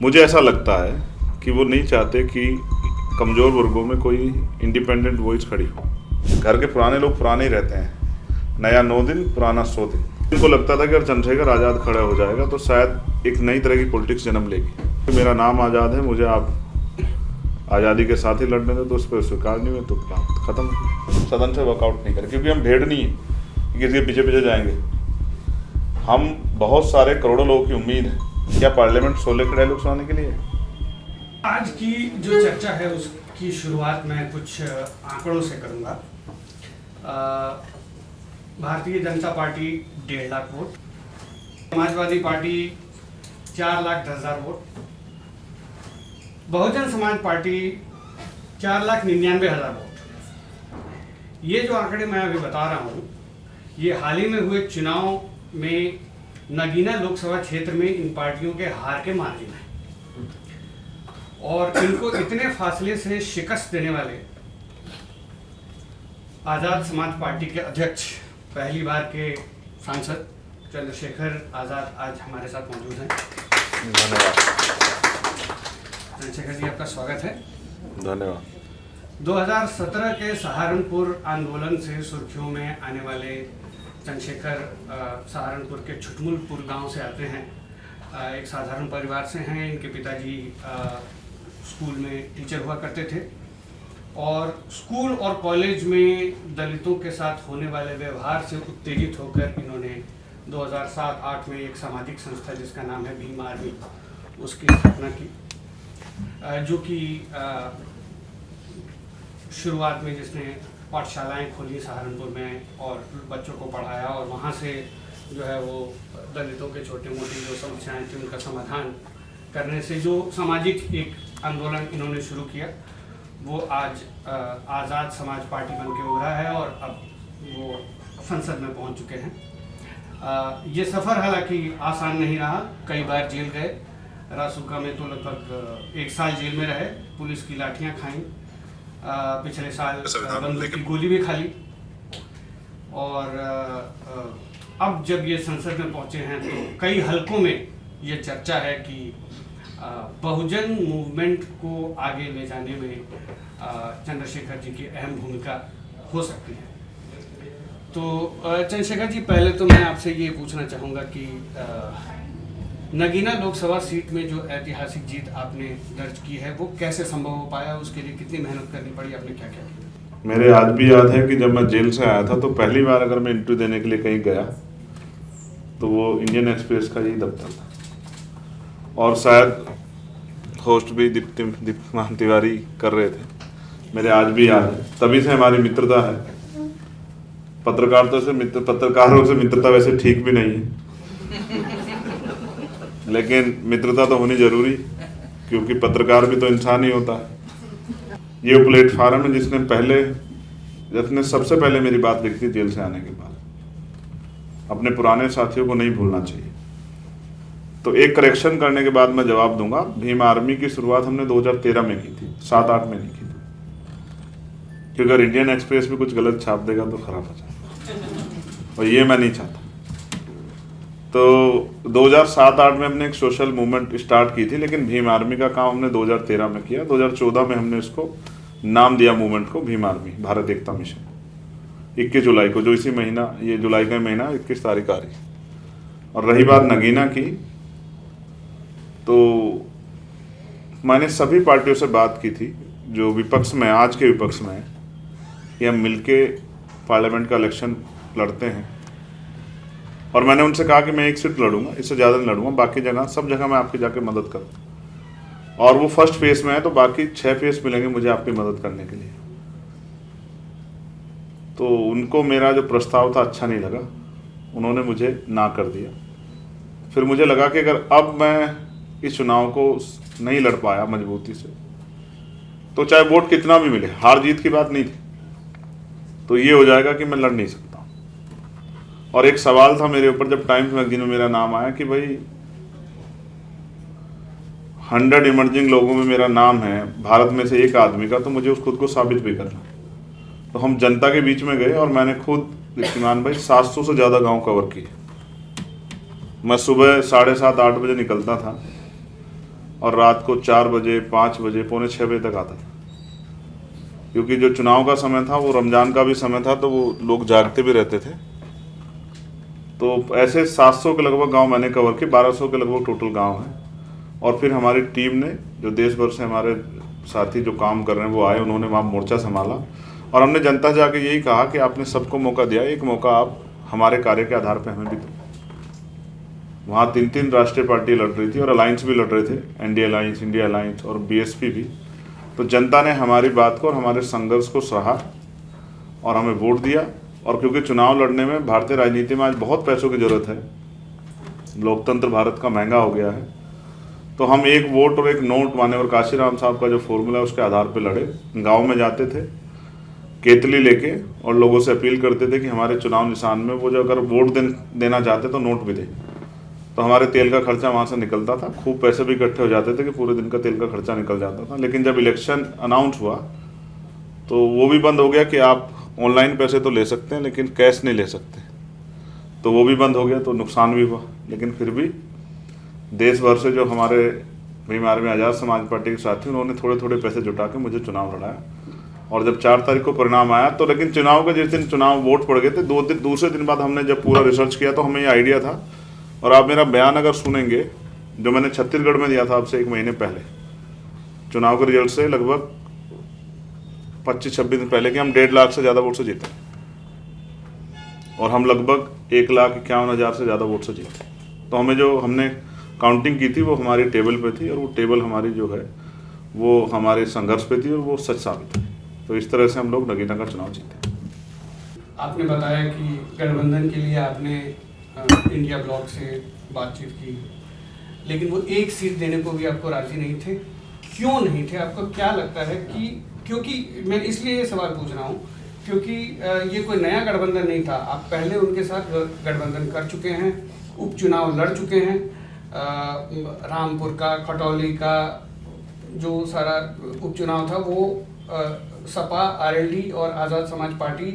मुझे ऐसा लगता है कि वो नहीं चाहते कि कमज़ोर वर्गों में कोई इंडिपेंडेंट वॉइस खड़ी हो। घर के पुराने लोग पुराने ही रहते हैं, नया 9 दिन पुराना 100 दिन। उनको लगता था कि अगर चंद्रशेखर आज़ाद खड़ा हो जाएगा तो शायद एक नई तरह की पॉलिटिक्स जन्म लेगी। मेरा नाम आज़ाद है, मुझे आप आज़ादी के साथ ही लड़ने दो, तो उस पर स्वीकार नहीं हुए तो बात खत्म। सदन से वर्कआउट नहीं करें, क्योंकि हम भेड़ नहीं हैं कि किसी के पीछे पीछे जाएंगे। हम बहुत सारे करोड़ों लोगों की उम्मीद है। क्या पार्लियामेंट 16 के डायलॉग सुनाने के लिए? आज की जो चर्चा है उसकी शुरुआत मैं कुछ आंकड़ों से करूंगा। Bharatiya Janata Party 1.5 lakh vote, Samajwadi Party 4,10,000 vote, Bahujan Samaj Party 4,99,000 vote. ये जो आंकड़े मैं अभी बता रहा हूँ, ये हाल ही में हुए चुनाव में नगीना लोकसभा क्षेत्र में इन पार्टियों के हार के मार्जिन हैं, और इनको इतने फासले से शिकस्त देने वाले आज़ाद समाज पार्टी के अध्यक्ष, पहली बार के सांसद चंद्रशेखर आज़ाद आज हमारे साथ मौजूद हैं। धन्यवाद चंद्रशेखर जी, आपका स्वागत है। धन्यवाद। 2017 के सहारनपुर आंदोलन से सुर्खियों में आने वाले चंद्रशेखर सहारनपुर के छुटमुलपुर गांव से आते हैं। एक साधारण परिवार से हैं। इनके पिताजी स्कूल में टीचर हुआ करते थे, और स्कूल और कॉलेज में दलितों के साथ होने वाले व्यवहार से उत्तेजित होकर इन्होंने 2007-8 में एक सामाजिक संस्था जिसका नाम है भीम आर्मी, उसकी स्थापना की, जो कि शुरुआत में जिसने पाठशालाएं खोली सहारनपुर में और बच्चों को पढ़ाया, और वहाँ से जो है वो दलितों के छोटे मोटे जो समस्याएं थी उनका समाधान करने से जो सामाजिक एक आंदोलन इन्होंने शुरू किया, वो आज आज़ाद समाज पार्टी बन के उभरा है, और अब वो संसद में पहुंच चुके हैं। ये सफ़र हालांकि आसान नहीं रहा, कई बार जेल गए। रासुका में तो लगभग 1 साल जेल में रहे, पुलिस की लाठियां खाई, पिछले साल बंदूक की गोली भी खा ली, और अब जब ये संसद में पहुंचे हैं तो कई हलकों में ये चर्चा है कि बहुजन मूवमेंट को आगे ले जाने में चंद्रशेखर जी की अहम भूमिका हो सकती है। तो चंद्रशेखर जी, पहले तो मैं आपसे ये पूछना चाहूँगा कि नगीना लोकसभा सीट में जो ऐतिहासिक जीत आपने दर्ज की है वो कैसे संभव हो पाया, उसके लिए कितनी मेहनत करनी पड़ी, आपने क्या क्या किया? मेरे आज भी याद है कि जब मैं जेल से आया था तो पहली बार अगर मैं इंटरव्यू देने के लिए कहीं गया तो वो इंडियन एक्सप्रेस का यही दफ्तर था, और शायद होस्ट भी दीप्तिमान तिवारी कर रहे थे। मेरे आज भी याद है। तभी से हमारी मित्रता है। पत्रकारों से मित्रता वैसे ठीक भी नहीं है, लेकिन मित्रता तो होनी जरूरी, क्योंकि पत्रकार भी तो इंसान ही होता है। ये प्लेटफार्म है जिसने सबसे पहले मेरी बात लिखी थी जेल से आने के बाद। अपने पुराने साथियों को नहीं भूलना चाहिए। तो एक करेक्शन करने के बाद मैं जवाब दूंगा। भीम आर्मी की शुरुआत हमने 2013 में की थी, 7-8 में नहीं की थी, क्योंकि अगर इंडियन एक्सप्रेस में कुछ गलत छाप देगा तो खराब हो जाएगा, और ये मैं नहीं चाहता। तो 2007-8 में हमने एक सोशल मूवमेंट स्टार्ट की थी, लेकिन भीम आर्मी का काम हमने 2013 में किया। 2014 में हमने इसको नाम दिया मूवमेंट को भीम आर्मी, भारत एकता मिशन। 21 जुलाई को, जो इसी महीना, ये जुलाई का महीना 21 तारीख आ रही। और रही बात नगीना की, तो मैंने सभी पार्टियों से बात की थी जो विपक्ष में, आज के विपक्ष में है, कि हम मिलके पार्लियामेंट का इलेक्शन लड़ते हैं। और मैंने उनसे कहा कि मैं 1 सीट लड़ूंगा, इससे ज़्यादा नहीं लड़ूंगा, बाकी जगह सब जगह मैं आपकी जाके मदद करूँ। और वो फर्स्ट फेज में है, तो बाकी 6 फेज मिलेंगे मुझे आपकी मदद करने के लिए। तो उनको मेरा जो प्रस्ताव था अच्छा नहीं लगा, उन्होंने मुझे ना कर दिया। फिर मुझे लगा कि अगर अब मैं इस चुनाव को नहीं लड़ पाया मजबूती से, तो चाहे वोट कितना भी मिले, हार जीत की बात नहीं थी, तो ये हो जाएगा कि मैं लड़ नहीं सकता। और एक सवाल था मेरे ऊपर जब टाइम्स मैगजीन में मेरा नाम आया कि भाई 100 इमर्जिंग लोगों में मेरा नाम है, भारत में से एक आदमी का, तो मुझे उस खुद को साबित भी करना। तो हम जनता के बीच में गए, और मैंने खुद दीप्तिमान भाई 700 से ज़्यादा गांव कवर किए। मैं सुबह 7:30-8 बजे निकलता था, और रात को 4 बजे, 5 बजे, पौने 6 बजे तक आता था, क्योंकि जो चुनाव का समय था वो रमज़ान का भी समय था, तो वो लोग जागते भी रहते थे। तो ऐसे 700 के लगभग गांव मैंने कवर किए, 1200 के लगभग टोटल गांव हैं। और फिर हमारी टीम ने, जो देश भर से हमारे साथी जो काम कर रहे हैं वो आए, उन्होंने वहाँ मोर्चा संभाला और हमने जनता से जाके यही कहा कि आपने सबको मौका दिया, एक मौका आप हमारे कार्य के आधार पर हमें भी दो। वहाँ 3 राष्ट्रीय पार्टी लड़ रही थी और अलायंस भी लड़ रहे थे, एनडीए अलायंस, इंडिया अलायंस और बीएसपी भी। तो जनता ने हमारी बात को और हमारे संघर्ष को सराहा और हमें वोट दिया। और क्योंकि चुनाव लड़ने में भारतीय राजनीति में आज बहुत पैसों की ज़रूरत है, लोकतंत्र भारत का महंगा हो गया है, तो हम एक वोट और एक नोट, मान्यवर काशीराम साहब का जो फॉर्मूला है उसके आधार पर लड़े। गांव में जाते थे केतली लेके और लोगों से अपील करते थे कि हमारे चुनाव निशान में वो जो अगर वोट देना चाहते तो नोट भी दें। तो हमारे तेल का खर्चा वहाँ से निकलता था, खूब पैसे भी इकट्ठे हो जाते थे कि पूरे दिन का तेल का खर्चा निकल जाता था। लेकिन जब इलेक्शन अनाउंस हुआ तो वो भी बंद हो गया कि आप ऑनलाइन पैसे तो ले सकते हैं लेकिन कैश नहीं ले सकते, तो वो भी बंद हो गया, तो नुकसान भी हुआ। लेकिन फिर भी देश भर से जो हमारे भीम आर्मी आज़ाद समाज पार्टी के साथी, उन्होंने थोड़े थोड़े पैसे जुटा के मुझे चुनाव लड़ाया। और जब 4 तारीख को परिणाम आया तो, लेकिन चुनाव के जिस दिन चुनाव वोट पड़ गए थे, दूसरे दिन बाद हमने जब पूरा रिसर्च किया तो हमें ये आइडिया था। और आप मेरा बयान अगर सुनेंगे जो मैंने छत्तीसगढ़ में दिया था आपसे 1 महीने पहले चुनाव के रिजल्ट से लगभग 25-26 दिन पहले, कि हम 1.5 लाख से ज़्यादा वोट से जीते और हम लगभग 1,51,000 से ज़्यादा वोट से जीते। तो हमें जो हमने काउंटिंग की थी वो हमारी टेबल पे थी और वो टेबल हमारी जो है वो हमारे संघर्ष पे थी और वो सच साबित हुई। तो इस तरह से हम लोग नगीना का चुनाव जीते। आपने बताया कि गठबंधन के लिए आपने इंडिया ब्लॉक से बातचीत की, लेकिन वो एक सीट देने को भी आपको राजी नहीं थे। क्यों नहीं थे? आपको क्या लगता है कि, क्योंकि मैं इसलिए ये सवाल पूछ रहा हूँ क्योंकि ये कोई नया गठबंधन नहीं था, आप पहले उनके साथ गठबंधन कर चुके हैं, उपचुनाव लड़ चुके हैं। रामपुर का, खटौली का जो सारा उपचुनाव था वो सपा, आरएलडी और आज़ाद समाज पार्टी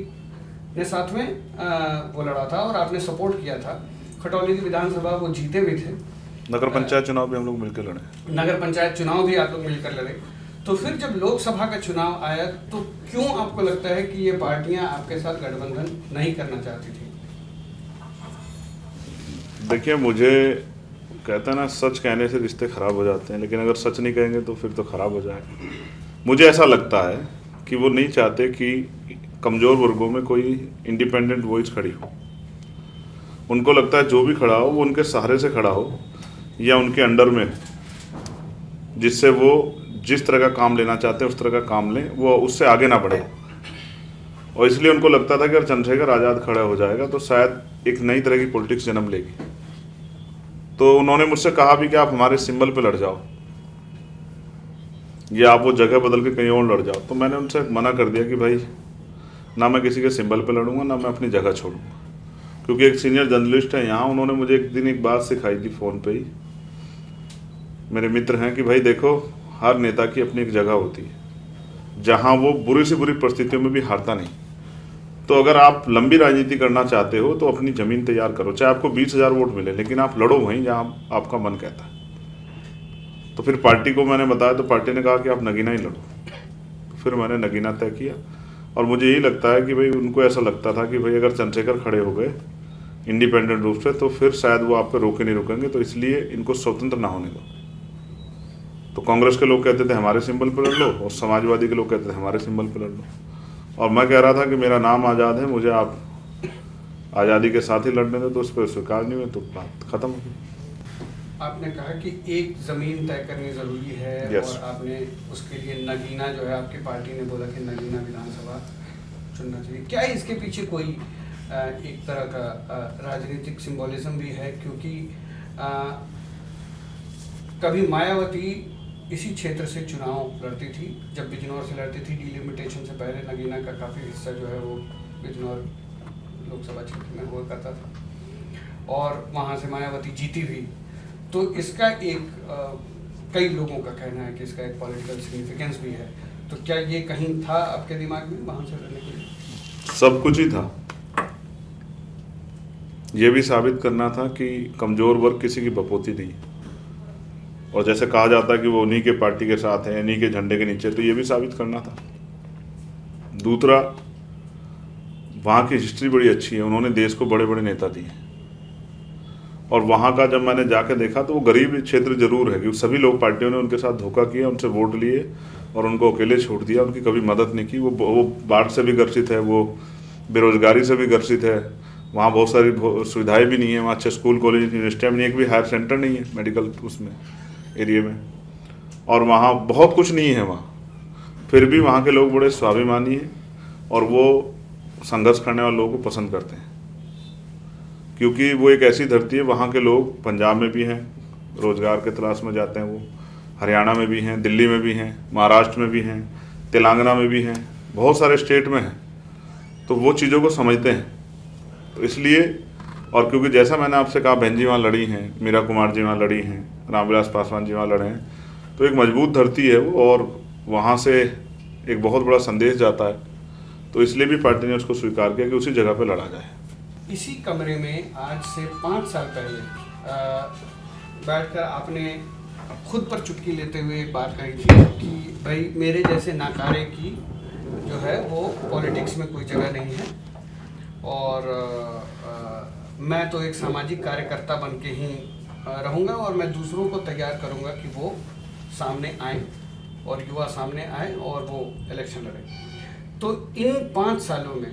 ने साथ में वो लड़ा था और आपने सपोर्ट किया था। खटौली की विधानसभा वो जीते भी थे। नगर पंचायत चुनाव भी हम लोग मिलकर लड़े। नगर पंचायत चुनाव भी आप लोग मिलकर लड़े। तो फिर जब लोकसभा का चुनाव आया तो क्यों आपको लगता है कि ये पार्टियां आपके साथ गठबंधन नहीं करना चाहती थी? देखिए, मुझे कहता है ना, सच कहने से रिश्ते खराब हो जाते हैं, लेकिन अगर सच नहीं कहेंगे तो फिर तो खराब हो जाएगा। मुझे ऐसा लगता है कि वो नहीं चाहते कि कमज़ोर वर्गों में कोई इंडिपेंडेंट वॉइस खड़ी हो। उनको लगता है जो भी खड़ा हो वो उनके सहारे से खड़ा हो या उनके अंडर में, जिससे वो जिस तरह का काम लेना चाहते हैं उस तरह का काम लें, वो उससे आगे ना बढ़े। और इसलिए उनको लगता था कि अगर चंद्रशेखर आज़ाद खड़ा हो जाएगा तो शायद एक नई तरह की पॉलिटिक्स जन्म लेगी। तो उन्होंने मुझसे कहा भी कि आप हमारे सिंबल पे लड़ जाओ या आप वो जगह बदल के कहीं और लड़ जाओ। तो मैंने उनसे मना कर दिया कि भाई, ना मैं किसी के सिंबल पे लड़ूंगा, ना मैं अपनी जगह छोड़ूंगा। क्योंकि एक सीनियर जर्नलिस्ट है यहाँ, उन्होंने मुझे एक दिन एक बात सिखाई थी फ़ोन पे ही, मेरे मित्र हैं, कि भाई देखो, हर नेता की अपनी एक जगह होती है जहाँ वो बुरी से बुरी परिस्थितियों में भी हारता नहीं। तो अगर आप लंबी राजनीति करना चाहते हो तो अपनी ज़मीन तैयार करो, चाहे आपको 20,000 वोट मिले, लेकिन आप लड़ो वहीं जहाँ आपका मन कहता है। तो फिर पार्टी को मैंने बताया तो पार्टी ने कहा कि आप नगीना ही लड़ो। तो फिर मैंने नगीना तय किया। और मुझे यही लगता है कि भाई, उनको ऐसा लगता था कि भाई अगर चंद्रशेखर खड़े हो गए इंडिपेंडेंट रूप से तो फिर शायद वो आप पे रोके नहीं रुकेंगे, तो इसलिए इनको स्वतंत्र ना होने दो। तो कांग्रेस के लोग कहते थे हमारे सिंबल पर लड़ लो और समाजवादी के लोग कहते थे हमारे सिंबल पर लड़ लो। और मैं कह रहा था कि मेरा नाम आज़ाद है, मुझे आप आज़ादी के साथ ही लड़ने दो, तो उस पर स्वीकार नहीं हुए तो बात खत्म हो गई। आपने कहा कि एक ज़मीन तय करनी ज़रूरी है। Yes. और आपने उसके लिए नगीना, जो है आपकी पार्टी ने बोला कि नगीना विधानसभा चुनना चाहिए। क्या इसके पीछे कोई एक तरह का राजनीतिक सिंबोलिज्म भी है? क्योंकि कभी मायावती इसी क्षेत्र से चुनाव लड़ती थी, जब बिजनौर से लड़ती थी डिलिमिटेशन से पहले, नगीना का काफ़ी हिस्सा जो है वो बिजनौर लोकसभा क्षेत्र में हुआ करता था और वहाँ से मायावती जीती भी। तो इसका एक कई लोगों का कहना है कि इसका एक पॉलिटिकल सिग्निफिकेंस भी है। तो क्या ये कहीं था आपके दिमाग में वहाँ से लड़ने के लिए? सब कुछ ही था। ये भी साबित करना था कि कमज़ोर वर्ग किसी की बपोती नहीं है। और जैसे कहा जाता है कि वो उन्हीं के पार्टी के साथ है, इन्हीं के झंडे के नीचे, तो ये भी साबित करना था। दूसरा, वहाँ की हिस्ट्री बड़ी अच्छी है, उन्होंने देश को बड़े बड़े नेता दिए, और वहाँ का जब मैंने जाके देखा तो वो गरीब क्षेत्र जरूर है, क्योंकि सभी लोग पार्टियों ने उनके साथ धोखा किया, उनसे वोट लिए और उनको अकेले छोड़ दिया, उनकी कभी मदद नहीं की। वो बाढ़ से भी ग्रसित है, वो बेरोजगारी से भी ग्रसित है, वहाँ बहुत सारी सुविधाएं भी नहीं है, वहाँ अच्छे स्कूल कॉलेज यूनिवर्सिटियाँ भी नहीं, एक भी हायर सेंटर नहीं है मेडिकल उसमें एरिया में, और वहाँ बहुत कुछ नहीं है वहाँ। फिर भी वहाँ के लोग बड़े स्वाभिमानी हैं और वो संघर्ष करने वाले लोगों को पसंद करते हैं, क्योंकि वो एक ऐसी धरती है, वहाँ के लोग पंजाब में भी हैं, रोजगार के तलाश में जाते हैं, वो हरियाणा में भी हैं, दिल्ली में भी हैं, महाराष्ट्र में भी हैं, तेलंगाना में भी हैं, बहुत सारे स्टेट में हैं, तो वो चीज़ों को समझते हैं। तो इसलिए, और क्योंकि जैसा मैंने आपसे कहा, बहन जी वहाँ लड़ी हैं, मीरा कुमार जी वहाँ लड़ी हैं, रामविलास पासवान जी वहाँ लड़े हैं, तो एक मजबूत धरती है वो, और वहाँ से एक बहुत बड़ा संदेश जाता है, तो इसलिए भी पार्टी ने उसको स्वीकार किया कि उसी जगह पे लड़ा जाए। इसी कमरे में आज से 5 साल पहले बैठकर आपने खुद पर चुटकी लेते हुए एक बात कही थी कि भाई मेरे जैसे नाकारे की जो है वो पॉलिटिक्स में कोई जगह नहीं है, और मैं तो एक सामाजिक कार्यकर्ता बन के ही रहूँगा, और मैं दूसरों को तैयार करूँगा कि वो सामने आए और युवा सामने आए और वो इलेक्शन लड़े। तो इन 5 सालों में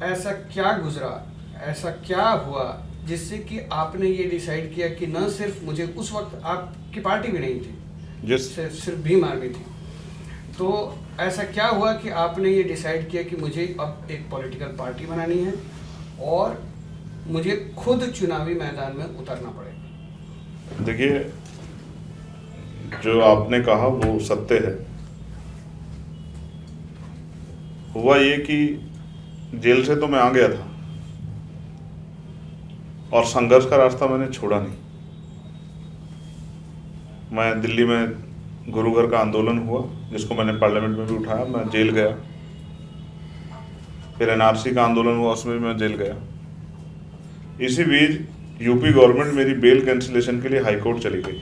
ऐसा क्या गुजरा, ऐसा क्या हुआ जिससे कि आपने ये डिसाइड किया कि न सिर्फ मुझे, उस वक्त आपकी पार्टी भी नहीं थी, सिर्फ भीम आर्मी थी, तो ऐसा क्या हुआ कि आपने ये डिसाइड किया कि मुझे अब एक पॉलिटिकल पार्टी बनानी है और मुझे खुद चुनावी मैदान में उतरना पड़ेगा? देखिए, जो आपने कहा वो सत्य है। हुआ ये कि जेल से तो मैं आ गया था, और संघर्ष का रास्ता मैंने छोड़ा नहीं। मैं दिल्ली में गुरु घर का आंदोलन हुआ, जिसको मैंने पार्लियामेंट में भी उठाया, मैं जेल गया। फिर एनआरसी का आंदोलन हुआ, उसमें भी मैं जेल गया। इसी बीच यूपी गवर्नमेंट मेरी बेल कैंसिलेशन के लिए हाई कोर्ट चली गई,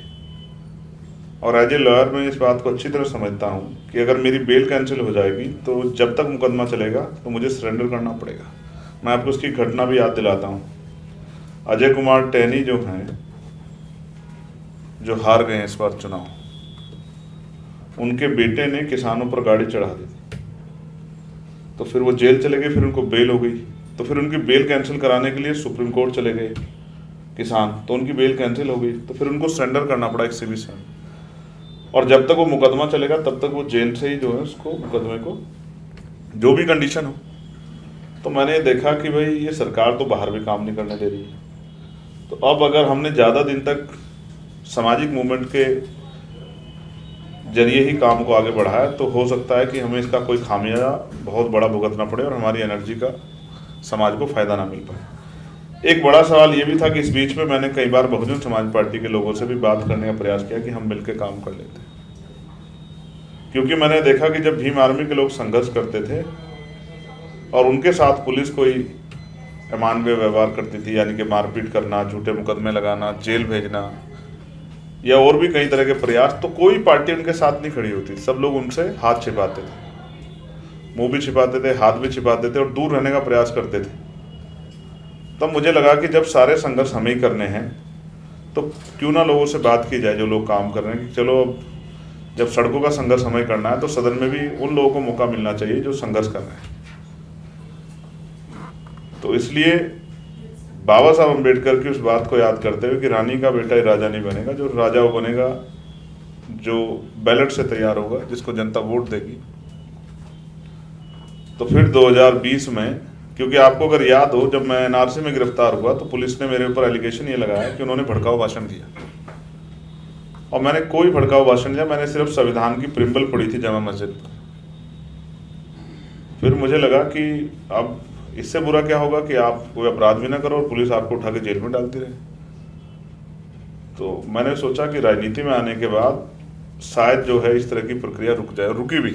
और एज ए लॉयर मैं इस बात को अच्छी तरह समझता हूँ कि अगर मेरी बेल कैंसिल हो जाएगी तो जब तक मुकदमा चलेगा तो मुझे सरेंडर करना पड़ेगा। मैं आपको उसकी घटना भी याद दिलाता हूँ। अजय कुमार टहनी जो हैं, जो हार गए इस बार चुनाव, उनके बेटे ने किसानों पर गाड़ी चढ़ा दी थी, तो फिर वो जेल चले गए, फिर उनको बेल हो गई, तो फिर उनकी बेल कैंसिल कराने के लिए सुप्रीम कोर्ट चले गए किसान, तो उनकी बेल कैंसिल हो गई, तो फिर उनको सरेंडर करना पड़ा एक सीबीसी में, और जब तक वो मुकदमा चलेगा तब तक वो जेल से ही जो है उसको मुकदमे को जो भी कंडीशन हो। तो मैंने देखा कि भाई ये सरकार तो बाहर भी काम नहीं करने दे रही है, तो अब अगर हमने ज़्यादा दिन तक सामाजिक मूवमेंट के जरिए ही काम को आगे बढ़ाया तो हो सकता है कि हमें इसका कोई खामियाजा बहुत बड़ा भुगतना पड़े और हमारी एनर्जी का समाज को फ़ायदा ना मिल पाए। एक बड़ा सवाल ये भी था कि इस बीच में मैंने कई बार बहुजन समाज पार्टी के लोगों से भी बात करने का प्रयास किया कि हम मिलकर काम कर लेते हैं, क्योंकि मैंने देखा कि जब भीम आर्मी के लोग संघर्ष करते थे और उनके साथ पुलिस कोई अमानवीय व्यवहार करती थी, यानी कि मारपीट करना, झूठे मुकदमे लगाना, जेल भेजना या और भी कई तरह के प्रयास, तो कोई पार्टी उनके साथ नहीं खड़ी होती। सब लोग उनसे हाथ छिपाते थे, मुंह भी छिपाते थे, हाथ भी छिपाते थे और दूर रहने का प्रयास करते थे। तब मुझे लगा कि जब सारे संघर्ष हमें ही करने हैं तो क्यों ना लोगों से बात की जाए जो लोग काम कर रहे हैं, कि चलो अब जब सड़कों का संघर्ष हमें करना है तो सदन में भी उन लोगों को मौका मिलना चाहिए जो संघर्ष कर रहे हैं। तो इसलिए बाबा साहब अम्बेडकर की उस बात को याद करते हुए कि रानी का बेटा ही राजा नहीं बनेगा, जो राजा वो बनेगा जो बैलेट से तैयार होगा, जिसको जनता वोट देगी। तो फिर 2020 में, क्योंकि आपको अगर याद हो, जब मैं एनआरसी में गिरफ्तार हुआ तो पुलिस ने मेरे ऊपर एलिगेशन ये लगाया कि उन्होंने भड़काऊ भाषण दिया, और मैंने कोई भड़काऊ भाषण दिया, मैंने सिर्फ संविधान की प्रिम्बल पढ़ी थी जामा मस्जिद पर। फिर मुझे लगा कि अब इससे बुरा क्या होगा कि आप कोई अपराध भी ना करो और पुलिस आपको उठा के जेल में डालती रहे। तो मैंने सोचा कि राजनीति में आने के बाद शायद जो है इस तरह की प्रक्रिया रुक जाए, रुकी भी।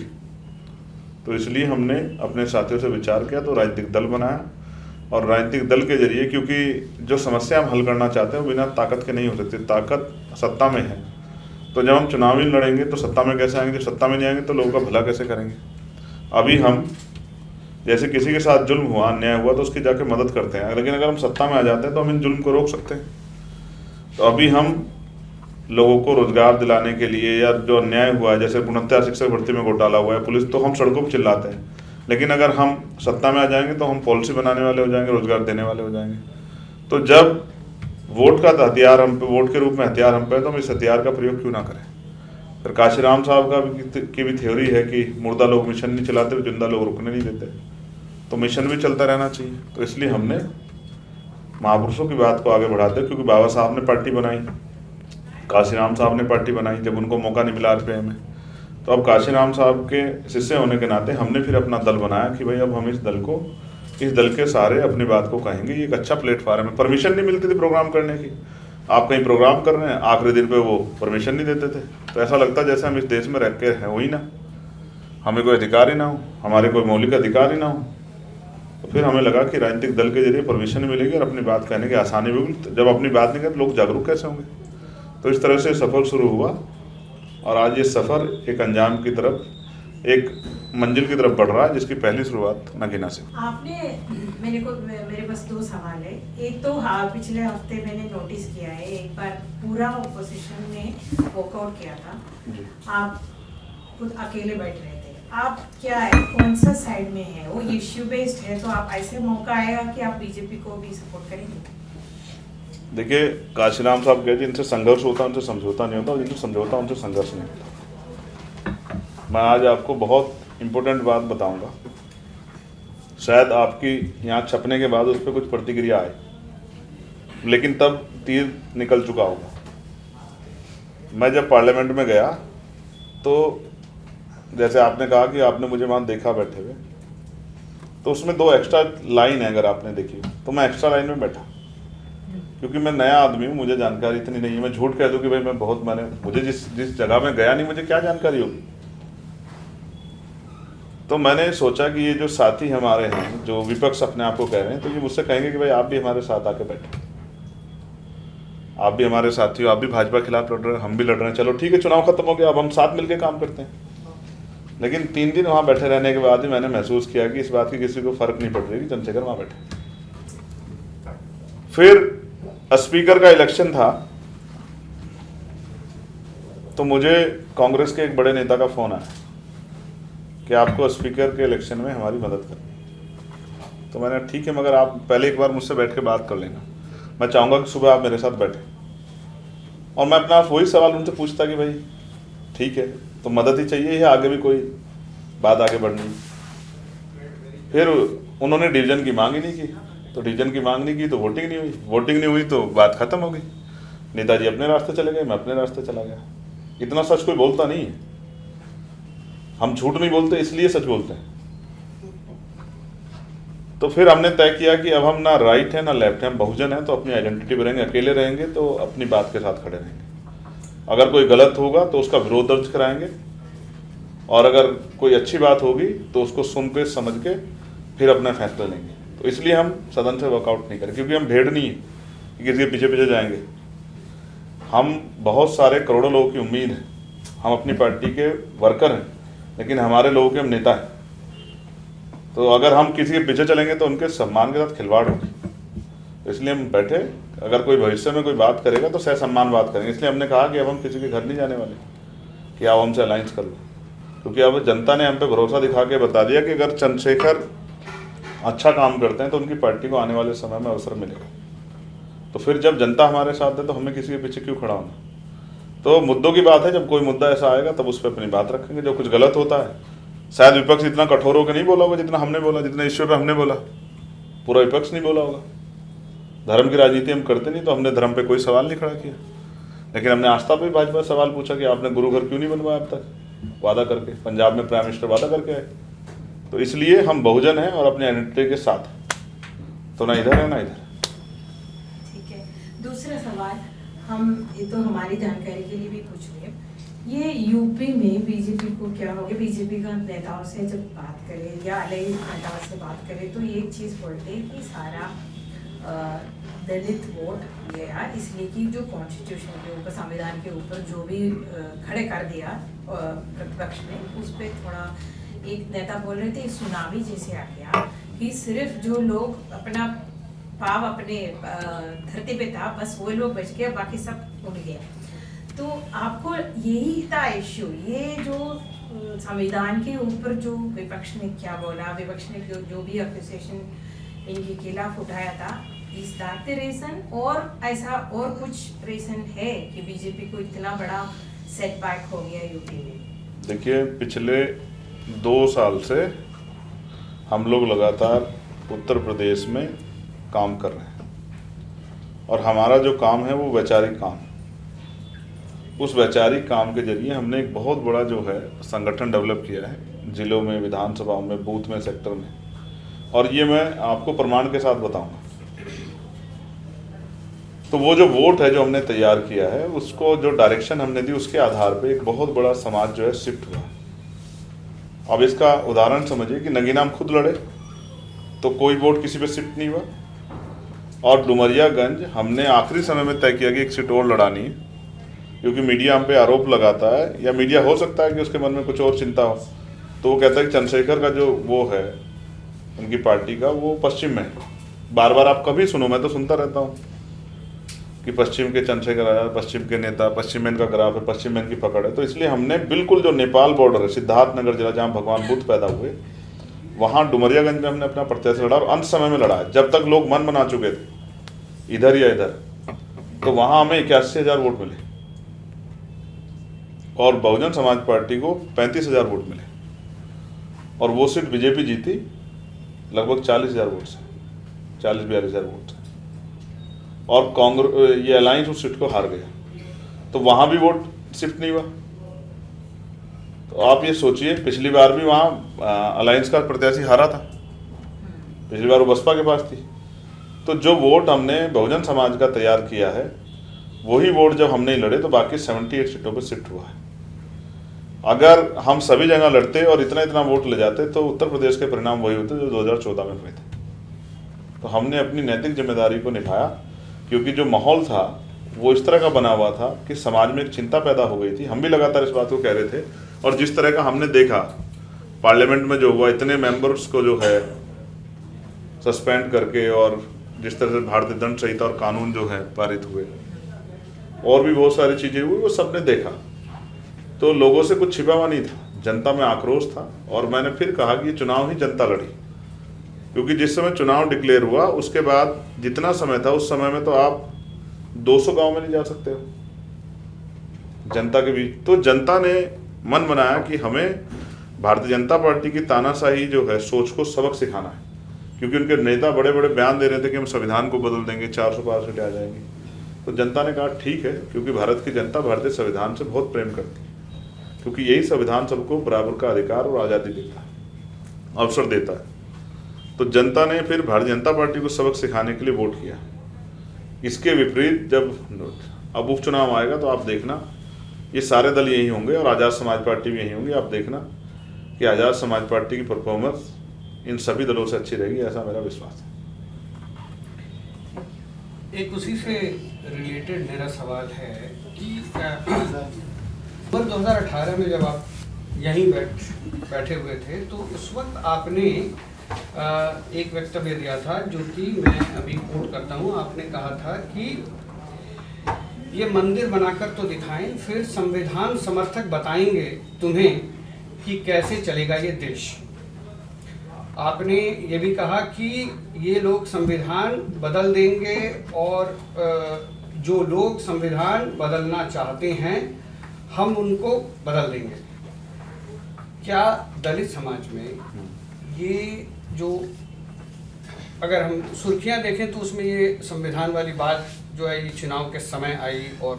तो इसलिए हमने अपने साथियों से विचार किया, तो राजनीतिक दल बनाया, और राजनीतिक दल के जरिए, क्योंकि जो समस्या हम हल करना चाहते हैं वो बिना ताकत के नहीं हो सकती, ताकत सत्ता में है, तो जब हम चुनाव ही लड़ेंगे तो सत्ता में कैसे आएंगे? जब सत्ता में नहीं आएंगे तो लोगों का भला कैसे करेंगे? अभी हम जैसे किसी के साथ जुल्म हुआ, अन्याय हुआ तो उसकी जाके मदद करते हैं, लेकिन अगर हम सत्ता में आ जाते हैं तो हम इन जुल्म को रोक सकते हैं। तो अभी हम लोगों को रोजगार दिलाने के लिए या जो अन्याय हुआ है, जैसे पूर्णतः शिक्षक भर्ती में घोटाला हुआ है, पुलिस, तो हम सड़कों पर चिल्लाते हैं, लेकिन अगर हम सत्ता में आ जाएंगे तो हम पॉलिसी बनाने वाले हो जाएंगे, रोजगार देने वाले हो जाएंगे। तो जब वोट का हथियार हम पे, वोट के रूप में हथियार हम पे, तो हम इस हथियार का प्रयोग क्यों ना करें? फिर काशीराम साहब की भी थ्योरी है कि मुर्दा लोग मिशन नहीं चलाते, जिंदा लोग रुकने नहीं देते, तो मिशन भी चलता रहना चाहिए। तो इसलिए हमने महापुरुषों की बात को आगे बढ़ाते, क्योंकि बाबा साहब ने पार्टी बनाई, काशीराम साहब ने पार्टी बनाई, जब उनको मौका नहीं मिला RPI में, तो अब काशीराम साहब के शिष्य होने के नाते हमने फिर अपना दल बनाया कि भाई अब हम इस दल के सहारे अपनी बात को कहेंगे। ये एक अच्छा प्लेटफॉर्म है। परमिशन नहीं मिलती थी प्रोग्राम करने की, आप कहीं प्रोग्राम कर रहे हैं, आखिरी दिन पे वो परमिशन नहीं देते थे, तो ऐसा लगता जैसे हम इस देश में रह के हैं वही ना, हमें कोई अधिकार ही ना हो, हमारे कोई मौलिक अधिकार ही ना हो। तो फिर हमें लगा कि राजनीतिक दल के जरिए परमिशन मिलेगी और अपनी बात कहने की आसानी भी होगी। जब अपनी बात नहीं कहते लोग जागरूक कैसे होंगे? तो इस तरह से सफ़र शुरू हुआ और आज ये सफ़र एक अंजाम की तरफ, एक मंजिल की तरफ बढ़ रहा है, जिसकी पहली शुरुआत नगीना से। आपने मेरे पास 2 सवाल है। एक तो पिछले हफ्ते मैंने नोटिस किया है, एक बार पूरा ऑपोजिशन ने वॉकआउट किया था, आप खुद अकेले बैठ रहे थे। आप क्या है, कौन सा साइड में है? वो इश्यू बेस्ड है, तो आप ऐसे मौका आएगा कि आप बीजेपी को भी सपोर्ट करेंगे? देखिए, काशीराम साहब कहते जिनसे संघर्ष होता है उनसे समझौता नहीं होता, और जिनसे समझौता उनसे संघर्ष नहीं होता। मैं आज आपको बहुत इम्पोर्टेंट बात बताऊंगा, शायद आपकी यहाँ छपने के बाद उस पर कुछ प्रतिक्रिया आए, लेकिन तब तीर निकल चुका होगा। मैं जब पार्लियामेंट में गया तो जैसे आपने कहा कि आपने मुझे वहाँ देखा बैठे हुए, तो उसमें 2 एक्स्ट्रा लाइन है, अगर आपने देखी तो मैं एक्स्ट्रा लाइन में बैठा, क्योंकि मैं नया आदमी हूँ, मुझे जानकारी इतनी नहीं है। मैं झूठ कह दूँ कि भाई मुझे जिस जगह में गया नहीं, मुझे क्या जानकारी होगी। तो मैंने सोचा कि ये जो साथी हमारे हैं, जो विपक्ष अपने आप को कह रहे हैं, तो ये मुझसे कहेंगे कि भाई आप भी हमारे साथ आके बैठे, आप भी हमारे साथी हो, आप भी भाजपा के खिलाफ लड़ रहे हैं, हम भी लड़ रहे हैं, चलो ठीक है, चुनाव खत्म हो गया, अब हम साथ मिलकर काम करते हैं। लेकिन 3 दिन वहाँ बैठे रहने के बाद ही मैंने महसूस किया कि इस बात की किसी को फर्क नहीं पड़ रही कि चंद्रशेखर वहाँ बैठे। फिर स्पीकर का इलेक्शन था, तो मुझे कांग्रेस के एक बड़े नेता का फोन आया कि आपको स्पीकर के इलेक्शन में हमारी मदद करनी। तो मैंने ठीक है, मगर आप पहले एक बार मुझसे बैठ के बात कर लेना, मैं चाहूँगा कि सुबह आप मेरे साथ बैठे। और मैं अपना वही सवाल उनसे पूछता कि भाई ठीक है, तो मदद ही चाहिए या आगे भी कोई बात आगे बढ़नी। फिर उन्होंने डिवीजन की मांग ही नहीं की, तो डिवीजन की मांग नहीं की तो वोटिंग नहीं हुई, वोटिंग नहीं हुई तो बात खत्म हो गई। नेताजी अपने रास्ते चले गए, मैं अपने रास्ते चला गया। इतना सच कोई बोलता नहीं है, हम झूठ नहीं बोलते इसलिए सच बोलते हैं। तो फिर हमने तय किया कि अब हम ना राइट है ना लेफ्ट है, हम बहुजन है, तो अपनी आइडेंटिटी पर रहेंगे, अकेले रहेंगे तो अपनी बात के साथ खड़े रहेंगे। अगर कोई गलत होगा तो उसका विरोध दर्ज कराएंगे, और अगर कोई अच्छी बात होगी तो उसको सुन के समझ के फिर अपना फैसला लेंगे। तो इसलिए हम सदन से वर्कआउट नहीं करें, क्योंकि हम भेड़ नहीं है कि किसी के पीछे पीछे जाएंगे। हम बहुत सारे करोड़ों लोगों की उम्मीद है, हम अपनी पार्टी के वर्कर हैं, लेकिन हमारे लोगों के हम नेता हैं। तो अगर हम किसी के पीछे चलेंगे तो उनके सम्मान के साथ खिलवाड़ होगी। तो इसलिए हम बैठे, अगर कोई भविष्य में कोई बात करेगा तो सह सम्मान बात करेंगे। इसलिए हमने कहा कि अब हम किसी के घर नहीं जाने वाले कि आप हमसे अलायंस कर लो, क्योंकि अब जनता ने हम पे भरोसा दिखा के बता दिया कि अगर चंद्रशेखर अच्छा काम करते हैं तो उनकी पार्टी को आने वाले समय में अवसर मिलेगा। तो फिर जब जनता हमारे साथ है तो हमें किसी के पीछे क्यों खड़ा होना। तो मुद्दों की बात है, जब कोई मुद्दा ऐसा आएगा तब उस पर अपनी बात रखेंगे। जो कुछ गलत होता है, शायद विपक्ष इतना कठोर होकर नहीं बोला होगा जितना हमने बोला, जितना इश्यू पे हमने बोला, पूरा विपक्ष नहीं बोला होगा। धर्म की राजनीति हम करते नहीं, तो हमने धर्म पे कोई सवाल नहीं खड़ा किया, लेकिन हमने आस्था पे भाजपा सवाल पूछा कि आपने गुरु घर क्यों नहीं बनवाया अब तक, वादा करके पंजाब में प्राइम मिनिस्टर वादा करके आए। तो इसलिए हम बहुजन हैं और अपनी आइडेंटिटी के साथ, तो ना इधर है ना इधर। ठीक है, दूसरा सवाल हम ये तो हमारी जानकारी के लिए भी पूछ रहे हैं, ये यूपी में बीजेपी को क्या हो गया, बीजेपी का नेताओं से जब बात करें या अलग नेताओं से बात करें तो एक चीज़ बोलते हैं कि सारा दलित वोट गया, इसलिए कि जो कॉन्स्टिट्यूशन के ऊपर, संविधान के ऊपर जो भी खड़े कर दिया प्रतिपक्ष ने, उस पर थोड़ा एक नेता बोल रहे थे सुनामी जैसे आ गया कि सिर्फ जो लोग अपना पाव अपने धरती पे था बस वो लोग बच गए, बाकी सब उड़ गया। तो आपको यही था इश्यू, ये जो संविधान के ऊपर जो विपक्ष ने क्या बोला, विपक्ष ने जो भी एक्यूजेशन इनके खिलाफ उठाया था, इज दैट द रीजन, और ऐसा और कुछ रीजन है कि बीजेपी को इतना बड़ा सेटबैक हो गया यूपी में? देखिए, पिछले 2 साल से हम लोग लगातार उत्तर प्रदेश में काम कर रहे हैं और हमारा जो काम है वो वैचारिक काम। उस वैचारिक काम के जरिए हमने एक बहुत बड़ा जो है संगठन डेवलप किया है, जिलों में, विधानसभाओं में, बूथ में, सेक्टर में, और ये मैं आपको प्रमाण के साथ बताऊंगा। तो वो जो वोट है जो हमने तैयार किया है, उसको जो डायरेक्शन हमने दी, उसके आधार पे एक बहुत बड़ा समाज जो है शिफ्ट हुआ। अब इसका उदाहरण समझिए कि नगीना खुद लड़े तो कोई वोट किसी पे शिफ्ट नहीं हुआ, और डुमरियागंज हमने आखिरी समय में तय किया कि एक सीट और लड़ानी है, क्योंकि मीडिया हम पे आरोप लगाता है, या मीडिया हो सकता है कि उसके मन में कुछ और चिंता हो, तो वो कहता है कि चंद्रशेखर का जो वो है उनकी पार्टी का, वो पश्चिम में है। बार बार आप कभी सुनो, मैं तो सुनता रहता हूँ कि पश्चिम के चंद्रशेखर आजाद, पश्चिम के नेता, पश्चिम में इनका ग्राफ है, पश्चिम में इनकी पकड़ है। तो इसलिए हमने बिल्कुल जो नेपाल बॉर्डर है, सिद्धार्थनगर जिला जहाँ भगवान बुद्ध पैदा हुए, वहाँ डुमरियागंज में हमने अपना प्रत्याशी लड़ा, और अंत समय में लड़ा जब तक लोग मन बना चुके थे इधर या इधर। तो वहाँ हमें 81,000 वोट मिले और बहुजन समाज पार्टी को 35,000 वोट मिले, और वो सीट बीजेपी जीती लगभग 40,000 वोट से, 40-42,000 वोट से, और कांग्रेस ये अलायंस उस सीट को हार गया। तो वहाँ भी वोट शिफ्ट नहीं हुआ। तो आप ये सोचिए, पिछली बार भी वहाँ अलायंस का प्रत्याशी हारा था, पिछली बार वो बसपा के पास थी। तो जो वोट हमने बहुजन समाज का तैयार किया है, वही वोट जब हम नहीं लड़े तो बाकी 78 सीटों पर शिफ्ट हुआ है। अगर हम सभी जगह लड़ते और इतना इतना वोट ले जाते तो उत्तर प्रदेश के परिणाम वही होते जो 2014 में हुए थे। तो हमने अपनी नैतिक जिम्मेदारी को निभाया, क्योंकि जो माहौल था वो इस तरह का बना हुआ था कि समाज में एक चिंता पैदा हो गई थी। हम भी लगातार इस बात को कह रहे थे, और जिस तरह का हमने देखा पार्लियामेंट में जो हुआ, इतने मेंबर्स को जो है सस्पेंड करके, और जिस तरह से भारतीय दंड संहिता और कानून जो है पारित हुए, और भी बहुत सारी चीज़ें हुई, वो सबने देखा। तो लोगों से कुछ छिपा हुआ नहीं था, जनता में आक्रोश था। और मैंने फिर कहा कि ये चुनाव ही जनता लड़ी, क्योंकि जिस समय चुनाव डिक्लेयर हुआ उसके बाद जितना समय था, उस समय में तो आप 200 गांव में नहीं जा सकते हो जनता के बीच। तो जनता ने मन बनाया कि हमें भारतीय जनता पार्टी की तानाशाही जो है सोच को सबक सिखाना है, क्योंकि उनके नेता बड़े बड़े बयान दे रहे थे कि हम संविधान को बदल देंगे, 400 पार सीटें आ जाएंगी। तो जनता ने कहा ठीक है, क्योंकि भारत की जनता भारतीय संविधान से बहुत प्रेम करती है, क्योंकि यही संविधान सबको बराबर का अधिकार और आज़ादी देता है, अवसर देता है। तो जनता ने फिर भारतीय जनता पार्टी को सबक सिखाने के लिए वोट किया। इसके विपरीत जब अब उपचुनाव आएगा तो आप देखना ये सारे दल यही होंगे और आज़ाद समाज पार्टी भी यही होंगी। आप देखना कि आज़ाद समाज पार्टी की परफॉर्मेंस इन सभी दलों से अच्छी रहेगी, ऐसा मेरा विश्वास है। एक उसी से रिलेटेड मेरा सवाल है कि 2018 में जब आप यहीं बैठे हुए थे तो उस वक्त आपने एक वक्तव्य दिया था जो कि मैं अभी कोट करता हूँ। आपने कहा था कि ये मंदिर बनाकर तो दिखाएं, फिर संविधान समर्थक बताएंगे तुम्हें कि कैसे चलेगा ये देश। आपने ये भी कहा कि ये लोग संविधान बदल देंगे और जो लोग संविधान बदलना चाहते हैं हम उनको बदल देंगे। क्या दलित समाज में ये जो अगर हम सुर्खियां देखें तो उसमें ये संविधान वाली बात जो है ये चुनाव के समय आई और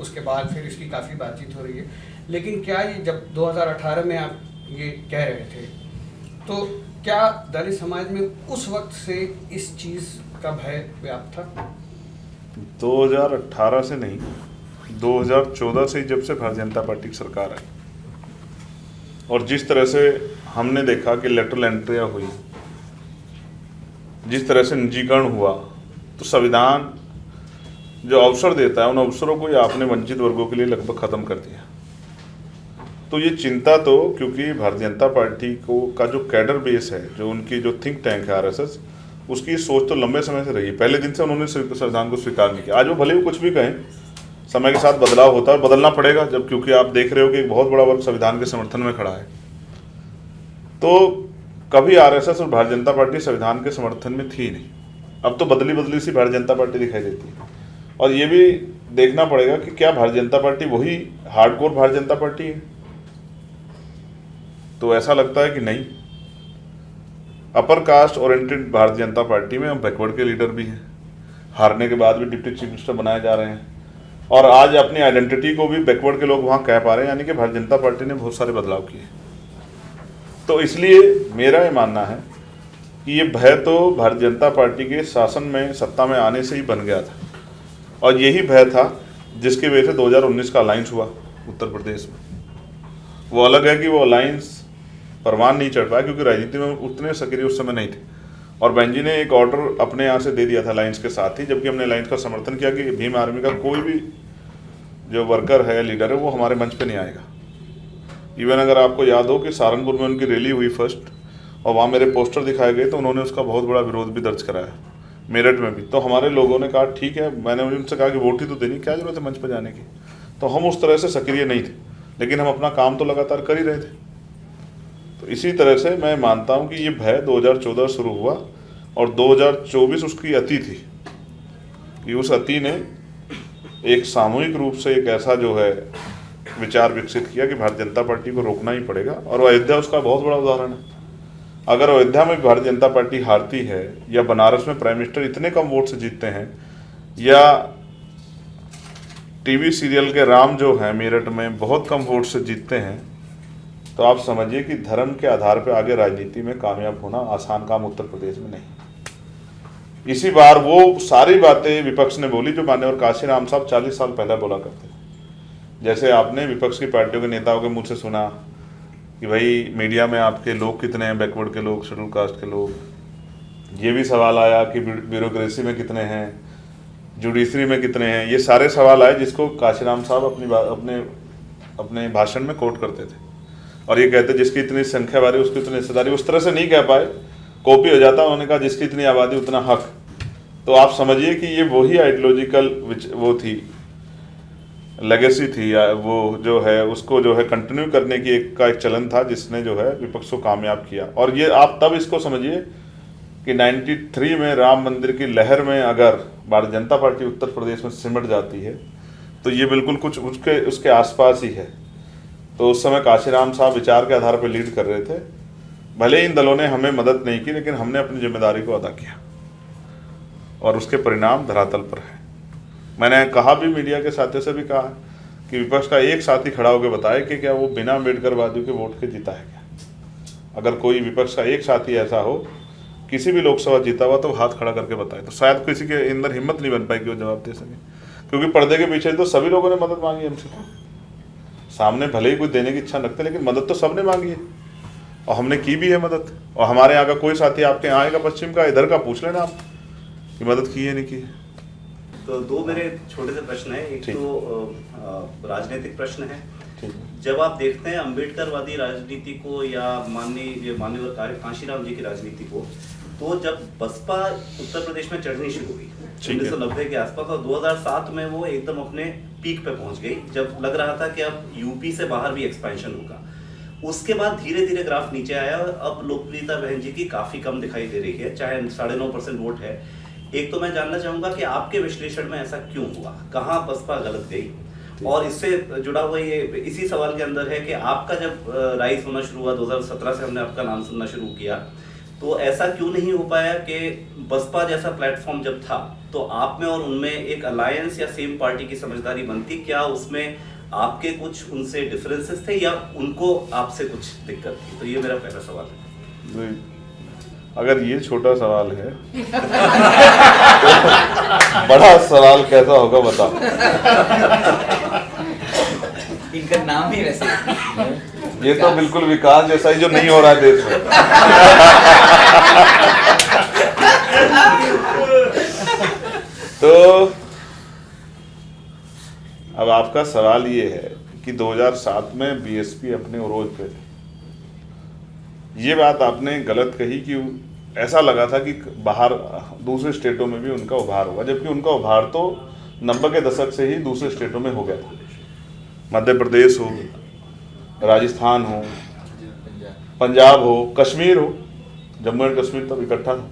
उसके बाद फिर इसकी काफ़ी बातचीत हो रही है, लेकिन क्या ये जब 2018 में आप ये कह रहे थे तो क्या दलित समाज में उस वक्त से इस चीज़ का भय व्याप्त था? 2018 से नहीं, 2014 से जब से भारतीय जनता पार्टी की सरकार आई और जिस तरह से हमने देखा कि लेटरल एंट्रियाँ हुई, जिस तरह से निजीकरण हुआ, तो संविधान जो अवसर देता है उन अवसरों को ही आपने वंचित वर्गों के लिए लगभग ख़त्म कर दिया। तो ये चिंता तो, क्योंकि भारतीय जनता पार्टी को का जो कैडर बेस है, जो उनकी जो थिंक टैंक है आरएसएस, उसकी सोच तो लंबे समय से रही है। पहले दिन से उन्होंने संविधान को स्वीकार नहीं किया। आज वो भले ही कुछ भी कहें, समय के साथ बदलाव होता है, बदलना पड़ेगा जब, क्योंकि आप देख रहे हो कि एक बहुत बड़ा वर्ग संविधान के समर्थन में खड़ा है। तो कभी आरएसएस और भारतीय जनता पार्टी संविधान के समर्थन में थी नहीं। अब तो बदली बदली सी भारतीय जनता पार्टी दिखाई देती है। और ये भी देखना पड़ेगा कि क्या भारतीय जनता पार्टी वही हार्डकोर भारतीय जनता पार्टी है। तो ऐसा लगता है कि नहीं। अपर कास्ट ओरिएंटेड भारतीय जनता पार्टी में हम बैकवर्ड के लीडर भी हैं, हारने के बाद भी डिप्टी चीफ मिनिस्टर बनाए जा रहे हैं, और आज अपनी आइडेंटिटी को भी बैकवर्ड के लोग वहाँ कह पा रहे हैं, यानी कि भारतीय जनता पार्टी ने बहुत सारे बदलाव किए। तो इसलिए मेरा ये मानना है कि ये भय तो भारतीय जनता पार्टी के शासन में, सत्ता में आने से ही बन गया था, और यही भय था जिसकी वजह से 2019 का अलायंस हुआ उत्तर प्रदेश में। वो अलग है कि वो अलायंस परवान नहीं चढ़ पाया, क्योंकि राजनीति में उतने सक्रिय उस समय नहीं थे, और बहन जी ने एक ऑर्डर अपने यहाँ से दे दिया था अलायंस के साथ ही, जबकि हमने अलायंस का समर्थन किया कि भीम आर्मी का कोई भी जो वर्कर है, लीडर है, वो हमारे मंच पे नहीं आएगा। इवन अगर आपको याद हो कि सहारनपुर में उनकी रैली हुई फर्स्ट, और वहाँ मेरे पोस्टर दिखाए गए, तो उन्होंने उसका बहुत बड़ा विरोध भी दर्ज कराया, मेरठ में भी। तो हमारे लोगों ने कहा ठीक है, मैंने उनसे कहा कि वोट ही तो देनी, क्या जरूरत है मंच पर जाने की। तो हम उस तरह से सक्रिय नहीं थे, लेकिन हम अपना काम तो लगातार कर ही रहे थे। तो इसी तरह से मैं मानता हूँ कि ये भय 2014 शुरू हुआ, और 2024 उसकी अति थी कि उस अति ने एक सामूहिक रूप से एक ऐसा जो है विचार विकसित किया कि भारतीय जनता पार्टी को रोकना ही पड़ेगा, और अयोध्या उसका बहुत बड़ा उदाहरण है। अगर अयोध्या में भारतीय जनता पार्टी हारती है, या बनारस में प्राइम मिनिस्टर इतने कम वोट से जीतते हैं, या टीवी सीरियल के राम जो हैं मेरठ में बहुत कम वोट से जीतते हैं, तो आप समझिए कि धर्म के आधार पर आगे राजनीति में कामयाब होना आसान काम उत्तर प्रदेश में नहीं। इसी बार वो सारी बातें विपक्ष ने बोली जो माननीय काशीराम साहब 40 साल पहले बोला करते थे। जैसे आपने विपक्ष की पार्टियों के नेताओं के मुँह से सुना कि भाई मीडिया में आपके लोग कितने हैं, बैकवर्ड के लोग, शेड्यूल कास्ट के लोग। ये भी सवाल आया कि ब्यूरोक्रेसी में कितने हैं, जुडिशरी में कितने हैं। ये सारे सवाल आए जिसको काशीराम साहब अपने भाषण में कोट करते थे, और ये कहते जिसकी इतनी संख्या बारी उसकी इतनी हिस्सेदारी। उस तरह से नहीं कह पाए, कॉपी हो जाता। उन्होंने कहा जिसकी इतनी आबादी उतना हक। तो आप समझिए कि ये वही आइडियोलॉजिकल वो थी, लेगेसी थी, या वो जो है उसको जो है कंटिन्यू करने की एक चलन था, जिसने जो है विपक्ष को कामयाब किया। और ये आप तब इसको समझिए कि 93 में राम मंदिर की लहर में अगर भारतीय जनता पार्टी उत्तर प्रदेश में सिमट जाती है, तो ये बिल्कुल कुछ उसके आसपास ही है। तो उस समय काशीराम साहब विचार के आधार पर लीड कर रहे थे। भले ही इन दलों ने हमें मदद नहीं की, लेकिन हमने अपनी जिम्मेदारी को अदा किया, और उसके परिणाम धरातल पर है। मैंने कहा भी, मीडिया के साथियों से भी कहा कि विपक्ष का एक साथी खड़ा होकर बताए कि क्या वो बिना अम्बेडकरवादियों के वोट के जीता है क्या। अगर कोई विपक्ष का एक साथी ऐसा हो, किसी भी लोकसभा जीता हुआ, तो हाथ खड़ा करके बताए, तो शायद किसी के अंदर हिम्मत नहीं बन पाई कि वो जवाब दे सके। क्योंकि पर्दे के पीछे तो सभी लोगों ने मदद मांगी हमसे। सामने भले ही कोई देने की इच्छा रखते, लेकिन मदद तो सबने मांगी है, और हमने की भी है मदद। और हमारे यहाँ का कोई साथी आपके यहाँ आएगा पश्चिम का, इधर का पूछ लेना आप कि मदद की है नहीं की है। तो दो मेरे छोटे से प्रश्न है। एक तो राजनीतिक प्रश्न है। जब आप देखते हैं अम्बेडकरवादी राजनीति को या माननीय काशीराम जी की राजनीति को, तो जब बसपा उत्तर प्रदेश में चढ़नी शुरू हुई 1990 के आसपास, और 2007 में वो एकदम अपने पीक पे पहुंच गई, जब लग रहा था कि अब यूपी से बाहर भी एक्सपेंशन होगा। उसके बाद धीरे धीरे ग्राफ नीचे आया, और अब लोकप्रियता बहन जी की काफी कम दिखाई दे रही है, चाहे 9.5% वोट है। एक तो मैं जानना चाहूंगा कि आपके विश्लेषण में ऐसा क्यों हुआ, कहाँ बसपा गलत गई, और इससे जुड़ा हुआ ये इसी सवाल के अंदर है कि आपका जब राइज होना शुरू हुआ 2017 से, हमने आपका नाम सुनना शुरू किया, तो ऐसा क्यों नहीं हो पाया कि बसपा जैसा प्लेटफॉर्म जब था, तो आप में और उनमें एक अलायंस या सेम पार्टी की समझदारी बनती? क्या उसमें आपके कुछ उनसे डिफरेंसेस थे, या उनको आपसे कुछ दिक्कत थी? तो ये मेरा पहला सवाल है। अगर ये छोटा सवाल है तो बड़ा सवाल कैसा होगा बताओ। इनका नाम ही वैसे, ये तो बिल्कुल विकास जैसा ही जो नहीं हो रहा है देश में। तो अब आपका सवाल ये है कि 2007 में बीएसपी अपने उरोज पे थे। ये बात आपने गलत कही कि ऐसा लगा था कि बाहर दूसरे स्टेटों में भी उनका उभार होगा, जबकि उनका उभार तो 90 के दशक से ही दूसरे स्टेटों में हो गया था। मध्य प्रदेश हो, राजस्थान हो, पंजाब हो, कश्मीर हो, जम्मू एंड कश्मीर तब इकट्ठा था,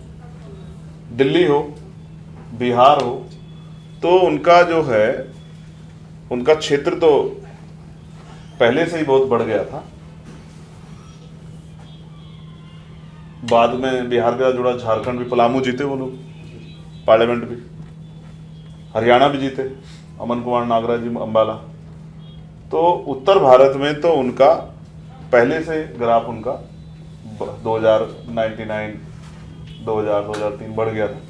दिल्ली हो, बिहार हो, तो उनका जो है उनका क्षेत्र तो पहले से ही बहुत बढ़ गया था। बाद में बिहार के साथ जुड़ा झारखंड भी, पलामू जीते वो लोग, पार्लियामेंट भी, हरियाणा भी जीते, अमन कुमार नागराज जी अम्बाला। तो उत्तर भारत में तो उनका पहले से ग्राफ उनका 2099, 2000, 2003 बढ़ गया था,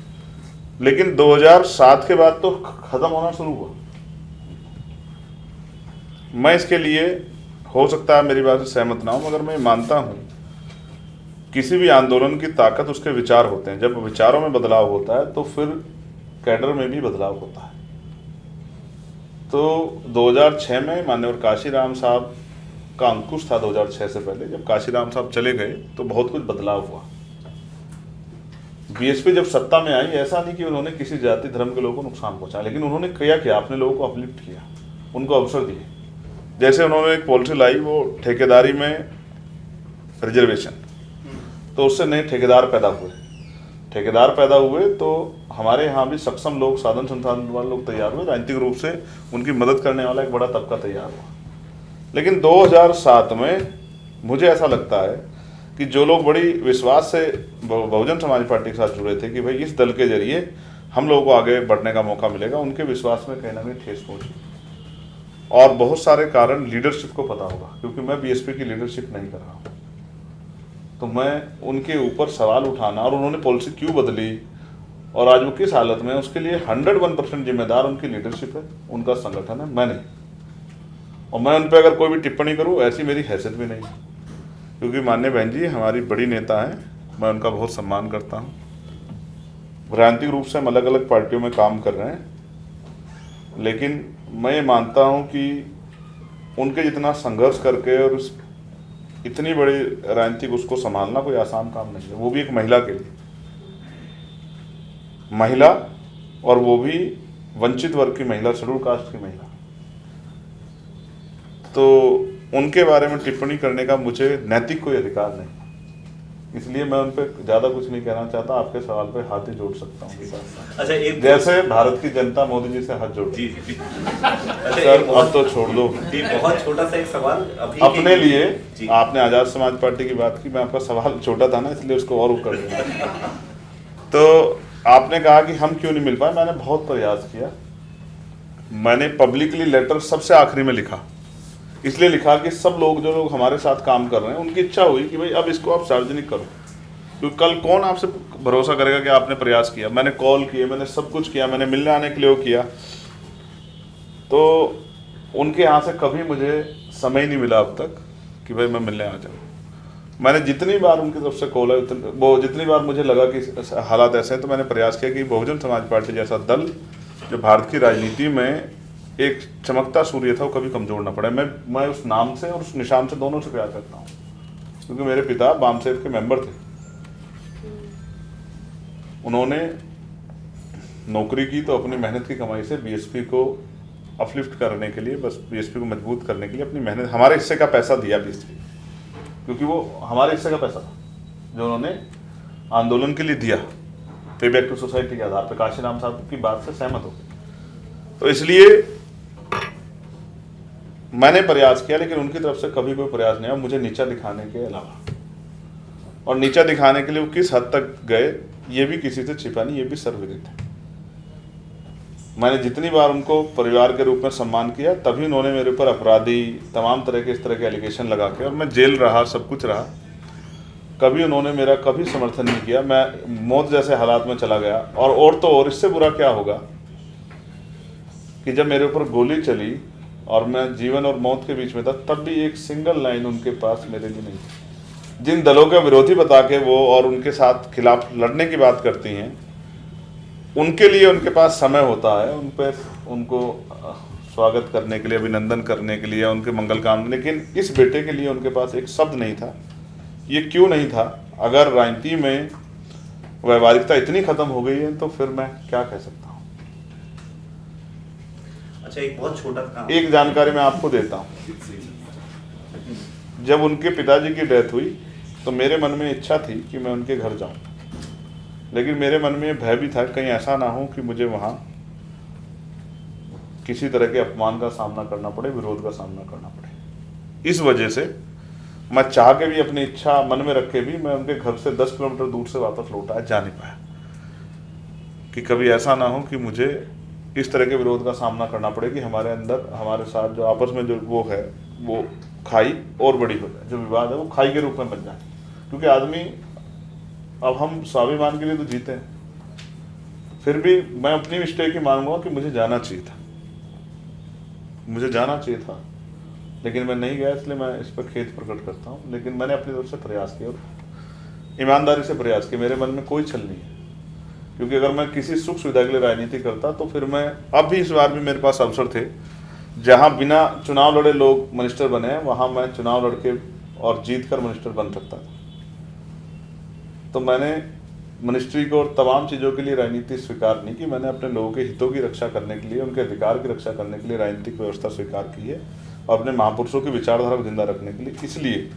लेकिन 2007 के बाद तो खत्म होना शुरू हुआ। मैं इसके लिए, हो सकता है मेरी बात से सहमत ना हूं, मगर मैं मानता हूं किसी भी आंदोलन की ताकत उसके विचार होते हैं। जब विचारों में बदलाव होता है तो फिर कैडर में भी बदलाव होता है। तो 2006 में माननीय काशीराम साहब का अंकुश था। 2006 से पहले जब काशीराम साहब चले गए तो बहुत कुछ बदलाव हुआ। बीएसपी जब सत्ता में आई, ऐसा नहीं कि उन्होंने किसी जाति धर्म के लोगों को नुकसान पहुंचाया, लेकिन उन्होंने किया अपने लोगों को अपलिफ्ट किया, उनको अवसर दिए। जैसे उन्होंने एक पॉलिसी लाई, वो ठेकेदारी में रिजर्वेशन, तो उससे नए ठेकेदार पैदा हुए। तो हमारे यहाँ भी सक्षम लोग, साधन संसाधन वाले लोग तैयार हुए, राजनीतिक रूप से उनकी मदद करने वाला एक बड़ा तबका तैयार हुआ। लेकिन 2007 में मुझे ऐसा लगता है कि जो लोग बड़ी विश्वास से बहुजन समाज पार्टी के साथ जुड़े थे कि भाई इस दल के जरिए हम लोगों को आगे बढ़ने का मौका मिलेगा, उनके विश्वास में कहीं ना कहीं ठेस पहुंची। और बहुत सारे कारण लीडरशिप को पता होगा, क्योंकि मैं बीएसपी की लीडरशिप नहीं कर रहा हूँ, तो मैं उनके ऊपर सवाल उठाना और उन्होंने पॉलिसी क्यों बदली और आज वो किस हालत में, उसके लिए 101% जिम्मेदार उनकी लीडरशिप है, उनका संगठन है, मैं नहीं। और मैं उन पर अगर कोई भी टिप्पणी करूं, ऐसी मेरी हैसियत भी नहीं, क्योंकि माननीय बहन जी हमारी बड़ी नेता हैं, मैं उनका बहुत सम्मान करता हूं। राजनीतिक रूप से हम अलग अलग पार्टियों में काम कर रहे हैं, लेकिन मैं ये मानता हूं कि उनके जितना संघर्ष करके और इतनी बड़ी राजनीतिक उसको संभालना कोई आसान काम नहीं है, वो भी एक महिला के लिए, महिला, और वो भी वंचित वर्ग की महिला, शेड्यूल कास्ट की महिला। तो उनके बारे में टिप्पणी करने का मुझे नैतिक कोई अधिकार नहीं, इसलिए मैं उन पर ज्यादा कुछ नहीं कहना चाहता। आपके सवाल पे हाथ ही जोड़ सकता हूँ। अच्छा, एक जैसे भारत की जनता मोदी जी से हाथ जोड़, जी। सर अब तो छोड़ दो। बहुत छोटा सा एक सवाल अपने लिए, आपने आजाद समाज पार्टी की बात की, मैं आपका सवाल छोटा था ना, इसलिए उसको और कर दिया। तो आपने कहा कि हम क्यों नहीं मिल पाए। मैंने बहुत प्रयास किया, मैंने पब्लिकली लेटर सबसे आखिरी में लिखा, इसलिए लिखा कि सब लोग, जो लोग हमारे साथ काम कर रहे हैं, उनकी इच्छा हुई कि भाई अब इसको आप सार्वजनिक करो, क्योंकि कल कौन आपसे भरोसा करेगा कि आपने प्रयास किया। मैंने कॉल किए, मैंने सब कुछ किया, मैंने मिलने आने के लिए वो किया, तो उनके यहाँ से कभी मुझे समय नहीं मिला अब तक कि भाई मैं मिलने आ जाऊँ। मैंने जितनी बार उनकी तरफ से कॉल है, वो जितनी बार मुझे लगा कि हालात ऐसे हैं, तो मैंने प्रयास किया कि बहुजन समाज पार्टी जैसा दल जो भारत की राजनीति में एक चमकता सूर्य था, वो कभी कमजोर ना पड़े। मैं उस नाम से और उस निशान से, दोनों से प्यार करता हूँ, क्योंकि मेरे पिता बामसेव के मेंबर थे। उन्होंने नौकरी की तो अपनी मेहनत की कमाई से बीएसपी को अपलिफ्ट करने के लिए, बस बीएसपी को मजबूत करने के लिए अपनी मेहनत, हमारे हिस्से का पैसा दिया बीएसपी, क्योंकि वो हमारे हिस्से का पैसा था जो उन्होंने आंदोलन के लिए दिया, पे बैक टू सोसाइटी के आधार पर। काशीराम साहब की बात से सहमत हो, तो इसलिए मैंने प्रयास किया, लेकिन उनकी तरफ से कभी कोई प्रयास नहीं हुआ मुझे नीचा दिखाने के अलावा। और नीचा दिखाने के लिए वो किस हद तक गए, ये भी किसी से छिपा नहीं, ये भी सर्वविदित है। मैंने जितनी बार उनको परिवार के रूप में सम्मान किया, तभी उन्होंने मेरे ऊपर अपराधी, तमाम तरह के इस तरह के एलिगेशन लगा के, और मैं जेल रहा, सब कुछ रहा, कभी उन्होंने मेरा कभी समर्थन नहीं किया। मैं मौत जैसे हालात में चला गया। और तो और इससे बुरा क्या होगा कि जब मेरे ऊपर गोली चली और मैं जीवन और मौत के बीच में था, तब भी एक सिंगल लाइन उनके पास मेरे लिए नहीं थी। जिन दलों के विरोधी बता के वो और उनके साथ खिलाफ लड़ने की बात करती हैं, उनके लिए उनके पास समय होता है, उन पर उनको स्वागत करने के लिए, अभिनंदन करने के लिए, उनके मंगल काम, लेकिन इस बेटे के लिए उनके पास एक शब्द नहीं था। ये क्यों नहीं था? अगर राजनीति में व्यवहारिकता इतनी खत्म हो गई है तो फिर मैं क्या कह सकता हूँ। अच्छा, एक बहुत छोटा काम, एक जानकारी मैं आपको देता हूँ। जब उनके पिताजी की डेथ हुई तो मेरे मन में इच्छा थी कि मैं उनके घर जाऊं, लेकिन मेरे मन में भय भी था कहीं ऐसा ना हो कि मुझे वहां किसी तरह के अपमान का सामना करना पड़े, विरोध का सामना करना पड़े। इस वजह से मैं चाह के भी, अपनी इच्छा मन में रख के भी, मैं उनके घर से 10 किलोमीटर दूर से वापस लौटा, जा नहीं पाया कि कभी ऐसा ना हो कि मुझे इस तरह के विरोध का सामना करना पड़े कि हमारे अंदर, हमारे साथ जो आपस में जो वो है, वो खाई और बड़ी हो जाए, जो विवाद है वो खाई के रूप में बन जाए। क्योंकि आदमी, अब हम स्वाभिमान के लिए तो जीते हैं, फिर भी मैं अपनी मिस्टेक ही मानूंगा कि मुझे जाना चाहिए था, मुझे जाना चाहिए था, लेकिन मैं नहीं गया, इसलिए मैं इस पर खेद प्रकट करता हूँ। लेकिन मैंने अपनी तरफ से प्रयास किया, ईमानदारी से प्रयास किया, मेरे मन में कोई छल नहीं है। क्योंकि अगर मैं किसी सुख सुविधा के लिए राजनीति करता तो फिर मैं, अब भी इस बार भी मेरे पास अवसर थे, जहाँ बिना चुनाव लड़े लोग मिनिस्टर बने हैं, वहाँ मैं चुनाव लड़के और जीत कर मिनिस्टर बन सकता था। तो मैंने मिनिस्ट्री को और तमाम चीज़ों के लिए राजनीति स्वीकार नहीं की। मैंने अपने लोगों के हितों की रक्षा करने के लिए, उनके अधिकार की रक्षा करने के लिए राजनीतिक व्यवस्था स्वीकार की है, और अपने महापुरुषों की विचारधारा को जिंदा रखने के लिए। इसलिए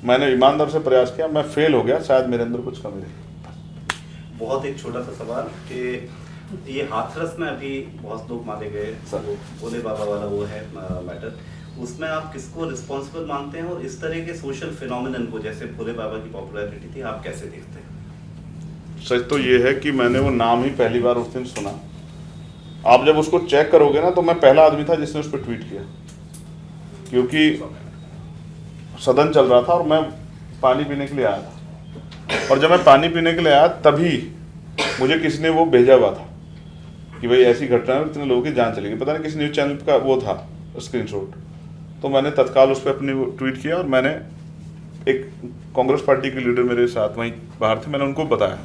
मैंने ईमानदार से प्रयास किया। मैं फेल हो गया, शायद मेरे अंदर कुछ कमी रही। बहुत एक छोटा सा सवाल कि ये हाथरस में अभी बहुत लोग मारे गए, वो भोले बाबा वाला वो है मैटर, उसमें आप किसको रिस्पॉन्सिबल मानते हैं? और इस तरह के सोशल फिनोमिनन को, जैसे भोले बाबा की पॉपुलैरिटी थी, आप कैसे देखते हैं? सच तो ये है कि मैंने वो नाम ही पहली बार उस दिन सुना। आप जब उसको चेक करोगे ना, तो मैं पहला आदमी था जिसने उस पर ट्वीट किया, क्योंकि सदन चल रहा था और मैं पानी पीने के लिए आया था। और जब मैं पानी पीने के लिए आया तभी मुझे किसी ने वो भेजा हुआ था कि भाई ऐसी घटना है, इतने लोगों की जान चली गई। पता नहीं किस न्यूज़ चैनल का वो था स्क्रीनशॉट। तो मैंने तत्काल उस पर अपनी वो ट्वीट किया, और मैंने एक कांग्रेस पार्टी के लीडर मेरे साथ वहीं बाहर थे, मैंने उनको बताया,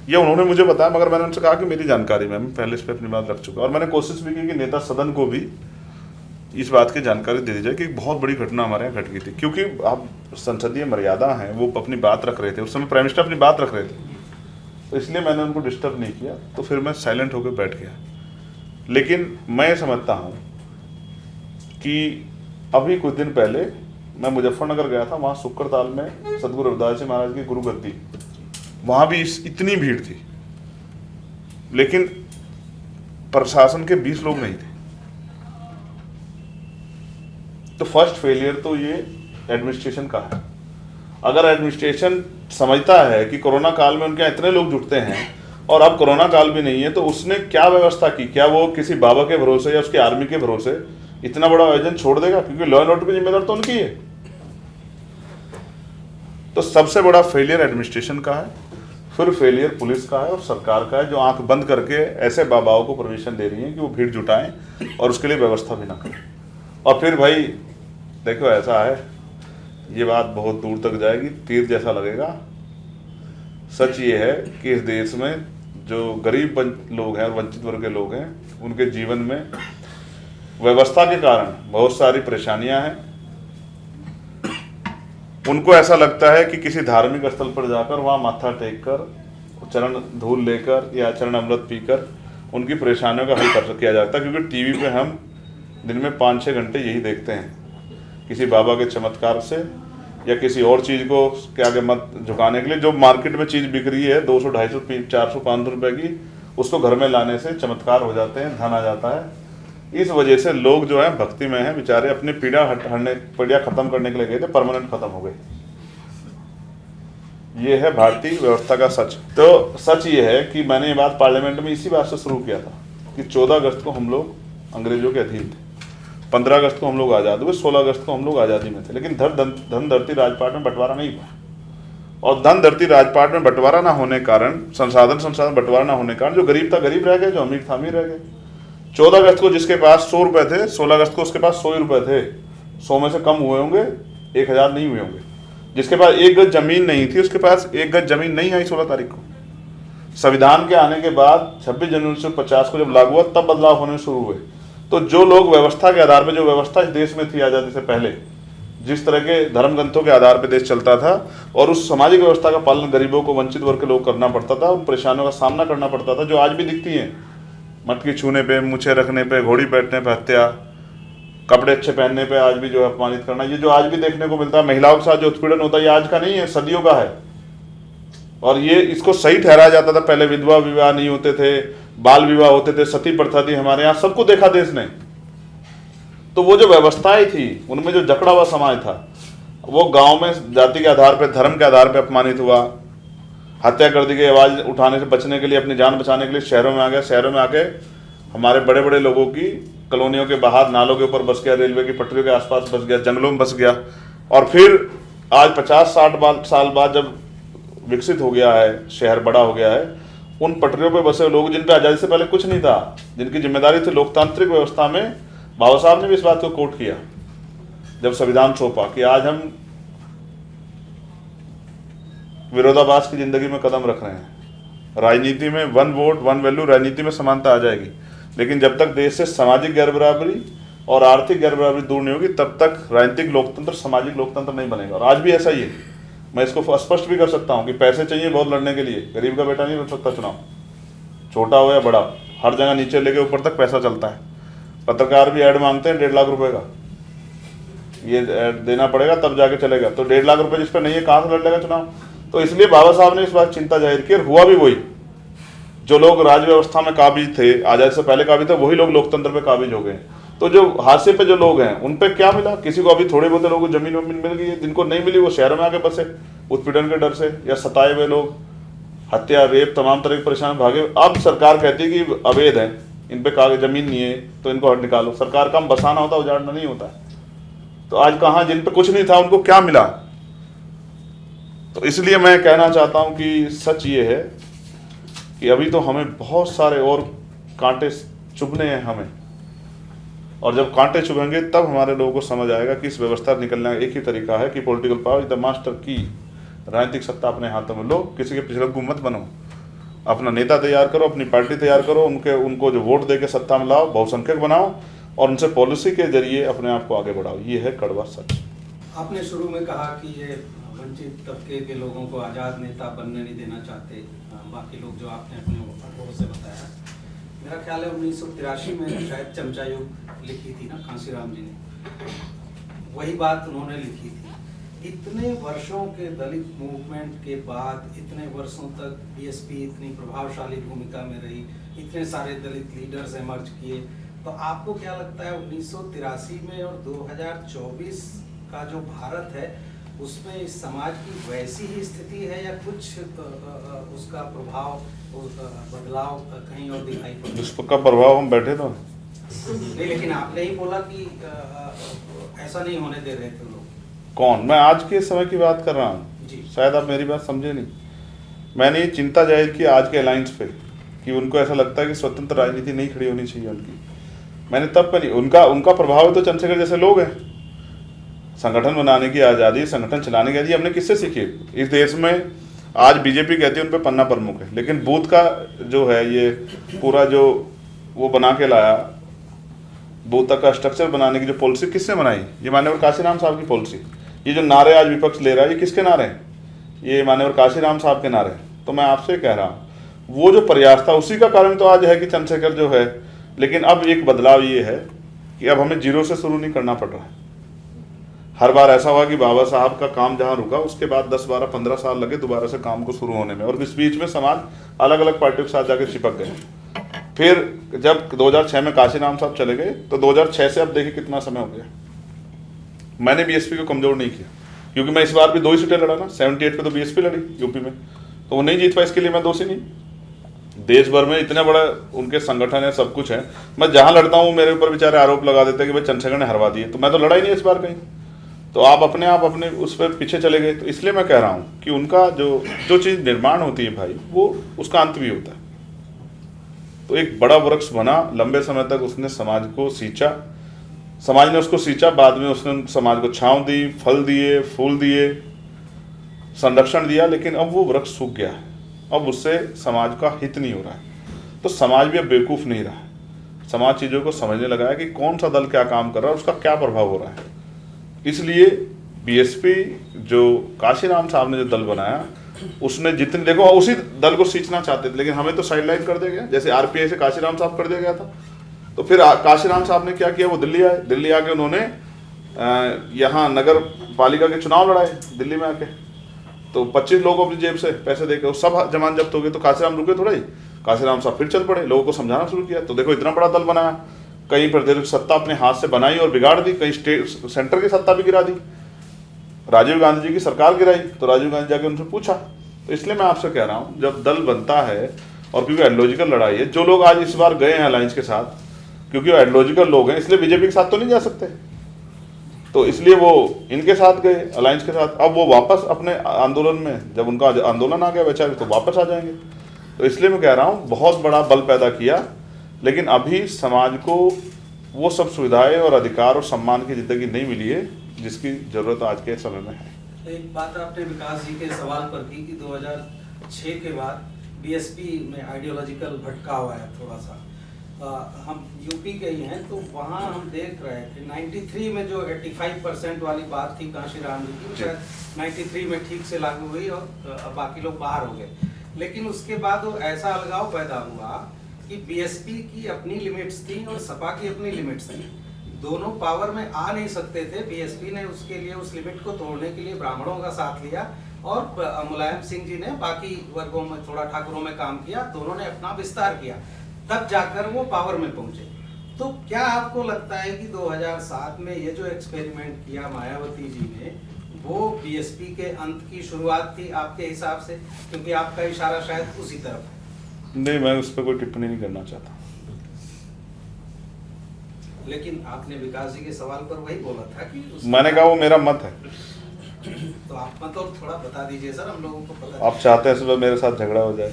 या उन्होंने मुझे बताया, मगर मैंने उनसे कहा कि मेरी जानकारी में, मैं पहले इस पर अपनी बात रख चुका। और मैंने कोशिश भी की कि नेता सदन को भी इस बात की जानकारी दे दी जाए कि एक बहुत बड़ी घटना हमारे यहाँ घट गई थी। क्योंकि आप संसदीय मर्यादा हैं, वो अपनी बात रख रहे थे, उस समय प्राइम मिनिस्टर अपनी बात रख रहे थे, तो इसलिए मैंने उनको डिस्टर्ब नहीं किया। तो फिर मैं साइलेंट होकर बैठ गया। लेकिन मैं समझता हूँ कि अभी कुछ दिन पहले मैं मुजफ्फरनगर गया था, वहाँ शुक्रताल में सदगुरु रविदास जी महाराज की गुरु गद्दी, वहाँ भी इतनी भीड़ थी, लेकिन प्रशासन के 20 लोग नहीं थे। तो फर्स्ट फेलियर तो ये एडमिनिस्ट्रेशन का है। अगर एडमिनिस्ट्रेशन समझता है कि कोरोना काल में उनके यहाँ इतने लोग जुटते हैं और अब कोरोना काल भी नहीं है, तो उसने क्या व्यवस्था की? क्या वो किसी बाबा के भरोसे या उसकी आर्मी के भरोसे इतना बड़ा आयोजन छोड़ देगा? क्योंकि लॉ एंड ऑर्डर की जिम्मेदारी तो उनकी है। तो सबसे बड़ा फेलियर एडमिनिस्ट्रेशन का है, फिर फेलियर पुलिस का है और सरकार का है, जो आंख बंद करके ऐसे बाबाओं को परमिशन दे रही है कि वो भीड़ जुटाएं और उसके लिए व्यवस्था भी ना करें। और फिर भाई देखो, ऐसा है, ये बात बहुत दूर तक जाएगी, तीर जैसा लगेगा। सच ये है कि इस देश में जो गरीब लोग हैं और वंचित वर्ग के लोग हैं, उनके जीवन में व्यवस्था के कारण बहुत सारी परेशानियां हैं। उनको ऐसा लगता है कि किसी धार्मिक स्थल पर जाकर वहाँ माथा टेक कर, चरण धूल लेकर या चरण अमृत पीकर उनकी परेशानियों का हल किया जाता है। क्योंकि टीवी पे हम दिन में 5-6 घंटे यही देखते हैं, किसी बाबा के चमत्कार से या किसी और चीज़ को के आगे मत झुकाने के लिए। जो मार्केट में चीज़ बिक रही है 200, 250, 400, 500 रुपए की, उसको घर में लाने से चमत्कार हो जाते हैं, धन आ जाता है। इस वजह से लोग जो है भक्ति में हैं बेचारे, अपनी पीड़ा खत्म करने के लिए गए थे, परमानेंट खत्म हो गई। ये है भारतीय व्यवस्था का सच। तो सच ये है कि मैंने ये बात पार्लियामेंट में इसी बात से शुरू किया था कि 14 अगस्त को हम लोग अंग्रेजों के अधीन थे, 15 अगस्त को हम लोग आज़ाद हुए, 16 अगस्त को हम लोग आज़ादी में थे। लेकिन धन धरती राजपाट में बंटवारा नहीं हुआ, और धन धरती राजपाट में बंटवारा ना होने कारण, संसाधन बंटवारा ना होने कारण, जो गरीब था गरीब रह गए, जो अमीर था अमीर रह गए। 14 अगस्त को जिसके पास 100 रुपए थे, 16 अगस्त को उसके पास 100 रुपए थे। 100 में से कम हुए होंगे, 1000 नहीं हुए होंगे। जिसके पास 1 गज जमीन नहीं थी, उसके पास 1 गज जमीन नहीं आई 16 तारीख को। संविधान के आने के बाद 26 जनवरी 1950 को जब लागू हुआ तब बदलाव होने शुरू हुए। तो जो लोग व्यवस्था के आधार पर, जो व्यवस्था इस देश में थी आज़ादी से पहले, जिस तरह के धर्म ग्रंथों के आधार पर देश चलता था और उस सामाजिक व्यवस्था का पालन गरीबों को, वंचित वर्ग के लोग करना पड़ता था, उन परेशानियों का सामना करना पड़ता था जो आज भी दिखती हैं। मटकी छूने पे, मूछें रखने पे, घोड़ी बैठने पे हत्या, कपड़े अच्छे पहनने पे आज भी जो है अपमानित करना, ये जो आज भी देखने को मिलता है, महिलाओं के साथ जो उत्पीड़न होता है, ये आज का नहीं है, सदियों का है। और ये इसको सही ठहराया जाता था। पहले विधवा विवाह नहीं होते थे, बाल विवाह होते थे, सती प्रथा थी हमारे यहाँ, सबको देखा देश ने। तो वो जो व्यवस्थाएं थी, उनमें जो जकड़ा हुआ समाज था, वो गांव में जाति के आधार पर, धर्म के आधार पर अपमानित हुआ, हत्या कर दी गई। आवाज उठाने से बचने के लिए, अपनी जान बचाने के लिए शहरों में आ गया। शहरों में आके हमारे बड़े बड़े लोगों की कॉलोनियों के बाहर, नालों के ऊपर बस गया, रेलवे की पटरियों के आसपास बस गया, जंगलों में बस गया। और फिर आज 50-60 साल बाद जब विकसित हो गया है, शहर बड़ा हो गया है, उन पटरियों पे बसे लोग जिन पे आज़ादी से पहले कुछ नहीं था, जिनकी जिम्मेदारी थी लोकतांत्रिक व्यवस्था में, बाबा साहब ने भी इस बात को कोट किया जब संविधान सौंपा कि आज हम विरोधाभास की जिंदगी में कदम रख रहे हैं। राजनीति में 1 वोट 1 वैल्यू, राजनीति में समानता आ जाएगी, लेकिन जब तक देश से सामाजिक गैर बराबरी और आर्थिक गैर बराबरी दूर नहीं होगी, तब तक राजनीतिक लोकतंत्र, सामाजिक लोकतंत्र नहीं बनेगा। और आज भी ऐसा ही है। मैं इसको स्पष्ट भी कर सकता हूँ कि पैसे चाहिए बहुत लड़ने के लिए, गरीब का बेटा नहीं लड़ सकता चुनाव, छोटा हो या बड़ा, हर जगह नीचे लेके ऊपर तक पैसा चलता है। पत्रकार भी ऐड मांगते हैं 1.5 लाख रुपए का, ये देना पड़ेगा तब जाके चलेगा। तो 1.5 लाख रुपए जिस पर नहीं है, कहाँ से लड़ लेगा चुनाव? तो इसलिए बाबा साहब ने इस बात चिंता जाहिर की, और हुआ भी वही। जो लोग राज व्यवस्था में काबिज थे, आजादी से पहले काबिज थे, वही लोग लोकतंत्र पे काबिज हो गए। तो जो हादसे पे जो लोग हैं, उन पे क्या मिला? किसी को अभी थोड़े बहुत लोगों को जमीन वमीन मिल गई है, जिनको नहीं मिली वो शहरों में आके बसे उत्पीड़न के डर से, या सताए हुए लोग, हत्या, रेप, तमाम तरह की परेशानी भागे। अब सरकार कहती है कि अवैध है, इन पे कागज जमीन नहीं है तो इनको हट निकालो। सरकार का बसाना होता है, उजाड़ना नहीं होता। तो आज कहाँ, जिन पे कुछ नहीं था उनको क्या मिला? तो इसलिए मैं कहना चाहता हूं कि सच ये है कि अभी तो हमें बहुत सारे और कांटे चुभने हैं हमें, और जब कांटे चुभेंगे तब हमारे लोगों को समझ आएगा कि इस व्यवस्था निकलने का एक ही तरीका है कि political power is the master की। राजनीतिक सत्ता अपने हाथों में लो, किसी के पिछले को मत बनो, अपना नेता तैयार करो, अपनी पार्टी तैयार करो, उनको जो वोट दे के सत्ता में लाओ, बहुसंख्यक बनाओ, और उनसे पॉलिसी के जरिए अपने आप को आगे बढ़ाओ। ये है कड़वा सच। आपने शुरू में कहा कि ये वंचित तबके के लोगों को आज़ाद नेता बनने नहीं देना चाहते, बाकी लोग जो आपने अपने अनुभव से बताया। मेरा ख्याल है 1983 में शायद चमचा युग लिखी थी ना कांशीराम जी ने, वही बात उन्होंने लिखी थी। इतने वर्षों के दलित मूवमेंट के बाद, इतने वर्षों तक बीएसपी इतनी प्रभावशाली भूमिका में रही, इतने सारे दलित लीडर्स एमर्ज किए, तो आपको क्या लगता है 1983 में और 2024 का जो भारत है उसमें इस समाज की वैसी ही स्थिति है, या कुछ उसका प्रभाव, बदलाव कहीं और दिखाई पड़ता है? उसका प्रभाव हम बैठे तो नहीं, लेकिन आपने ही बोला कि ऐसा नहीं होने दे रहे थे लोग। कौन? मैं आज के समय की बात कर रहा हूँ जी। शायद आप मेरी बात समझे नहीं। मैंने ये चिंता जाहिर की आज के अलायंस पे कि उनको ऐसा लगता है कि स्वतंत्र राजनीति नहीं खड़ी होनी चाहिए उनकी। मैंने तब पर उनका प्रभाव तो चंद्रशेखर जैसे लोग हैं। संगठन बनाने की आज़ादी, संगठन चलाने की आज़ादी हमने किससे सीखी? इस देश में आज बीजेपी कहती है उन पर पन्ना प्रमुख है, लेकिन बूथ का जो है ये पूरा जो वो बना के लाया, बूथ तक का स्ट्रक्चर बनाने की जो पॉलिसी किसने बनाई? ये माननीय काशीराम साहब की पॉलिसी। ये जो नारे आज विपक्ष ले रहा है, ये किसके नारे हैं? ये माननीय काशीराम साहब के नारे। तो मैं आपसे कह रहा हूँ वो जो प्रयास था उसी का कारण तो आज है कि चंद्रशेखर जो है। लेकिन अब एक बदलाव ये है कि अब हमें जीरो से शुरू नहीं करना पड़ रहा है। हर बार ऐसा हुआ कि बाबा साहब का काम जहाँ रुका उसके बाद 10, 12, 15 साल लगे दोबारा से काम को शुरू होने में, और इस बीच में समाज अलग अलग पार्टियों के साथ जाकर चिपक गए। फिर जब 2006 में काशीराम साहब चले गए तो 2006 से अब देखिए कितना समय हो गया। मैंने बीएसपी को कमजोर नहीं किया, क्योंकि मैं इस बार भी 2 ही सीटें लड़ा ना। 78 पे तो बीएसपी लड़ी यूपी में, तो वो नहीं जीत पाई, इसके लिए मैं दोषी नहीं। देश भर में इतने बड़ा उनके संगठन है, सब कुछ है। मैं जहाँ लड़ता हूँ मेरे ऊपर बेचारे आरोप लगा देते हैं कि भाई चंद्रशेखर ने हरवा दिए, तो मैं तो लड़ा ही नहीं इस बार कहीं। तो आप अपने उस पर पीछे चले गए। तो इसलिए मैं कह रहा हूँ कि उनका जो चीज़ निर्माण होती है भाई, वो उसका अंत भी होता है। तो एक बड़ा वृक्ष बना, लंबे समय तक उसने समाज को सींचा, समाज ने उसको सींचा, बाद में उसने समाज को छांव दी, फल दिए, फूल दिए, संरक्षण दिया, लेकिन अब वो वृक्ष सूख गया है। अब उससे समाज का हित नहीं हो रहा है। तो समाज भी अब बेवकूफ़ नहीं रहा है, समाज चीज़ों को समझने लगा है कि कौन सा दल क्या काम कर रहा है, उसका क्या प्रभाव हो रहा है। इसलिए बीएसपी जो काशीराम साहब ने जो दल बनाया, उसने जितने देखो उसी दल को सींचना चाहते थे, लेकिन हमें तो साइडलाइन कर दिया गया, जैसे आरपीआई से काशीराम साहब कर दिया गया था। तो फिर काशीराम साहब ने क्या किया, वो दिल्ली आए, दिल्ली आके उन्होंने यहाँ नगर पालिका के चुनाव लड़ाए दिल्ली में आके। तो 25 लोग अपनी जेब से पैसे देकर सब जमान जब्त हो गए। तो काशीराम रुके थोड़ा ही, काशीराम साहब फिर चल पड़े, लोगों को समझाना शुरू किया। तो देखो इतना बड़ा दल बनाया, कहीं प्रदेश सत्ता अपने हाथ से बनाई और बिगाड़ दी, कहीं स्टेट सेंटर की सत्ता भी गिरा दी, राजीव गांधी जी की सरकार गिराई। तो राजीव गांधी जाके उनसे पूछा। तो इसलिए मैं आपसे कह रहा हूँ, जब दल बनता है और क्योंकि आइडियोलॉजिकल लड़ाई है, जो लोग आज इस बार गए हैं अलायंस के साथ, क्योंकि वो आइडियोलॉजिकल लोग हैं, इसलिए बीजेपी के साथ तो नहीं जा सकते, तो इसलिए वो इनके साथ गए अलायंस के साथ। अब वो वापस अपने आंदोलन में, जब उनका आंदोलन आ गया बेचारे, तो वापस आ जाएंगे। तो इसलिए मैं कह रहा हूँ बहुत बड़ा बल पैदा किया, लेकिन अभी समाज को वो सब सुविधाएं और अधिकार और सम्मान की जिंदगी नहीं मिली है जिसकी जरूरत आज के समय में है। एक बात आपने विकास जी के सवाल पर की कि 2006 के बाद बीएसपी में आइडियोलॉजिकल भटकाव आया थोड़ा सा। हम यूपी के ही हैं, तो वहाँ हम देख रहे थे 93 में जो 85% वाली बात थी काशीराम जी की, शायद 93 में ठीक से लागू हुई और बाकी लोग बाहर हो गए। लेकिन उसके बाद वो ऐसा अलगाव पैदा हुआ कि बीएसपी की अपनी लिमिट्स थी और सपा की अपनी लिमिट्स थी, दोनों पावर में आ नहीं सकते थे। बीएसपी ने उसके लिए, उस लिमिट को तोड़ने के लिए ब्राह्मणों का साथ लिया और मुलायम सिंह जी ने बाकी वर्गों में, थोड़ा ठाकुरों में काम किया, दोनों ने अपना विस्तार किया, तब जाकर वो पावर में पहुंचे। तो क्या आपको लगता है कि 2007 में ये जो एक्सपेरिमेंट किया मायावती जी ने, वो बीएसपी के अंत की शुरुआत थी आपके हिसाब से? क्योंकि आपका इशारा शायद उसी तरफ है। नहीं, मैं उस पर कोई टिप्पणी नहीं करना चाहता। लेकिन आपने विकास जी के सवाल पर वही बोला था कि मैंने कहा वो मेरा मत है। तो आप मतलब थोड़ा बता दीजिए सर, हम लोगों को पता। आप चाहते हैं सुबह मेरे साथ झगड़ा हो जाए?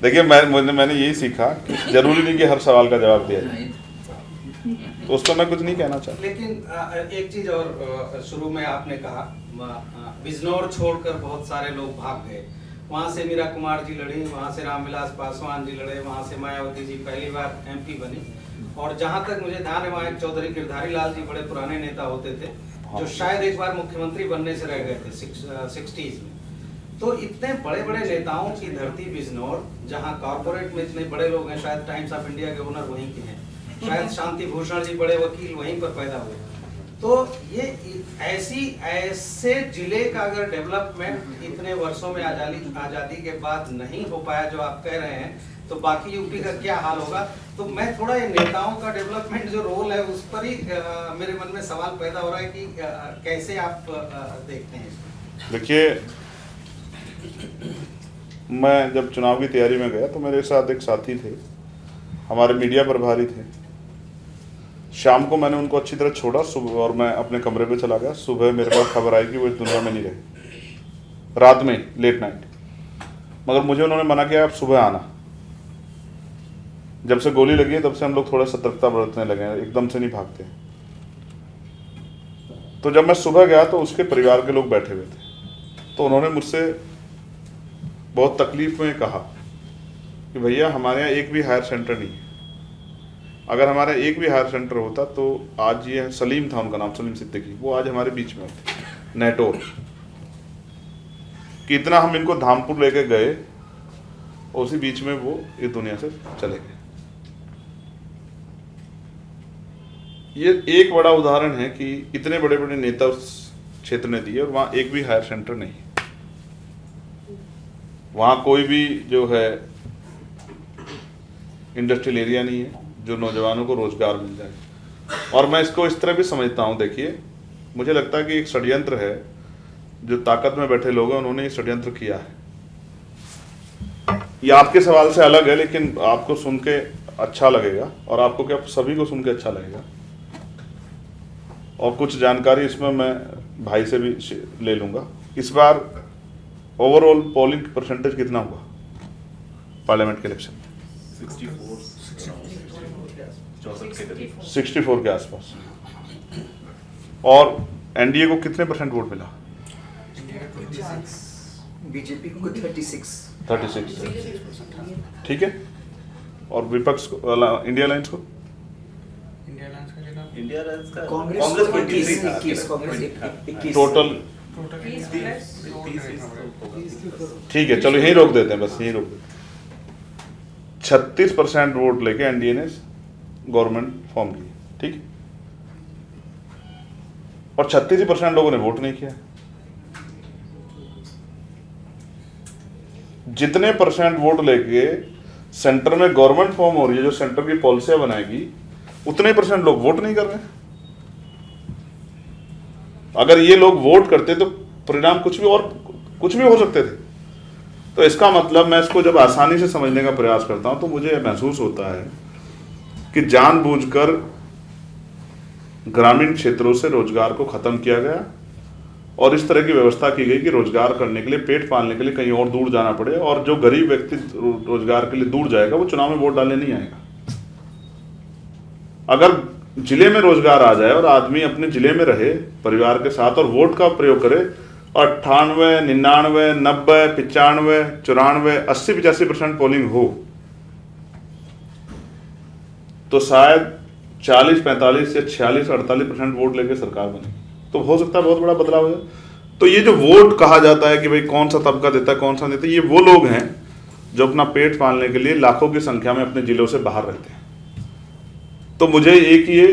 देखिए, मैंने यही सीखा कि जरूरी नहीं कि हर सवाल का जवाब दिया जाए, तो उस पर मैं कुछ नहीं कहना चाहता। लेकिन एक चीज और, शुरू में आपने कहा बिजनौर छोड़कर बहुत सारे लोग भाग गए, वहाँ से मीरा कुमार जी लड़ी, वहाँ से रामविलास पासवान जी लड़े, वहाँ से मायावती जी पहली बार एमपी बनी, और जहाँ तक मुझे ध्यान है वहाँ एक चौधरी गिरधारी लाल जी बड़े पुराने नेता होते थे, जो शायद एक बार मुख्यमंत्री बनने से रह गए थे 60s में। तो इतने बड़े बड़े नेताओं की धरती बिजनौर, जहाँ कॉर्पोरेट में इतने बड़े लोग हैं, शायद टाइम्स ऑफ इंडिया के ओनर वहीं के हैं, शायद शांति भूषण जी बड़े वकील वहीं पर पैदा हुए। तो ये ऐसे जिले का अगर डेवलपमेंट इतने वर्षों में आजादी के बाद नहीं हो पाया जो आप कह रहे हैं, तो बाकी यूपी का क्या हाल होगा? तो मैं थोड़ा ये नेताओं का डेवलपमेंट जो रोल है उस पर ही मेरे मन में सवाल पैदा हो रहा है कि कैसे आप देखते हैं इसको? देखिए, मैं जब चुनाव की तैयारी में गया तो मेरे साथ एक साथी थे, हमारे मीडिया प्रभारी थे। शाम को मैंने उनको अच्छी तरह छोड़ा सुबह, और मैं अपने कमरे पे चला गया। सुबह मेरे पास खबर आई कि वो इस दुनिया में नहीं रहे, रात में लेट नाइट। मगर मुझे उन्होंने मना किया आप सुबह आना। जब से गोली लगी है तब से हम लोग थोड़ा सतर्कता बरतने लगे हैं, एकदम से नहीं भागते। तो जब मैं सुबह गया तो उसके परिवार के लोग बैठे हुए थे, तो उन्होंने मुझसे बहुत तकलीफ में कहा कि भैया हमारे यहाँ एक भी हायर सेंटर नहीं है, अगर हमारा एक भी हायर सेंटर होता तो आज ये सलीम था उनका नाम, सलीम सिद्दीकी, वो आज हमारे बीच में थे। नेटोर कि इतना हम इनको धामपुर लेके गए, उसी बीच में वो इस दुनिया से चले गए। ये एक बड़ा उदाहरण है कि इतने बड़े बड़े नेता उस क्षेत्र ने दिए और वहाँ एक भी हायर सेंटर नहीं, वहाँ कोई भी जो है इंडस्ट्रियल एरिया नहीं है जो नौजवानों को रोजगार मिल जाए। और मैं इसको इस तरह भी समझता हूँ, देखिए मुझे लगता है कि एक षड्यंत्र है, जो ताकत में बैठे लोग हैं उन्होंने ये षड्यंत्र किया है। ये आपके सवाल से अलग है, लेकिन आपको सुन के अच्छा लगेगा, और आपको क्या सभी को सुन के अच्छा लगेगा। और कुछ जानकारी इसमें मैं भाई से भी ले लूँगा। इस बार ओवरऑल पोलिंग परसेंटेज कितना हुआ पार्लियामेंट के इलेक्शन में? 64 के आसपास। और एनडीए को कितने परसेंट वोट मिला? बीजेपी को 36। 36, ठीक है। और विपक्ष को, इंडिया अलायंस को इंडिया अलायंस का कितना? इंडिया अलायंस का कांग्रेस कांग्रेस को 23 था। 21, कांग्रेस 21। टोटल, टोटल 30 ठीक है, चलो यहीं रोक देते हैं, बस यहीं रोक देते हैं। 36% वोट लेके एनडीए ने गवर्नमेंट फॉर्म की, ठीक है। और 36% लोगों ने वोट नहीं किया। जितने परसेंट वोट लेके सेंटर में गवर्नमेंट फॉर्म हो रही है, जो सेंटर की पॉलिसियां बनाएगी, उतने परसेंट लोग वोट नहीं कर रहे हैं। अगर ये लोग वोट करते तो परिणाम कुछ भी हो सकते थे। तो इसका मतलब, मैं इसको जब आसानी से समझने का प्रयास करता हूं तो मुझे महसूस होता है कि जानबूझकर ग्रामीण क्षेत्रों से रोजगार को खत्म किया गया और इस तरह की व्यवस्था की गई कि रोजगार करने के लिए, पेट पालने के लिए कहीं और दूर जाना पड़े, और जो गरीब व्यक्ति रोजगार के लिए दूर जाएगा वो चुनाव में वोट डालने नहीं आएगा। अगर जिले में रोजगार आ जाए और आदमी अपने जिले में रहे परिवार के साथ और वोट का प्रयोग करे, 98, 99, 90, 95, 94, 80-85% पोलिंग हो, तो शायद 40, 45 या 46, 48% वोट लेके सरकार बने, तो हो सकता है बहुत बड़ा बदलाव हो जाए। तो ये जो वोट कहा जाता है कि भाई कौन सा तबका देता है, कौन सा देता है, ये वो लोग हैं जो अपना पेट पालने के लिए लाखों की संख्या में अपने जिलों से बाहर रहते हैं। तो मुझे एक ये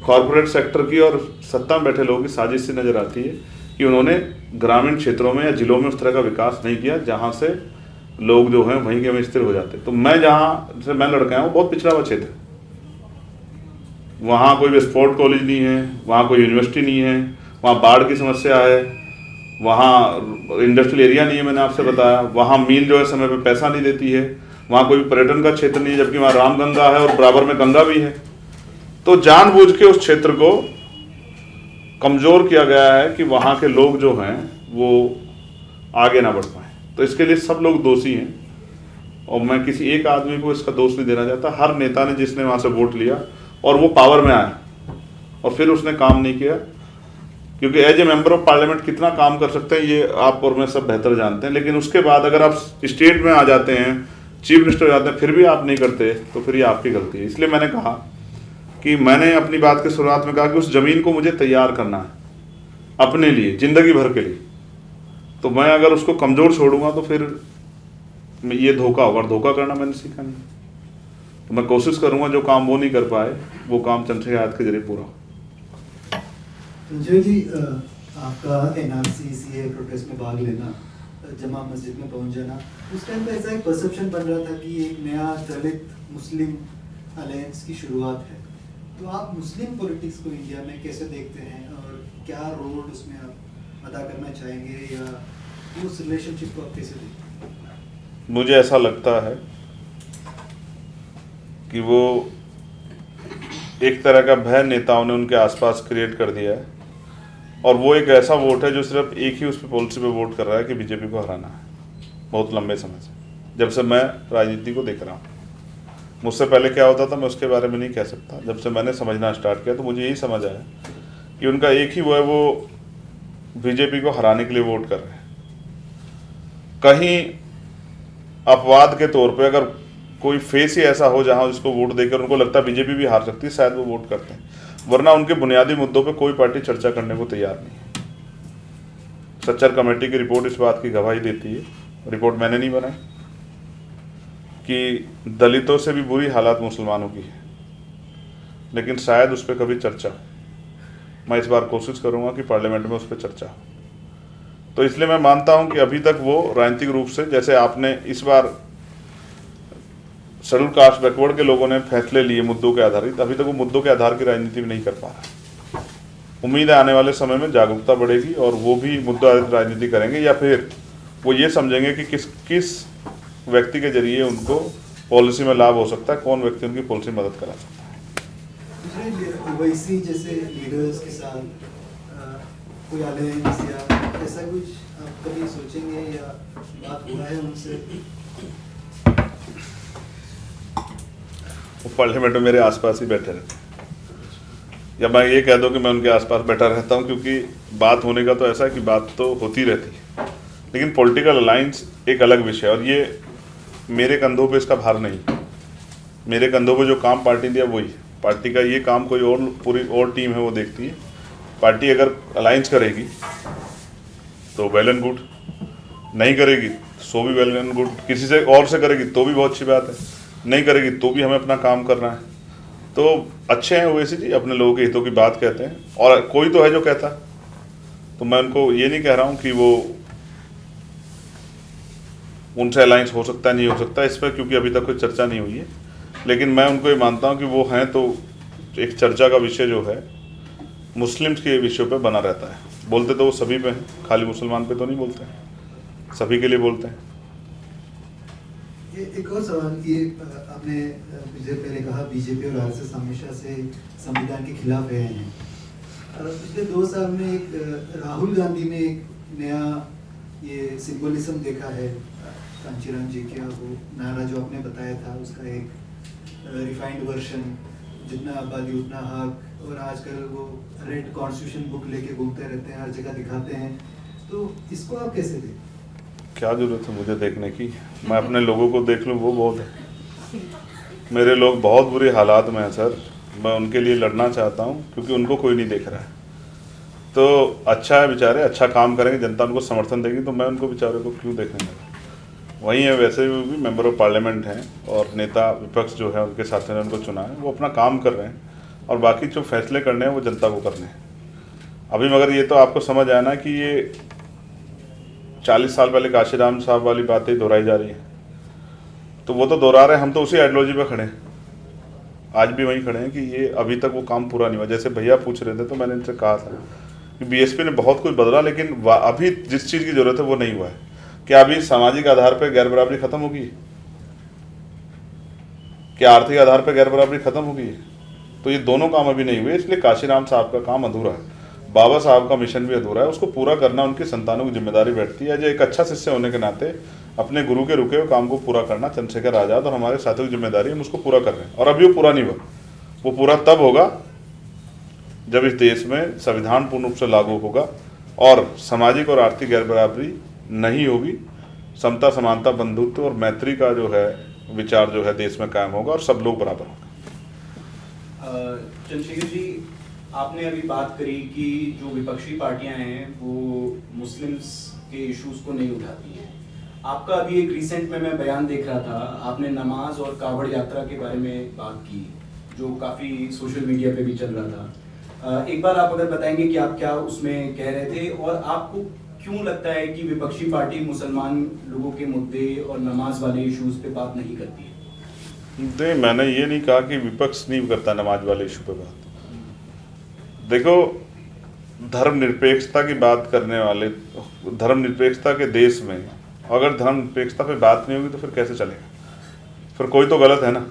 कॉरपोरेट सेक्टर की और सत्ता में बैठे लोगों की साजिश से नजर आती है कि उन्होंने ग्रामीण क्षेत्रों में या जिलों में उस तरह का विकास नहीं किया जहां से लोग जो हैं वहीं के वहीं स्थिर हो जाते। तो मैं जहां से मैं लड़का हूँ, बहुत पिछड़ा हुआ क्षेत्र है, वहाँ कोई स्पोर्ट कॉलेज नहीं है, वहाँ कोई यूनिवर्सिटी नहीं है, वहाँ बाढ़ की समस्या है, वहाँ इंडस्ट्रियल एरिया नहीं है, मैंने आपसे बताया, वहाँ मील जो है समय पे पैसा नहीं देती है, वहाँ कोई पर्यटन का क्षेत्र नहीं है, जबकि वहाँ रामगंगा है और बराबर में गंगा भी है। तो जानबूझ के उस क्षेत्र को कमज़ोर किया गया है कि वहाँ के लोग जो हैं वो आगे ना बढ़ पाए। तो इसके लिए सब लोग दोषी हैं और मैं किसी एक आदमी को इसका दोष नहीं देना चाहता। हर नेता ने जिसने वहाँ से वोट लिया और वो पावर में आया और फिर उसने काम नहीं किया, क्योंकि as a member of parliament कितना काम कर सकते हैं ये आप और मैं सब बेहतर जानते हैं। लेकिन उसके बाद अगर आप स्टेट में आ जाते हैं, चीफ मिनिस्टर हो जाते हैं, फिर भी आप नहीं करते, तो फिर ये आपकी गलती है। इसलिए मैंने कहा कि मैंने अपनी बात की शुरुआत में कहा कि उस ज़मीन को मुझे तैयार करना है अपने लिए, ज़िंदगी भर के लिए। तो मैं अगर उसको कमज़ोर छोड़ूंगा तो फिर ये धोखा होगा, और धोखा करना मैंने सीखा नहीं। तो मैं कोशिश करूंगा जो काम वो नहीं कर पाए वो काम चंद्रशेखर आजाद के जरिए पूरा हो। संजय जी, आपका एनआरसी सीए प्रोटेस्ट में भाग लेना, जमा मस्जिद में पहुंच जाना, उस टाइम पे ऐसा एक परसेप्शन बन रहा था कि एक नया दलित मुस्लिम अलायंस की शुरुआत है। तो आप मुस्लिम पॉलिटिक्स को इंडिया में कैसे देखते हैं और क्या रोल उसमें आप अदा करना चाहेंगे, या उस रिलेशनशिप को आप कैसे देखते हैं? मुझे ऐसा लगता है कि वो एक तरह का भय नेताओं ने उनके आसपास क्रिएट कर दिया है, और वो एक ऐसा वोट है जो सिर्फ एक ही उस पर पॉलिसी पे वोट कर रहा है कि बीजेपी को हराना है, बहुत लंबे समय से, जब से मैं राजनीति को देख रहा हूँ। मुझसे पहले क्या होता था मैं उसके बारे में नहीं कह सकता। जब से मैंने समझना स्टार्ट किया तो मुझे यही समझ आया कि उनका एक ही वो है, वो बीजेपी को हराने के लिए वोट कर रहे हैं। कहीं अपवाद के तौर पे अगर कोई फेस ही ऐसा हो जहां उसको वोट देकर उनको लगता है बीजेपी भी हार सकती है, शायद वो वोट करते हैं, वरना उनके बुनियादी मुद्दों पे कोई पार्टी चर्चा करने को तैयार नहीं है। सच्चर कमेटी की रिपोर्ट इस बात की गवाही देती है, रिपोर्ट मैंने नहीं बनाई, कि दलितों से भी बुरी हालात मुसलमानों की है, लेकिन शायद उस पर कभी चर्चा। मैं इस बार कोशिश करूंगा कि पार्लियामेंट में उस पर चर्चा हो। तो इसलिए मैं मानता हूं कि अभी तक वो राजनीतिक रूप से, जैसे आपने इस बार शेड्यूल कास्ट बैकवर्ड के लोगों ने फैसले लिए मुद्दों के आधारित, अभी तक वो मुद्दों के आधार की राजनीति भी नहीं कर पा रहा। उम्मीद है आने वाले समय में जागरूकता बढ़ेगी और वो भी मुद्दा आधारित राजनीति करेंगे, या फिर वो ये समझेंगे कि किस व्यक्ति के जरिए उनको पॉलिसी में लाभ हो सकता है, कौन व्यक्ति उनकी पॉलिसी में मदद करा सकता है। दूसरे ओवैसी जैसे लीडर्स के साथ कोई अलायंस या ऐसा कुछ आप कभी सोचेंगे या बात हुआ है उनसे? वो पार्लियामेंट में मेरे आसपास ही बैठे रहते हैं, या मैं ये कह दूं कि मैं उनके आसपास बैठा रहता हूं, क्योंकि बात होने का तो ऐसा है कि बात तो होती रहती है। लेकिन पॉलिटिकल अलायंस एक अलग विषय है और ये मेरे कंधों पे इसका भार नहीं। मेरे कंधों पे जो काम पार्टी दिया वही पार्टी का, ये काम कोई और पूरी और टीम है वो देखती है। पार्टी अगर अलायंस करेगी तो वेल एंड गुड, नहीं करेगी सो भी वेल एंड गुड, किसी से और से करेगी तो भी बहुत अच्छी बात है, नहीं करेगी तो भी हमें अपना काम करना है। तो अच्छे हैं ओवैसी जी, अपने लोगों के हितों की बात कहते हैं और कोई तो है जो कहता है, तो मैं उनको ये नहीं कह रहा हूँ कि वो उनसे अलायंस हो सकता है नहीं हो सकता इस पर, क्योंकि अभी तक कोई चर्चा नहीं हुई है। लेकिन मैं उनको ये मानता हूँ कि वो हैं तो एक चर्चा का विषय जो है मुस्लिम्स के विषयों पे बना रहता है। बोलते तो वो सभी पे हैं, खाली मुसलमान पे तो नहीं बोलते हैं, सभी के लिए बोलते हैं। एक और सवाल, ये आपने मुझे पहले कहा बीजेपी और आरएसएस हमेशा से संविधान के खिलाफ रहे हैं। पिछले 2 साल में एक राहुल गांधी में एक नया ये सिंबोलिज्म देखा है, कांशीराम जी का वो नारा जो आपने बताया था उसका एक रिफाइंड वर्जन, जितना आबादी उतना हक, और आजकल वो रेड कॉन्स्टिट्यूशन बुक लेके घूमते रहते हैं, हर जगह दिखाते हैं। तो इसको आप कैसे देखते? क्या जरूरत है मुझे देखने की, मैं अपने लोगों को देख लूँ वो बहुत है। मेरे लोग बहुत बुरे हालात में हैं सर, मैं उनके लिए लड़ना चाहता हूँ क्योंकि उनको कोई नहीं देख रहा है। तो अच्छा है, बेचारे अच्छा काम करेंगे, जनता उनको समर्थन देगी, तो मैं उनको बेचारे को क्यों देखने लगा। वही है, वैसे भी मेंबर ऑफ पार्लियामेंट हैं और नेता विपक्ष जो है उनके साथ ने उनको चुना है, वो अपना काम कर रहे हैं और बाकी जो फैसले करने हैं वो जनता को करने हैं। अभी मगर ये तो आपको समझ आया ना कि ये 40 साल पहले काशीराम साहब वाली बातें दोहराई जा रही हैं, तो वो तो दोहरा रहे हैं, हम तो उसी आइडियोलॉजी पे खड़े हैं, आज भी वहीं खड़े हैं कि ये अभी तक वो काम पूरा नहीं हुआ। जैसे भैया पूछ रहे थे तो मैंने इनसे कहा था कि बीएसपी ने बहुत कुछ बदला, लेकिन अभी जिस चीज़ की जरूरत है वो नहीं हुआ है। क्या अभी सामाजिक आधार पर गैर बराबरी खत्म होगी? क्या आर्थिक आधार पर गैर बराबरी खत्म होगी? तो ये दोनों काम अभी नहीं हुए, इसलिए काशीराम साहब का काम अधूरा है, बाबा साहब का मिशन भी अधूरा है, उसको पूरा करना उनकी संतानों की जिम्मेदारी बैठती है। जो एक अच्छा शिष्य होने के नाते अपने गुरु के रुके हुए काम को पूरा करना चंद्रशेखर आजाद और हमारे साथियों की जिम्मेदारी है, हम उसको पूरा कर रहे हैं। और अभी वो पूरा नहीं हुआ, वो पूरा तब होगा जब इस देश में संविधान पूर्ण रूप से लागू होगा और सामाजिक और आर्थिक गैर बराबरी नहीं होगी, समता समानता बंधुत्व और मैत्री का जो है विचार जो है देश में कायम होगा और सब लोग बराबर होंगे। चंद्रशेखर जी, आपने अभी बात करी कि जो विपक्षी पार्टियां हैं वो मुस्लिम्स के इश्यूज को नहीं उठाती हैं। आपका अभी एक रिसेंट में मैं बयान देख रहा था, आपने नमाज और कावड़ यात्रा के बारे में बात की जो काफ़ी सोशल मीडिया पे भी चल रहा था। एक बार आप अगर बताएंगे कि आप क्या उसमें कह रहे थे और आपको क्यों लगता है कि विपक्षी पार्टी मुसलमान लोगों के मुद्दे और नमाज वाले इश्यूज पे बात नहीं करती है? नहीं, मैंने ये नहीं कहा कि विपक्ष नहीं करता नमाज वाले इशू पे बात। देखो, धर्मनिरपेक्षता की बात करने वाले, धर्मनिरपेक्षता के देश में अगर धर्मनिरपेक्षता पे बात नहीं होगी तो फिर कैसे चलेगा? फिर कोई तो गलत है ना।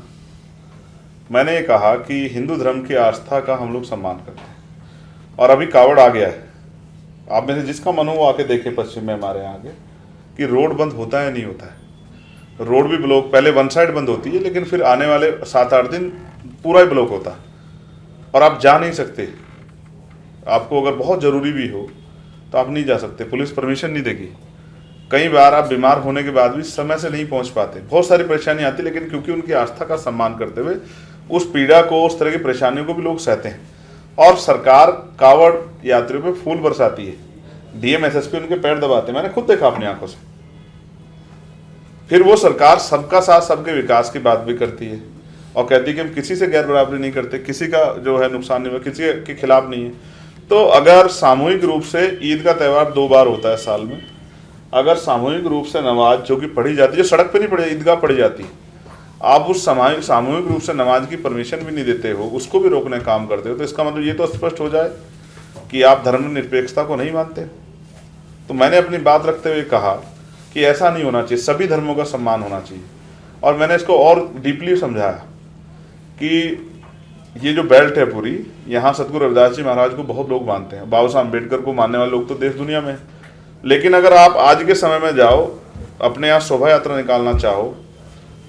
मैंने ये कहा कि हिंदू धर्म की आस्था का हम लोग सम्मान करते हैं और अभी कावड़ आ गया है। आप में से जिसका मन हो वो आके देखे पश्चिम में हमारे यहाँ आगे कि रोड बंद होता है नहीं होता है। रोड भी ब्लॉक, पहले वन साइड बंद होती है लेकिन फिर आने वाले 7-8 दिन पूरा ही ब्लॉक होता है और आप जा नहीं सकते। आपको अगर बहुत ज़रूरी भी हो तो आप नहीं जा सकते, पुलिस परमिशन नहीं देगी। कई बार आप बीमार होने के बाद भी समय से नहीं पहुंच पाते, बहुत सारी परेशानी आती, लेकिन क्योंकि उनकी आस्था का सम्मान करते हुए उस पीड़ा को, उस तरह की परेशानियों को भी लोग सहते हैं। और सरकार कावड़ यात्रियों पे फूल बरसाती है, डीएम एसएसपी उनके पैर दबाते हैं, मैंने खुद देखा अपनी आंखों से। फिर वो सरकार सबका साथ सबके विकास की बात भी करती है और कहती है कि हम किसी से गैर बराबरी नहीं करते, किसी का जो है नुकसान नहीं हुआ, किसी के खिलाफ नहीं है। तो अगर सामूहिक रूप से ईद का त्यौहार 2 बार होता है साल में, अगर सामूहिक रूप से नमाज जो कि पढ़ी जाती है, जो सड़क पे नहीं पढ़ी, ईदगाह पढ़ी जाती है, आप उस सामूहिक रूप से नमाज की परमिशन भी नहीं देते हो, उसको भी रोकने का काम करते हो, तो इसका मतलब ये तो स्पष्ट हो जाए कि आप धर्मनिरपेक्षता को नहीं मानते। तो मैंने अपनी बात रखते हुए कहा कि ऐसा नहीं होना चाहिए, सभी धर्मों का सम्मान होना चाहिए। और मैंने इसको और डीपली समझाया कि ये जो बेल्ट है पूरी, यहाँ सतगुरु रविदास जी महाराज को बहुत लोग मानते हैं, बाबा साहब अम्बेडकर को मानने वाले लोग तो देश दुनिया में। लेकिन अगर आप आज के समय में जाओ, अपने यहाँ शोभा यात्रा निकालना चाहो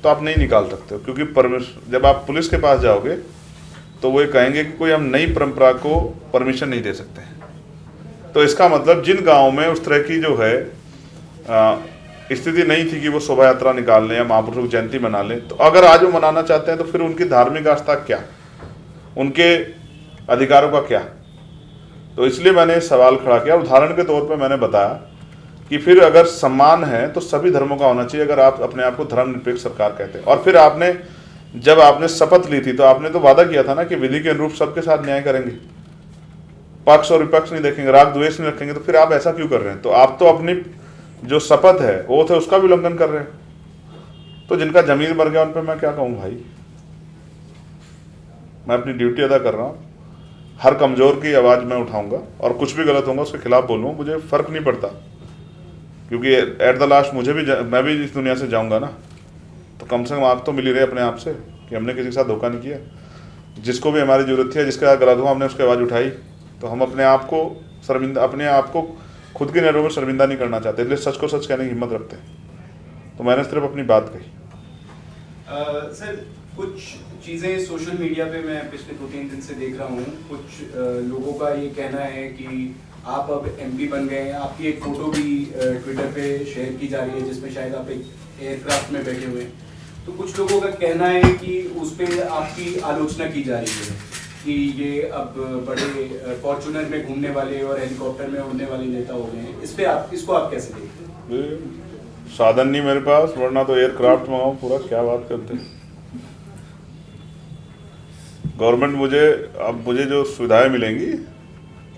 तो आप नहीं निकाल सकते हो, क्योंकि जब आप पुलिस के पास जाओगे तो वो कहेंगे कि कोई हम नई परंपरा को परमिशन नहीं दे सकते। तो इसका मतलब जिन गाँव में उस तरह की जो है स्थिति नहीं थी कि वो शोभा यात्रा निकाल लें या महापुरुषों की जयंती मना लें। तो अगर आज वो मनाना चाहते हैं तो फिर उनकी धार्मिक आस्था क्या, उनके अधिकारों का क्या? तो इसलिए मैंने सवाल खड़ा किया। उदाहरण के तौर पे मैंने बताया कि फिर अगर सम्मान है तो सभी धर्मों का होना चाहिए, अगर आप अपने आप को धर्मनिरपेक्ष सरकार कहते हैं। और फिर आपने जब आपने शपथ ली थी तो आपने तो वादा किया था ना कि विधि के अनुरूप सबके साथ न्याय करेंगे, पक्ष और विपक्ष नहीं देखेंगे, राग द्वेष नहीं रखेंगे। तो फिर आप ऐसा क्यों कर रहे हैं? तो आप तो अपनी जो शपथ है ओथ है उसका भी उल्लंघन कर रहे हैं। तो जिनका जमीर मर गया उन पर मैं क्या कहूँ भाई? मैं अपनी ड्यूटी अदा कर रहा हूँ, हर कमजोर की आवाज़ मैं उठाऊंगा और कुछ भी गलत होगा उसके खिलाफ बोलूँगा, मुझे फ़र्क नहीं पड़ता, क्योंकि एट द लास्ट मैं भी इस दुनिया से जाऊंगा ना। तो कम से कम आप तो मिल ही रहे अपने आप से कि हमने किसी के साथ धोखा नहीं किया। जिसको भी हमारी ज़रूरत थी, जिसका गलत हुआ हमने उसकी आवाज़ उठाई। तो हम अपने आप को शर्मिंदा, अपने आप को खुद की नज़रों में शर्मिंदा नहीं करना चाहते, इसलिए सच को सच कहने की हिम्मत रखते हैं। तो मैंने सिर्फ अपनी बात कही। सर, कुछ चीज़ें सोशल मीडिया पे मैं पिछले 2-3 दिन से देख रहा हूँ। कुछ लोगों का ये कहना है कि आप अब एमपी बन गए हैं। आपकी एक फ़ोटो भी ट्विटर पे शेयर की जा रही है जिसमें शायद आप एक एयरक्राफ्ट में बैठे हुए हैं। तो कुछ लोगों का कहना है कि उस पर आपकी आलोचना की जा रही है कि ये अब बड़े फॉर्चूनर में घूमने वाले और हेलीकॉप्टर में उड़ने वाले नेता हो गए हैं। इसको आप कैसे देखते हैं? साधन नहीं मेरे पास, वरना तो एयरक्राफ्ट मंगाऊं पूरा। क्या बात करते हैं? गवर्नमेंट मुझे जो सुविधाएं मिलेंगी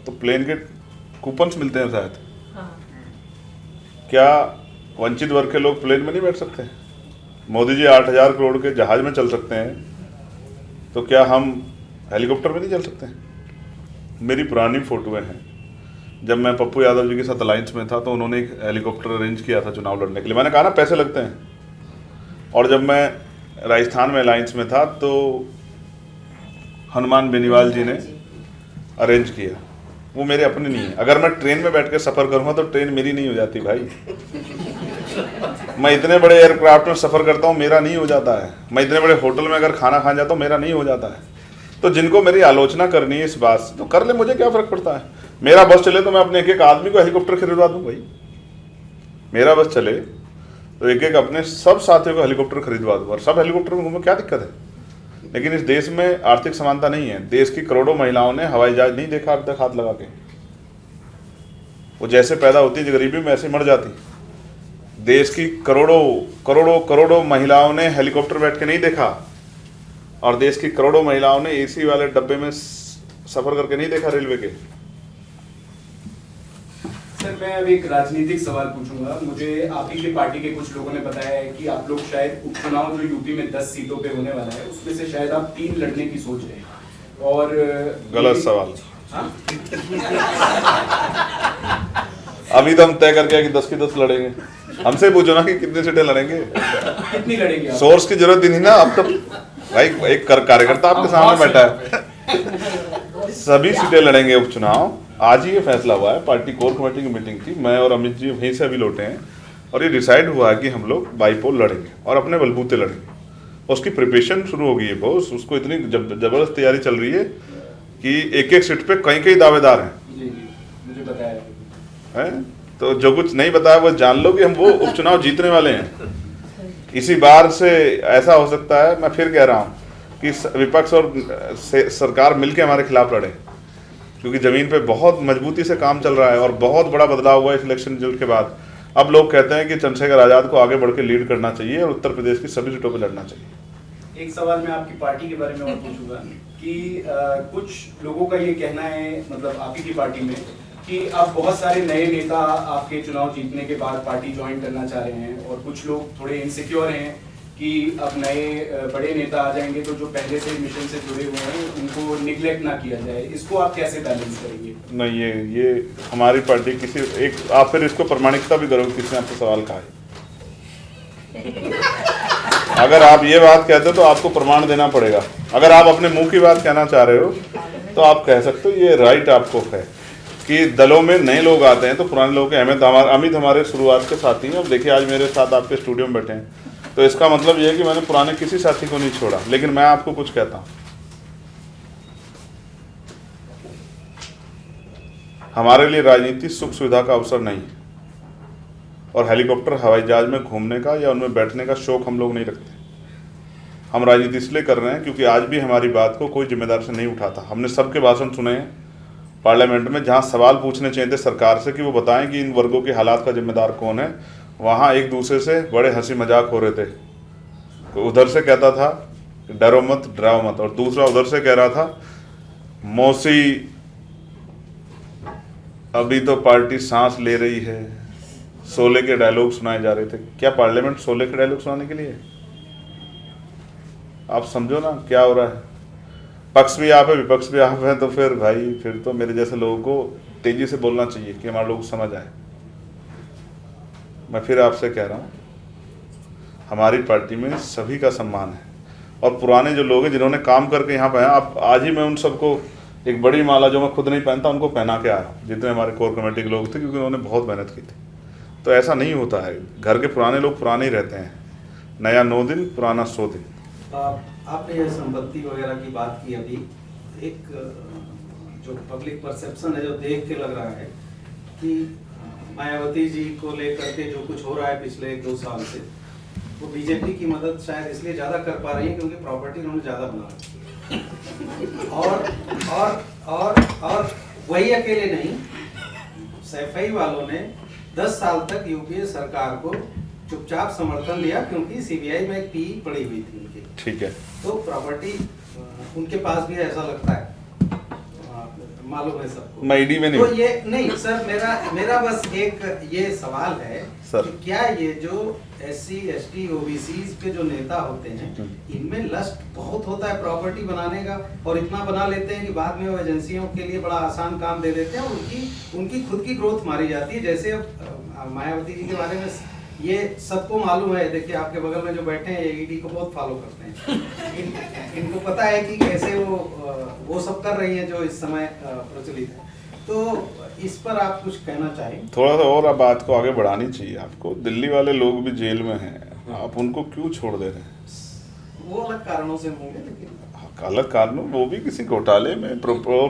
तो प्लेन के कूपन्स मिलते हैं शायद। क्या वंचित वर्ग के लोग प्लेन में नहीं बैठ सकते? मोदी जी 8,000 करोड़ के जहाज में चल सकते हैं, तो क्या हम हेलीकॉप्टर में नहीं चल सकते? मेरी पुरानी फोटोएं हैं, जब मैं पप्पू यादव जी के साथ अलायंस में था तो उन्होंने एक हेलीकॉप्टर अरेंज किया था चुनाव लड़ने के लिए। मैंने कहा ना पैसे लगते हैं। और जब मैं राजस्थान में अलायंस में था तो हनुमान बेनीवाल जी ने अरेंज किया। वो मेरे अपने नहीं है। अगर मैं ट्रेन में बैठ के सफ़र करूँगा तो ट्रेन मेरी नहीं हो जाती भाई। मैं इतने बड़े एयरक्राफ्ट में सफ़र करता हूँ, मेरा नहीं हो जाता है। मैं इतने बड़े होटल में अगर खाना खा जाता हूँ, मेरा नहीं हो जाता है। तो जिनको मेरी आलोचना करनी है इस बात से तो कर ले, मुझे क्या फ़र्क पड़ता है? मेरा बस चले तो मैं अपने एक आदमी को हेलीकॉप्टर खरीदवा दूँ भाई। मेरा बस चले तो एक अपने सब साथियों को हेलीकॉप्टर खरीदवा दूँ और सब हेलीकॉप्टर में घूमो, क्या दिक्कत है? लेकिन इस देश में आर्थिक समानता नहीं है। देश की करोड़ों महिलाओं ने हवाई जहाज नहीं देखा अब तक हाथ लगा के। वो जैसे पैदा होती है गरीबी में ऐसे मर जाती। देश की करोड़ों महिलाओं ने हेलीकॉप्टर बैठ के नहीं देखा और देश की करोड़ों महिलाओं ने एसी वाले डब्बे में सफर करके नहीं देखा रेलवे के। सर, मैं अभी एक राजनीतिक सवाल पूछूंगा। मुझे आप ही की पार्टी के कुछ लोगों ने बताया है कि आप लोग शायद उपचुनाव जो यूपी में 10 सीटों पे होने वाला है उसमें से शायद आप 3 लड़ने की सोच रहे हैं। और गलत सवाल। हाँ? अभी तो हम तय करके आए कि 10 की 10 लड़ेंगे। हमसे पूछो ना कि कितनी सीटें लड़ेंगे। कितनी लड़ेंगे आप? सोर्स की जरूरत ही नहीं ना। अब तो भाई एक कार्यकर्ता आपके सामने बैठा है। सभी सीटें लड़ेंगे उपचुनाव। आज ही ये फैसला हुआ है, पार्टी कोर कमेटी की मीटिंग थी, मैं और अमित जी वहीं से अभी लौटे हैं और ये डिसाइड हुआ है कि हम लोग बाईपोल लड़ेंगे और अपने बलबूते लड़ेंगे। उसकी प्रिपरेशन शुरू हो गई है बॉस। उसको इतनी जबरदस्त तैयारी चल रही है कि एक सीट पे कई दावेदार हैं। जी, मुझे बताया है। तो जो कुछ नहीं बताया वो जान लो कि हम वो उपचुनाव जीतने वाले हैं। इसी बार से ऐसा हो सकता है, मैं फिर कह रहा हूँ कि विपक्ष और सरकार मिलकर हमारे खिलाफ लड़े, क्योंकि ज़मीन पे बहुत मजबूती से काम चल रहा है और बहुत बड़ा बदलाव हुआ है इस इलेक्शन रिजल्ट के बाद। अब लोग कहते हैं कि चंद्रशेखर आज़ाद को आगे बढ़ के लीड करना चाहिए और उत्तर प्रदेश की सभी सीटों पर लड़ना चाहिए। एक सवाल मैं आपकी पार्टी के बारे में और पूछूंगा कि कुछ लोगों का ये कहना है, मतलब आप ही की पार्टी में, कि अब बहुत सारे नए नेता आपके चुनाव जीतने के बाद पार्टी ज्वाइन करना चाह रहे हैं और कुछ लोग थोड़े इनसिक्योर हैं कि अब नए बड़े नेता आ जाएंगे तो जो पहले से मिशन से जुड़े हुए हैं उनको निगलेक्ट ना किया जाए। इसको आप कैसे बैलेंस करेंगे? नहीं, ये हमारी पार्टी किसी एक, आप फिर इसको प्रमाणिकता भी करोगे किसने आपको सवाल कहा है। अगर आप ये बात कहते हो तो आपको प्रमाण देना पड़ेगा। अगर आप अपने मुंह की बात कहना चाह रहे हो तो आप कह सकते हो, ये राइट आपको है कि दलों में नए लोग आते हैं तो पुराने लोगों के अमित हमारे शुरुआत के साथी हैं। अब देखिए आज मेरे साथ आपके स्टूडियो में बैठे हैं, तो इसका मतलब ये है कि मैंने पुराने किसी साथी को नहीं छोड़ा। लेकिन मैं आपको कुछ कहता हूँ, हमारे लिए राजनीति सुख सुविधा का अवसर नहीं है और हेलीकॉप्टर हवाई जहाज में घूमने का या उनमें बैठने का शौक हम लोग नहीं रखते। हम राजनीति इसलिए कर रहे हैं क्योंकि आज भी हमारी बात को कोई जिम्मेदार से नहीं उठाता। हमने सबके भाषण सुने हैं पार्लियामेंट में, जहाँ सवाल पूछने चाहिए थे सरकार से कि वो बताएं कि इन वर्गों के हालात का जिम्मेदार कौन है, वहाँ एक दूसरे से बड़े हंसी मजाक हो रहे थे। तो उधर से कहता था डरो मत डराओ मत, और दूसरा उधर से कह रहा था मौसी अभी तो पार्टी सांस ले रही है। शोले के डायलॉग सुनाए जा रहे थे। क्या पार्लियामेंट शोले के डायलॉग सुनाने के लिए? आप समझो ना क्या हो रहा है। पक्ष भी आप है विपक्ष भी आप है, तो फिर भाई फिर तो मेरे जैसे लोगों को तेजी से बोलना चाहिए कि हमारे लोग समझ आए। मैं फिर आपसे कह रहा हूँ, हमारी पार्टी में सभी का सम्मान है, और पुराने जो लोग हैं जिन्होंने काम करके यहाँ पे आए, आप आज ही मैं उन सबको एक बड़ी माला जो मैं खुद नहीं पहनता उनको पहना के आया, जितने हमारे कोर कमेटी के लोग थे, क्योंकि उन्होंने बहुत मेहनत की थी। तो ऐसा नहीं होता है, घर के पुराने लोग पुराने ही रहते हैं, नया 9 दिन पुराना 100 दिन। आपने ये संपत्ति वगैरह की बात की अभी, एक जो पब्लिक परसेप्शन है जो देख के लग रहा है कि मायावती जी को लेकर के जो कुछ हो रहा है पिछले 1-2 साल से, वो बीजेपी की मदद शायद इसलिए ज़्यादा कर पा रही है क्योंकि प्रॉपर्टी उन्होंने ज़्यादा बना रखी और वही अकेले नहीं, सैफई वालों ने 10 साल तक यूपीए सरकार को चुपचाप समर्थन दिया क्योंकि सीबीआई में एक पी पड़ी हुई थी उनकी। ठीक है, तो प्रॉपर्टी उनके पास भी ऐसा लगता है, मालूम है सबको। मैं ईडी में नहीं, तो ये नहीं सर, मेरा बस एक ये सवाल है सर कि क्या ये जो SC ST OBC के जो नेता होते हैं इनमें लस्ट बहुत होता है प्रॉपर्टी बनाने का, और इतना बना लेते हैं कि बाद में वो एजेंसियों के लिए बड़ा आसान काम दे देते हैं और उनकी खुद की ग्रोथ मारी जाती है। जैसे अब मायावती जी के बारे में ये सबको मालूम है, देखिए आपके बगल में जो बैठे हैं ये ईडी को बहुत फॉलो करते हैं। इनको पता है कि कैसे वो सब कर रही हैं जो इस समय प्रचलित है। तो इस पर आप कुछ कहना चाहें? थोड़ा सा और बात को आगे बढ़ानी चाहिए आपको। दिल्ली वाले लोग भी जेल में हैं, आप उनको क्यों छोड़ दे रहे हैं? वो अलग कारणों से होंगे, लेकिन अलग कारणों, वो भी किसी घोटाले में,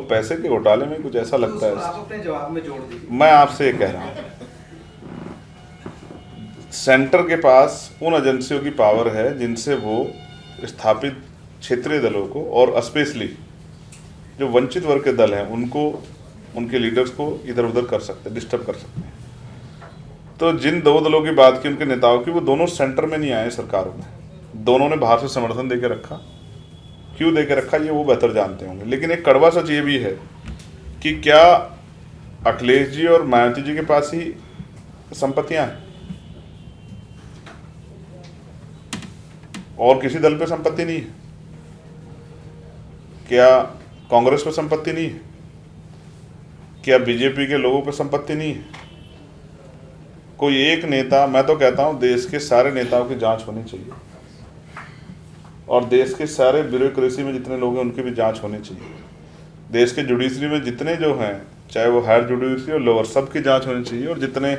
पैसे के घोटाले में कुछ ऐसा लगता है। आप अपने जवाब में जोड़ दीजिए। मैं आपसे ये कह रहा हूँ, सेंटर के पास उन एजेंसियों की पावर है जिनसे वो स्थापित क्षेत्रीय दलों को और स्पेशली जो वंचित वर्ग के दल हैं उनको, उनके लीडर्स को इधर उधर कर सकते हैं, डिस्टर्ब कर सकते हैं। तो जिन 2 दलों की बात की उनके नेताओं की, वो दोनों सेंटर में नहीं आए सरकारों में, दोनों ने बाहर से समर्थन देके रखा। क्यों देके रखा ये वो बेहतर जानते होंगे। लेकिन एक कड़वा सच ये भी है कि क्या अखिलेश जी और मायावती जी के पास ही संपत्तियां हैं और किसी दल पे संपत्ति नहीं है? क्या कांग्रेस पे संपत्ति नहीं है? क्या बीजेपी के लोगों पे संपत्ति नहीं है? कोई एक नेता, मैं तो कहता हूं देश के सारे नेताओं की जांच होनी चाहिए, और देश के सारे ब्यूरोक्रेसी में जितने लोग हैं उनकी भी जांच होनी चाहिए। देश के जुडिशरी में जितने जो हैं, चाहे वो हायर जुडिशरी और लोअर, सबकी जांच होनी चाहिए, और जितने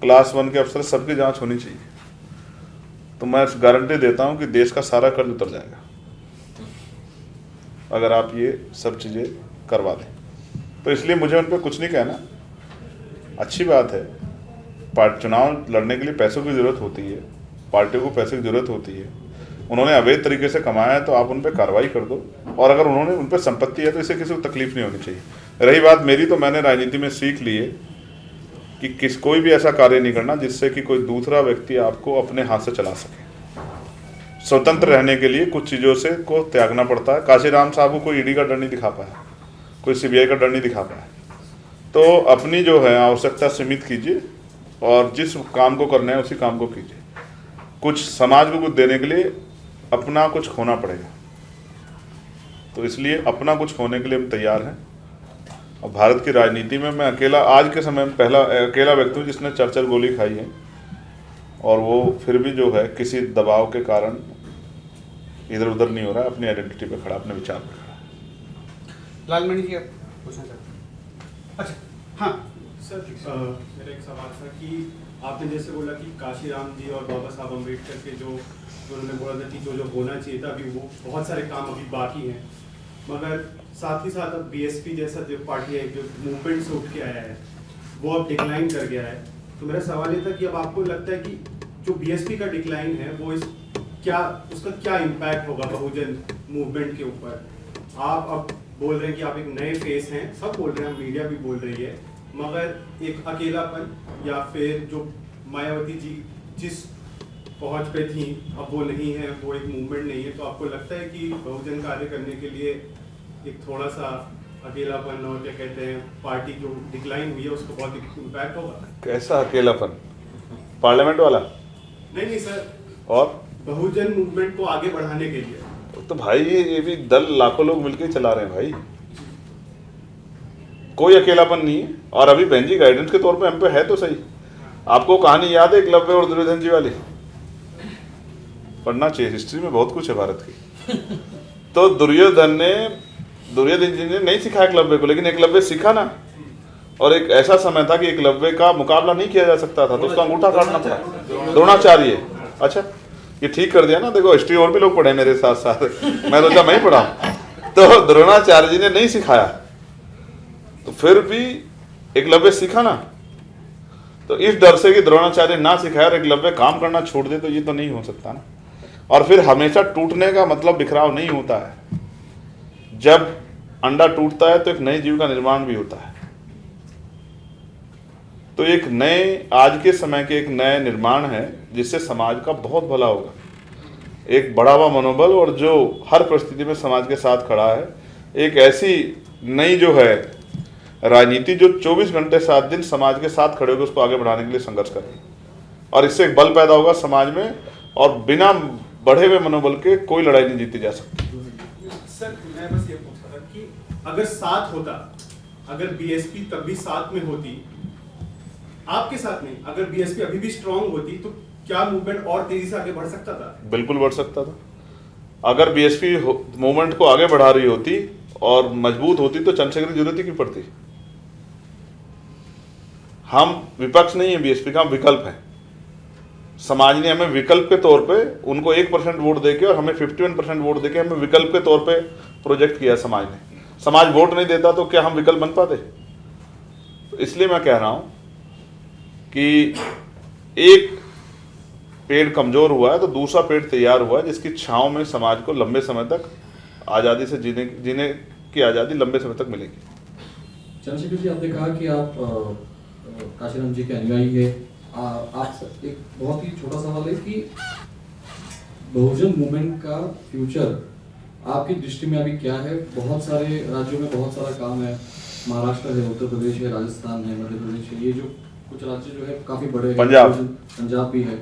क्लास 1 के अफसर सबकी जांच होनी चाहिए। तो मैं गारंटी देता हूं कि देश का सारा कर्ज उतर जाएगा अगर आप ये सब चीज़ें करवा दें। तो इसलिए मुझे उन पर कुछ नहीं कहना। अच्छी बात है, चुनाव लड़ने के लिए पैसों की ज़रूरत होती है, पार्टियों को पैसे की ज़रूरत होती है। उन्होंने अवैध तरीके से कमाया है तो आप उन पर कार्रवाई कर दो, और अगर उन्होंने उन पर संपत्ति है तो इससे किसी को तकलीफ नहीं होनी चाहिए। रही बात मेरी, तो मैंने राजनीति में सीख ली है कि कोई भी ऐसा कार्य नहीं करना जिससे कि कोई दूसरा व्यक्ति आपको अपने हाथ से चला सके। स्वतंत्र रहने के लिए कुछ चीज़ों से को त्यागना पड़ता है। काशीराम साहब को कोई ईडी का डर नहीं दिखा पाया, कोई सीबीआई का डर नहीं दिखा पाया। तो अपनी जो है आवश्यकता सीमित कीजिए, और जिस काम को करना है उसी काम को कीजिए। कुछ समाज को कुछ देने के लिए अपना कुछ खोना पड़ेगा, तो इसलिए अपना कुछ खोने के लिए हम तैयार हैं। और भारत की राजनीति में मैं अकेला, आज के समय में पहला अकेला व्यक्ति हूँ जिसने 4 गोली खाई है, और वो फिर भी जो है किसी दबाव के कारण इधर उधर नहीं हो रहा है, अपनी आइडेंटिटी पे खड़ा, अपने विचार पे खड़ा। लालमणि जी, आप पूछना चाहते हैं? अच्छा, हाँ सर, मेरा एक सवाल था कि आपने जैसे बोला कि काशीराम जी और बाबा साहब अम्बेडकर के जो उन्होंने बोला था कि जो होना चाहिए था, अभी वो बहुत सारे काम अभी बाकी हैं, मगर साथ ही साथ अब BSP जैसा जो पार्टी है, जो मूवमेंट से उठ के आया है, वो अब डिक्लाइन कर गया है। तो मेरा सवाल ये था कि अब आपको लगता है कि जो बीएसपी का डिक्लाइन है वो उसका क्या इम्पैक्ट होगा बहुजन मूवमेंट के ऊपर? आप अब बोल रहे हैं कि आप एक नए फेस हैं, सब बोल रहे हैं, मीडिया भी बोल रही है, मगर एक अकेलापन या फिर जो मायावती जी जिस पहुंच पे थी अब वो नहीं है, वो एक मूवमेंट नहीं है, तो आपको लगता है कि बहुजन कार्य करने के लिए एक थोड़ा सा अकेलापन और क्या कहते हैं पार्टी जो डिक्लाइन हुई है उसको बहुत इम्पैक्ट होगा? कैसा अकेलापन? पार्लियामेंट वाला? नहीं सर, और बहुजन मूवमेंट को आगे बढ़ाने के लिए तो भाई ये भी दल लाखों लोग मिलकर चला रहे हैं भाई, कोई अकेलापन नहीं है। और अभी बहन जी गाइडेंस के तौर पे हम पे है तो सही। आपको कहानी याद है एकलव्य और दुर्योधन जी वाली? पढ़ना चाहिए, हिस्ट्री में बहुत कुछ है भारत की। तो दुर्योधन जी ने नहीं सिखाया एकलव्य को, लेकिन एकलव्य सीखा ना। और एक ऐसा समय था कि एकलव्य का मुकाबला नहीं किया जा सकता था, तो उसका अंगूठा काटना पड़ा। द्रोणाचार्य, अच्छा ये ठीक कर दिया ना। देखो हिस्ट्री और भी लोग पढ़े मेरे साथ साथ, मैं सोचा मैं ही पढ़ा। तो द्रोणाचार्य जी ने नहीं सिखाया, तो फिर भी एकलव्य सीखा ना। तो इस डर से कि द्रोणाचार्य ना सिखाया और एकलव्य काम करना छोड़ दे, तो ये तो नहीं हो सकता ना। और फिर हमेशा टूटने का मतलब बिखराव नहीं होता है। जब अंडा टूटता है तो एक नए जीव का निर्माण भी होता है। तो एक नए, आज के समय के एक नए निर्माण है जिससे समाज का बहुत भला होगा। एक बढ़ा हुआ मनोबल और जो हर परिस्थिति में समाज के साथ खड़ा है। एक ऐसी नई जो है राजनीति जो 24 घंटे 7 दिन समाज के साथ खड़े होकर उसको आगे बढ़ाने के लिए संघर्ष करें। और इससे एक बल पैदा होगा समाज में, और बिना बढ़े हुए मनोबल के कोई लड़ाई नहीं जीती जा सकती। सर मैं बस ये पूछ रहा था कि अगर साथ होता, अगर बीएसपी तब भी साथ में होती, आपके साथ नहीं, अगर बीएसपी अभी भी स्ट्रांग होती, तो क्या मूवमेंट और तेजी से आगे बढ़ सकता था? बिल्कुल बढ़ सकता था। अगर बीएसपी मूवमेंट को आगे बढ़ा रही होती और मजबूत होती तो चंद्रशेखर की जरूरत ही क्यों पड़ती? हम विपक्ष नहीं है बीएसपी का, हम विकल्प है। समाज ने हमें विकल्प के तौर पे उनको 1% वोट देके और हमें 51% वोट देके हमें विकल्प के तौर पे प्रोजेक्ट किया समाज ने। समाज वोट नहीं देता तो क्या हम विकल्प बन पाते? तो इसलिए मैं कह रहा हूं कि एक पेड़ कमजोर हुआ है तो दूसरा पेड़ तैयार हुआ है, जिसकी छांव में समाज को लंबे समय तक आज़ादी से जीने की आज़ादी लंबे समय तक मिलेगी। चंद्रशेखर जी, आपने कहा कि आप काशीराम जी के अनुयायी है। आप एक बहुत ही छोटा सवाल है कि बहुजन मूवमेंट का फ्यूचर आपकी दृष्टि में अभी क्या है? बहुत सारे राज्यों में बहुत सारा काम है, महाराष्ट्र है, उत्तर प्रदेश है, राजस्थान है, मध्य प्रदेश है, ये जो कुछ राज्य जो है काफी बड़े हैं, पंजाब भी है।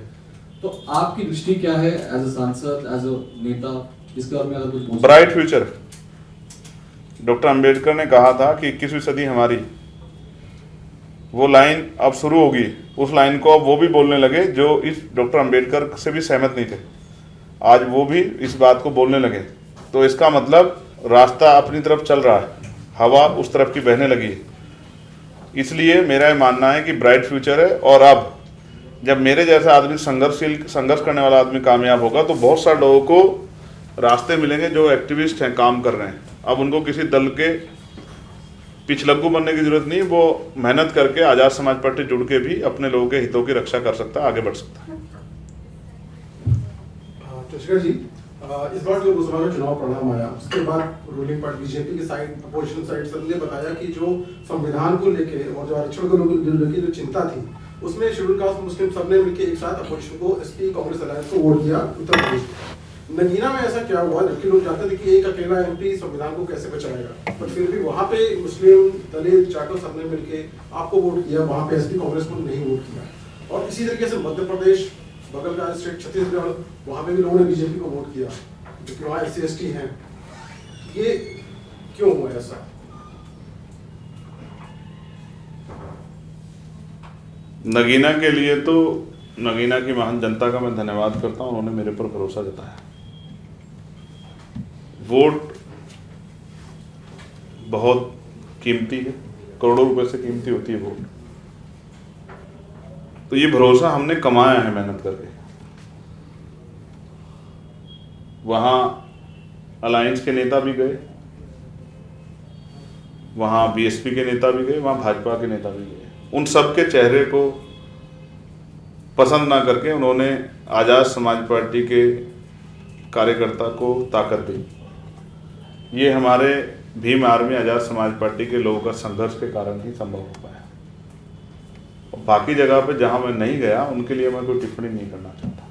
तो आपकी दृष्टि क्या है एज ए सांसद, एज ए नेता, इसके बारे में अगर कुछ? Bright future. डॉक्टर अंबेडकर ने कहा था कि 21वीं सदी हमारी, वो लाइन अब शुरू होगी। उस लाइन को अब वो भी बोलने लगे जो इस डॉक्टर अंबेडकर से भी सहमत नहीं थे, आज वो भी इस बात को बोलने लगे। तो इसका मतलब रास्ता अपनी तरफ चल रहा है, हवा उस तरफ की बहने लगी है। इसलिए मेरा ये मानना है कि ब्राइट फ्यूचर है। और अब जब मेरे जैसा आदमी संघर्ष करने वाला आदमी कामयाब होगा तो बहुत सारे लोगों को रास्ते मिलेंगे जो एक्टिविस्ट हैं, काम कर रहे हैं। अब उनको किसी दल के पिछलग्गू बनने की जरूरत नहीं, वो मेहनत करके आज़ाद समाज पार्टी जुड़ के भी अपने लोगों के हितों की रक्षा कर सकता है, आगे बढ़ सकता है। चंद्रशेखर जी, इस बार जो लोकसभा में चुनाव परिणाम आया उसके बाद रूलिंग पार्टी बीजेपी की साइड, अपोजिशन साइड सबने बताया कि जो संविधान को लेके और जो आरक्षण को लेके जो चिंता थी, उसमें शेड्यूल कास्ट मुस्लिम सबने मिलकर एक साथ अपोजिशन को, एसपी कांग्रेस अलायंस को वोट दिया उत्तर प्रदेश। नगीना में ऐसा क्या हुआ, जबकि लोग चाहते थे कि एक अकेला एमपी संविधान को कैसे बचाएगा, पर फिर भी वहाँ पे मुस्लिम, दलित, जाटो सबने मिलकर आपको वोट किया, वहाँ पे एसपी कांग्रेस को नहीं वोट किया। और इसी तरीके से मध्य प्रदेश, बगल का स्टेट छत्तीसगढ़, वहाँ पे भी लोगों ने बीजेपी को वोट किया, क्योंकि वहाँ SC/ST हैं। ये क्यों हुआ ऐसा? नगीना के लिए तो नगीना की महान जनता का मैं धन्यवाद करता हूँ, उन्होंने मेरे पर भरोसा जताया। वोट बहुत कीमती है, करोड़ों रुपए से कीमती होती है वोट। तो ये भरोसा हमने कमाया है मेहनत करके। वहाँ अलायंस के नेता भी गए, वहाँ BSP के नेता भी गए, वहाँ भाजपा के नेता भी गए। उन सब के चेहरे को पसंद ना करके उन्होंने आज़ाद समाज पार्टी के कार्यकर्ता को ताकत दी। ये हमारे भीम आर्मी आज़ाद समाज पार्टी के लोगों का संघर्ष के कारण ही संभव हो पाया। और बाकी जगह पे जहां मैं नहीं गया उनके लिए मैं कोई टिप्पणी नहीं करना चाहता।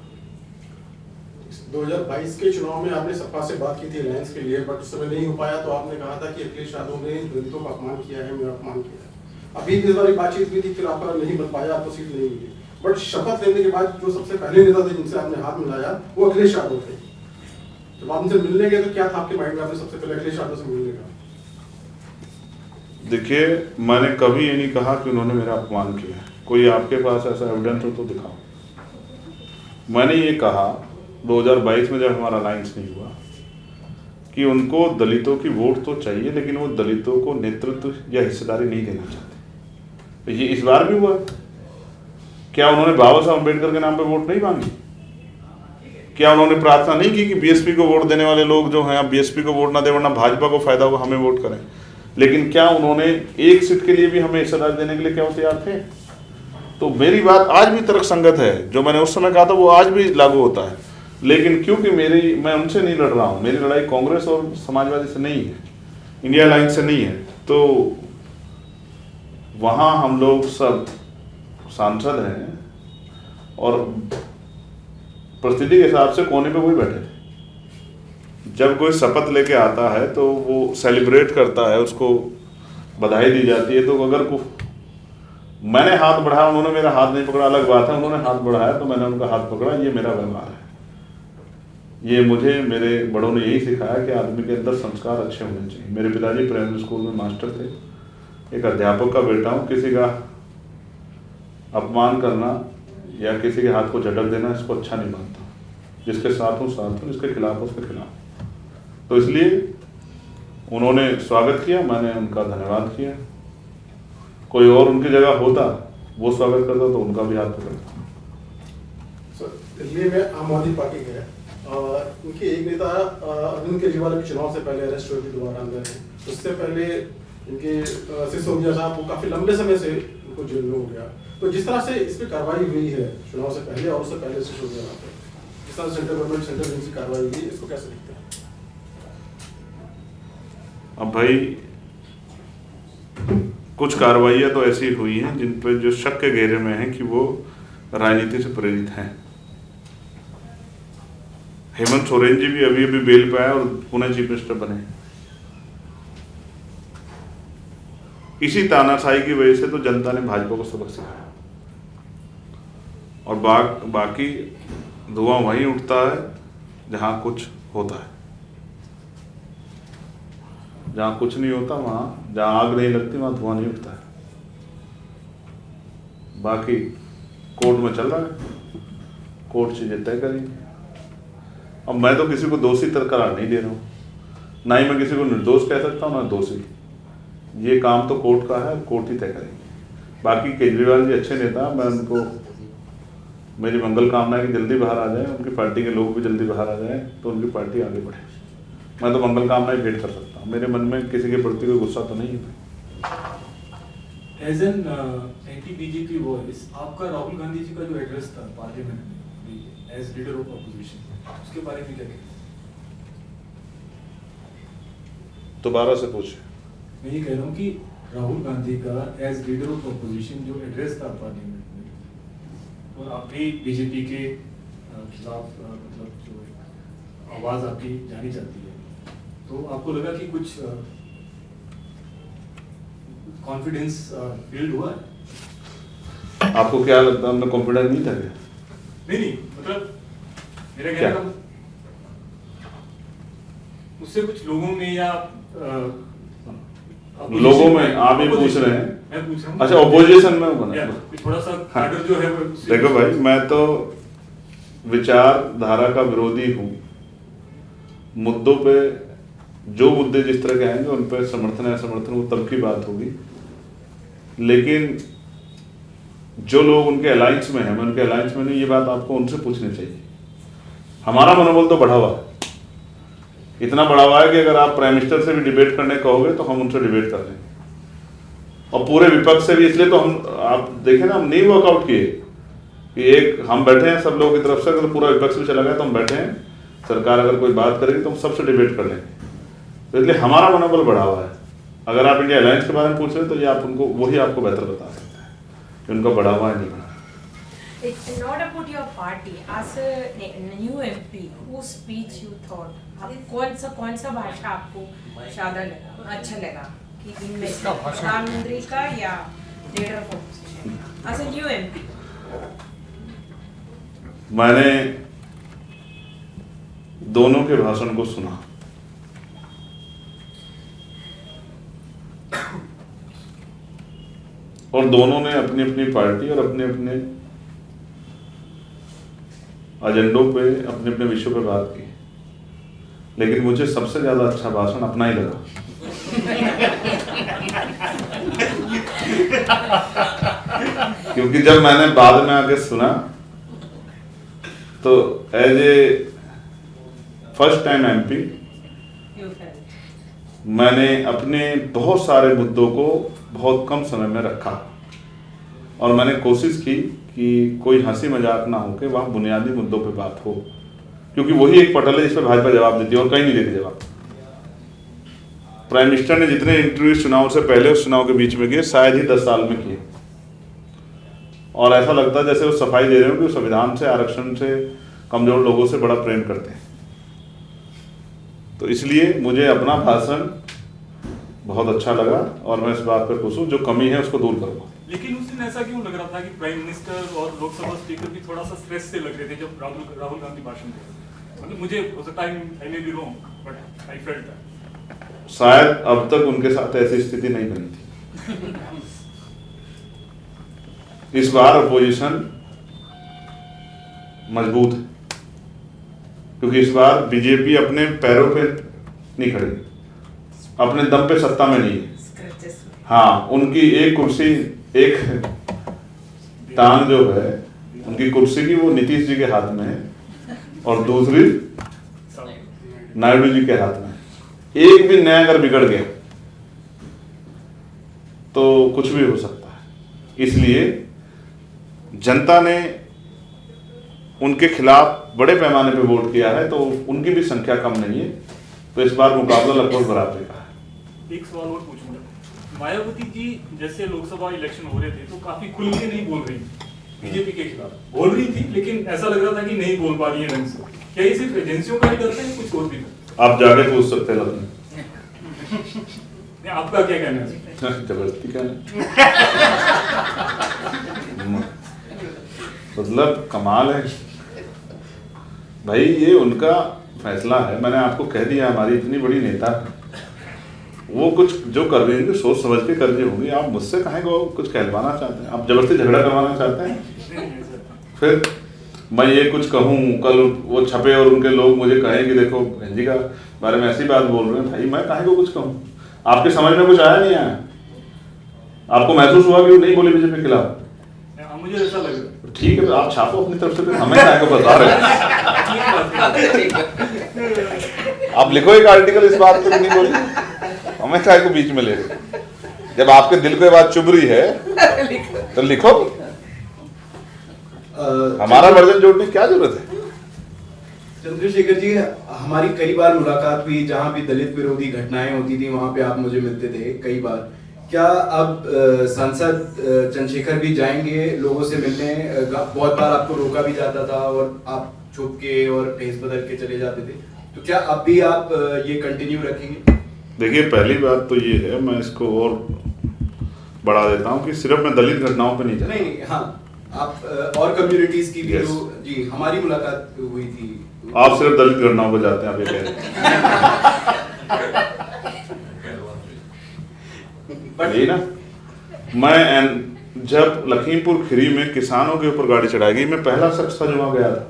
2022 के चुनाव में आपने सपा से बात की थी अलायंस के लिए, बट उस समय नहीं हो पाया, तो आपने कहा था कि अखिलेश यादव ने दलितों का अपमान किया है, मेरा अपमान किया है। अभी इस बार बातचीत हुई थी, फिर आपका नहीं बन पाया, आपको सीट नहीं मिली, बट शपथ लेने के बाद जो सबसे पहले नेता थे जिनसे आपने हाथ मिलाया वो अखिलेश यादव थे। जब आप उनसे मिलने गए तो क्या था आपके माइंड में, आपने सबसे पहले अखिलेश यादव से मिलने का? देखिए, मैंने कभी ये नहीं कहा कि उन्होंने मेरा अपमान किया है। कोई आपके पास ऐसा एविडेंस हो तो दिखाओ। मैंने ये कहा 2022 में जब हमारा अलायंस नहीं हुआ कि उनको दलितों की वोट तो चाहिए, लेकिन वो दलितों को नेतृत्व या हिस्सेदारी नहीं देना चाहते। तो ये इस बार भी हुआ। क्या उन्होंने बाबा साहब अम्बेडकर के नाम पे वोट नहीं मांगी? क्या उन्होंने प्रार्थना नहीं की कि बीएसपी को वोट देने वाले लोग जो हैं, बीएसपी को वोट ना दे वरना भाजपा को फायदा होगा, हमें वोट करें? लेकिन क्या उन्होंने एक सीट के लिए भी हमें हिस्सेदारी देने के लिए क्या तैयार थे? तो मेरी बात आज भी तर्कसंगत है। जो मैंने उस समय कहा था वो आज भी लागू होता है। लेकिन क्योंकि मैं उनसे नहीं लड़ रहा हूँ, मेरी लड़ाई कांग्रेस और समाजवादी से नहीं है, इंडिया अलायंस से नहीं है, तो वहाँ हम लोग सब सांसद हैं और परिस्थिति के हिसाब से कोने पे कोई बैठे थे। जब कोई शपथ लेके आता है तो वो सेलिब्रेट करता है, उसको बधाई दी जाती है। तो अगर मैंने हाथ बढ़ाया, उन्होंने मेरा हाथ नहीं पकड़ा, अलग बात है। उन्होंने हाथ बढ़ाया तो मैंने उनका हाथ पकड़ा, ये मेरा व्यवहार है। ये मुझे मेरे बड़ों ने यही सिखाया कि आदमी के अंदर संस्कार अच्छे होने चाहिए। मेरे पिताजी प्राइमरी स्कूल में मास्टर थे। एक अध्यापक का बेटा हूँ। किसी का अपमान करना या किसी के हाथ को झटक देना, इसको अच्छा नहीं मानता। जिसके साथ हूँ साथ हूँ, जिसके खिलाफ हूँ उसके खिलाफ। तो इसलिए उन्होंने स्वागत किया, मैंने उनका धन्यवाद किया। कोई और उनकी जगह होता, वो स्वागत करता तो उनका भी हाथ पकड़ता। सर, दिल्ली में आम आदमी पार्टी गए और उनके एक नेता अरविंद केजरीवाल के चुनाव से पहले अरेस्ट हुए थे, दोबारा अंदर हैं। उससे पहले इनके सिसोदिया साहब, वो काफी लंबे समय से उनको जेल में हो गया। तो जिस तरह से इस पर कार्रवाई हुई है चुनाव से पहले और उससे पहले सिसोदिया साहब पे, जिस तरह सेंट्रल गवर्नमेंट सेंट्रल एजेंसी कार्रवाई हुई, इसको कैसे देखते हैं? अब भाई कुछ कार्रवाइयाँ तो ऐसी हुई हैं जिन पर जो शक के घेरे में है कि वो राजनीति से प्रेरित हैं। हेमंत सोरेन जी भी अभी बेल पे आए और पुणे चीफ मिनिस्टर बने। इसी तानाशाही की वजह से तो जनता ने भाजपा को सबक सिखाया। और बाकी धुआं वहीं उठता है जहां कुछ होता है। जहां कुछ नहीं होता, वहां जहां आग नहीं लगती वहां धुआं नहीं उठता है। बाकी कोर्ट में चल रहा है, कोर्ट चीजें तय करेंगे। अब मैं तो किसी को दोषी करार नहीं दे रहा हूँ, ना ही मैं किसी को निर्दोष कह सकता हूँ ना दोषी। ये काम तो कोर्ट का है, कोर्ट ही तय करेंगे। बाकी केजरीवाल जी अच्छे नेता, मैं उनको मेरी मंगल कामना है कि जल्दी बाहर आ जाए, उनकी पार्टी के लोग भी जल्दी बाहर आ जाए तो उनकी पार्टी आगे बढ़े। मैं तो मंगल कामनाएं भेंट कर सकता हूँ, मेरे मन में किसी के प्रति कोई गुस्सा तो नहीं है। As an anti BJP voice, आपका राहुल गांधी जी का जो एड्रेस था पार्लियामेंट में एज लीडर ऑफ अपोजिशन, उसके बारे में क्या कहते हैं? दोबारा से पूछे। मैं ये कह रहा हूँ कि राहुल गांधी का एज लीडर ऑफ अपोजिशन जो एड्रेस था पार्लियामेंट में, और आप भी बीजेपी के खिलाफ मतलब जो आवाज आपकी जानी जाती है, तो आपको लगा कि कुछ कॉन्फिडेंस बिल्ड हुआ है? आपको क्या लगता है हमने कॉन्फिडेंस नहीं था क्या? नहीं, मतलब मेरा कहना था उससे कुछ लोगों में या लोगों में आप ही पूछ रहे हैं? मैं पूछ रहा हूँ। अच्छा, ऑपोजिशन में बना थोड़ा सा कैडर जो है वो देखो भाई, मैं तो विचारधारा का विरोधी हूँ। मुद्दों पे जो मुद्दे जिस तरह के आएंगे उन पर समर्थन है समर्थन, वो तब की बात होगी। लेकिन जो लोग उनके अलायंस में हैं, मैं उनके अलायंस में नहीं, ये बात आपको उनसे पूछनी चाहिए। हमारा मनोबल तो बढ़ा हुआ है, इतना बढ़ा हुआ है कि अगर आप प्राइम मिनिस्टर से भी डिबेट करने कहोगे तो हम उनसे डिबेट कर लेंगे, और पूरे विपक्ष से भी। इसलिए तो हम, आप देखें ना, हम नहीं वर्कआउट किए। कि एक हम बैठे हैं सब लोगों की तरफ से, अगर पूरा विपक्ष भी चला गया तो हम बैठे हैं, सरकार अगर कोई बात करेगी तो हम सबसे डिबेट कर लेंगे। तो इसलिए हमारा मनोबल बढ़ा हुआ है। अगर आप इंडिया अलायंस के बारे में पूछ रहे हैं तो ये आप उनको वही आपको बेहतर बता सकते हैं कि उनका बढ़ा हुआ है नहीं बढ़ा। It's not about your party. As a new MP, whose speech you thought? कौन सा भाषा आपको ज्यादा लगा, अच्छा लगा कि इनमें से प्रधानमंत्री का या लीडर ऑफ ऑपोजिशन का? As a new MP. मैंने दोनों के भाषण को सुना। और दोनों ने अपनी अपनी पार्टी और अपने अपने एजेंडों पे, अपने अपने विषयों पे बात की, लेकिन मुझे सबसे ज्यादा अच्छा भाषण अपना ही लगा। क्योंकि जब मैंने बाद में आके सुना तो as a first time MP मैंने अपने बहुत सारे मुद्दों को बहुत कम समय में रखा और मैंने कोशिश की कि कोई हंसी मजाक ना हो के वहाँ बुनियादी मुद्दों पे बात हो, क्योंकि वही एक पटल है जिस पर भाजपा जवाब देती है और कहीं नहीं देती जवाब। प्राइम मिनिस्टर ने जितने इंटरव्यू चुनाव से पहले उस चुनाव के बीच में किए शायद ही 10 साल में किए, और ऐसा लगता है जैसे वो सफाई दे रहे हो कि संविधान से, आरक्षण से, कमजोर लोगों से बड़ा प्रेम करते हैं। तो इसलिए मुझे अपना भाषण बहुत अच्छा लगा और मैं इस बात पर खुश हूँ, जो कमी है उसको दूर करूँगा। लेकिन उस दिन ऐसा क्यों लग रहा था कि प्राइम मिनिस्टर और लोकसभा स्पीकर भी थोड़ा सा स्ट्रेस से लग रहे थे जब राहुल गांधी भाषण दे रहे थे? मतलब मुझे हो सकता है I may be wrong but I felt that. शायद अब तक उनके साथ ऐसी स्थिति नहीं बनी थी। इस बार अपोजिशन मजबूत है क्योंकि इस बार बीजेपी अपने पैरों पे नहीं खड़ी, अपने दम पे सत्ता में नहीं है। हाँ, उनकी एक कुर्सी, एक टांग जो है उनकी कुर्सी की वो नीतीश जी के हाथ में है और दूसरी नायडू जी के हाथ में। एक भी नया अगर बिगड़ गया तो कुछ भी हो सकता है। इसलिए जनता ने उनके खिलाफ बड़े पैमाने पे वोट किया है, तो उनकी भी संख्या कम नहीं है, तो इस बार मुकाबला लगभग बराबर का है। एक सवाल और पूछूंगा, मायावती जी जैसे लोकसभा इलेक्शन हो रहे थे तो काफी खुल के नहीं बोल रही थी बीजेपी के खिलाफ, बोल रही थी लेकिन ऐसा लग रहा था कि नहीं बोल पा रही है ढंग से। क्या ये सिर्फ एजेंसियों का ही करते हैं कुछ और भी करते? आप जाके पूछ सकते हैं लखनऊ। आपका क्या कहना है? जबरदस्ती कहना मतलब कमाल है भाई, ये उनका फैसला है। मैंने आपको कह दिया हमारी इतनी बड़ी नेता वो कुछ जो कर रही है सोच समझ के कर रही होगी। आप मुझसे कहें को कुछ कहलवाना चाहते हैं, आप जबरदस्ती झगड़ा करवाना चाहते हैं। फिर मैं ये कुछ कहूँ, कल वो छपे और उनके लोग मुझे कहें कि देखो बहन जी का बारे में ऐसी बात बोल रहे हैं। भाई मैं कहें को कुछ कहूँ, आपके समझ में कुछ आया नहीं आया? आपको महसूस हुआ कि वो नहीं बोले बीजेपी के खिलाफ? मुझे ऐसा लग रहा है। ठीक है, आप छापो अपनी तरफ से, फिर हमें क्या को बता रहे हैं। आप लिखो एक आर्टिकल इस बात पे नहीं बोले, हमें क्या को बीच में ले रहे। जब आपके दिल को ये बात चुभ रही है तो लिखो। हमारा वर्जन जोड़ने की क्या जरूरत है? चंद्रशेखर जी, हमारी कई बार मुलाकात हुई, जहाँ भी दलित विरोधी घटनाएं होती थी वहां पे आप मुझे मिलते थे कई बार। क्या अब सांसद चंद्रशेखर भी जाएंगे लोगों से मिलने? बहुत बार आपको रोका भी जाता था और आप छुप के और भेस बदल के चले जाते थे, तो क्या अब भी आप ये कंटिन्यू रखेंगे? देखिए, पहली बात तो ये है, मैं इसको और बढ़ा देता हूँ कि सिर्फ मैं दलित घटनाओं पे नहीं जाता। नहीं, हाँ, आप और कम्युनिटीज की भी जो जी हमारी मुलाकात हुई थी। आप सिर्फ दलित घटनाओं पे जाते हैं, आप ये कह रहे हैं ना। मैं जब लखीमपुर खीरी में किसानों के ऊपर गाड़ी चढ़ाई गई, मैं पहला शख्स था जो वहां गया था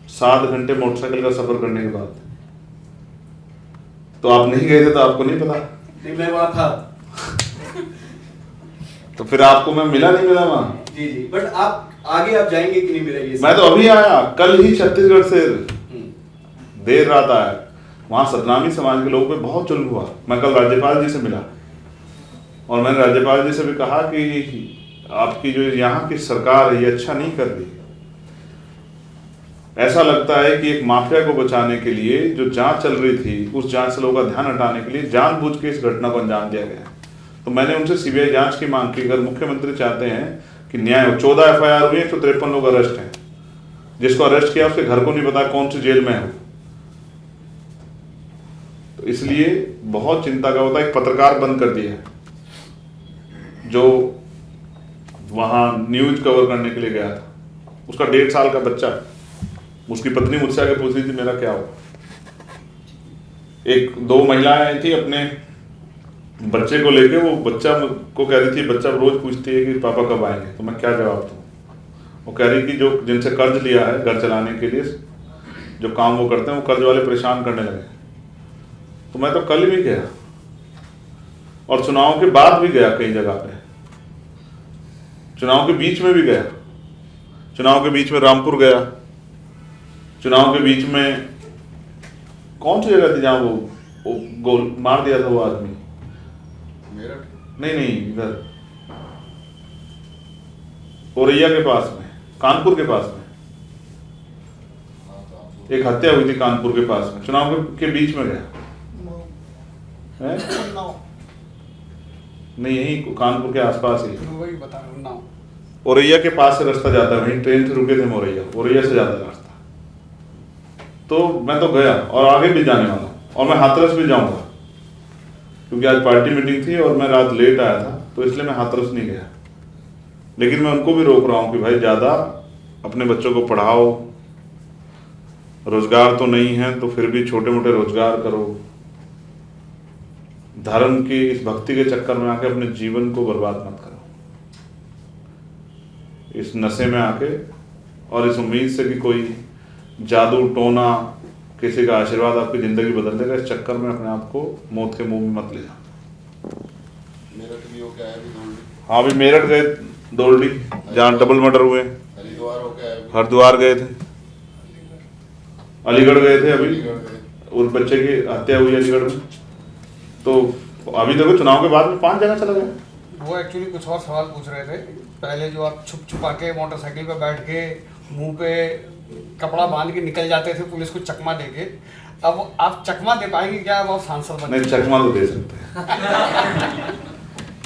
7 घंटे मोटरसाइकिल का सफर करने के बाद। तो आप नहीं गए थे तो आपको नहीं पता? नहीं, मैं वहां था। तो फिर आपको मैं मिला नहीं मिला वहां? जी जी, बट आप आगे आप जाएंगे कि नहीं मिलेंगे? मैं तो अभी आया, कल ही छत्तीसगढ़ से देर रात आया। वहां सतनामी समाज के लोगों पे बहुत जुल्म हुआ। मैं कल राज्यपाल जी से मिला और मैंने राज्यपाल जी से भी कहा कि आपकी जो यहाँ की सरकार है ये अच्छा नहीं कर रही। ऐसा लगता है कि एक माफिया को बचाने के लिए जो जांच चल रही थी, उस जांच से लोगों का ध्यान हटाने के लिए जानबूझ के इस घटना को अंजाम दिया गया। तो मैंने उनसे सीबीआई जांच की मांग की। अगर मुख्यमंत्री चाहते हैं कि न्याय हो, 14 FIR हुई, 153 लोग अरेस्ट हैं। जिसको अरेस्ट किया उसके घर को नहीं पता कौन सी जेल में है। तो इसलिए बहुत चिंता का होता है। एक पत्रकार बंद कर दिया है जो वहां न्यूज कवर करने के लिए गया था, उसका 1.5 साल का बच्चा। उसकी पत्नी मुझसे आके पूछ रही थी मेरा क्या हुआ। 1-2 महिलाएं आई थी अपने बच्चे को लेके, वो बच्चा को कह रही थी, बच्चा रोज पूछती है कि पापा कब आएंगे। तो मैं क्या जवाब दूं। वो कह रही कि जो जिनसे कर्ज लिया है घर चलाने के लिए, जो काम वो करते हैं, वो कर्ज वाले परेशान करने लगे। तो मैं तो कल भी गया और चुनाव के बाद भी गया, कई जगह पे चुनाव के बीच में भी गया। चुनाव के बीच में रामपुर गया, चुनाव के बीच में कौन सी जगह थी जहां वो गोल मार दिया था वो आदमी, नहीं इधर औरैया के पास में, कानपुर के पास में एक हत्या हुई थी कानपुर के पास में। चुनाव के बीच में गया है? नहीं, यही कानपुर के आसपास ही, वही बता रहा हूँ नाम। औरैया के पास से रास्ता जाता है, वहीं ट्रेन से रुके थे औरैया से जाता है रास्ता। तो मैं तो गया और आगे भी जाने वाला, और मैं हाथरस भी जाऊंगा क्योंकि आज पार्टी मीटिंग थी और मैं रात लेट आया था, तो इसलिए मैं हाथरस नहीं गया। लेकिन मैं उनको भी रोक रहा हूँ कि भाई ज़्यादा अपने बच्चों को पढ़ाओ, रोजगार तो नहीं है तो फिर भी छोटे मोटे रोजगार करो। धर्म की इस भक्ति के चक्कर में आके अपने जीवन को बर्बाद मत करो, इस नशे में आके, और इस उम्मीद से कि कोई जादू टोना किसी का आशीर्वाद आपकी जिंदगी बदल देगा, इस चक्कर में अपने आप को मौत के मुंह में मत ले जाओ। मेरठ भी होके आए भी, हाँ भी मेरठ गए, दोरडी जहाँ डबल मर्डर हुए, हरिद्वार होके आए, हरिद्वार गए थे, अलीगढ़ गए थे, अभी उस बच्चे की हत्या हुई अलीगढ़ में। तो अभी देखो चुनाव के बाद में 5 जगह चला गया। वो एक्चुअली कुछ और सवाल पूछ रहे थे। पहले जो आप छुप छुपा के मोटरसाइकिल पे बैठ के मुंह पे कपड़ा बांध के निकल जाते थे पुलिस को चकमा देके, अब आप चकमा दे पाएंगे क्या? अब आप सांसद बन? नहीं, चकमा तो दे सकते हैं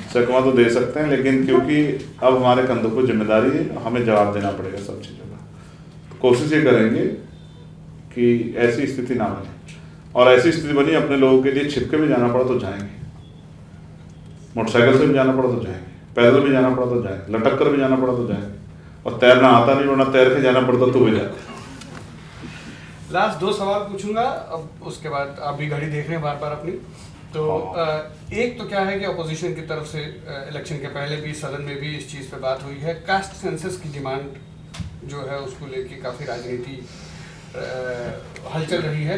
चकमा तो दे सकते हैं, लेकिन क्योंकि अब हमारे कंधों पर जिम्मेदारी है, हमें जवाब देना पड़ेगा सब चीज़ों का। तो कोशिश ये करेंगे कि ऐसी स्थिति ना बने, और ऐसी स्थिति बनी अपने लोगों के लिए छिप के भी जाना पड़ा तो जाएंगे, मोटरसाइकिल से भी जाना पड़ा तो जाएंगे, पैदल भी जाना पड़ा तो जाएंगे, लटक कर भी जाना पड़ा तो जाएंगे, और तैरना आता नहीं वरना तैर के जाना पड़ता तो भी जाते। लास्ट 2 सवाल पूछूंगा, अब उसके बाद आप भी घड़ी देख रहे हैं बार बार अपनी। तो एक तो क्या है कि अपोजिशन की तरफ से इलेक्शन के पहले भी सदन में भी इस चीज़ पे बात हुई है, कास्ट सेंसस की डिमांड जो है उसको लेके काफ़ी राजनीति हलचल रही है।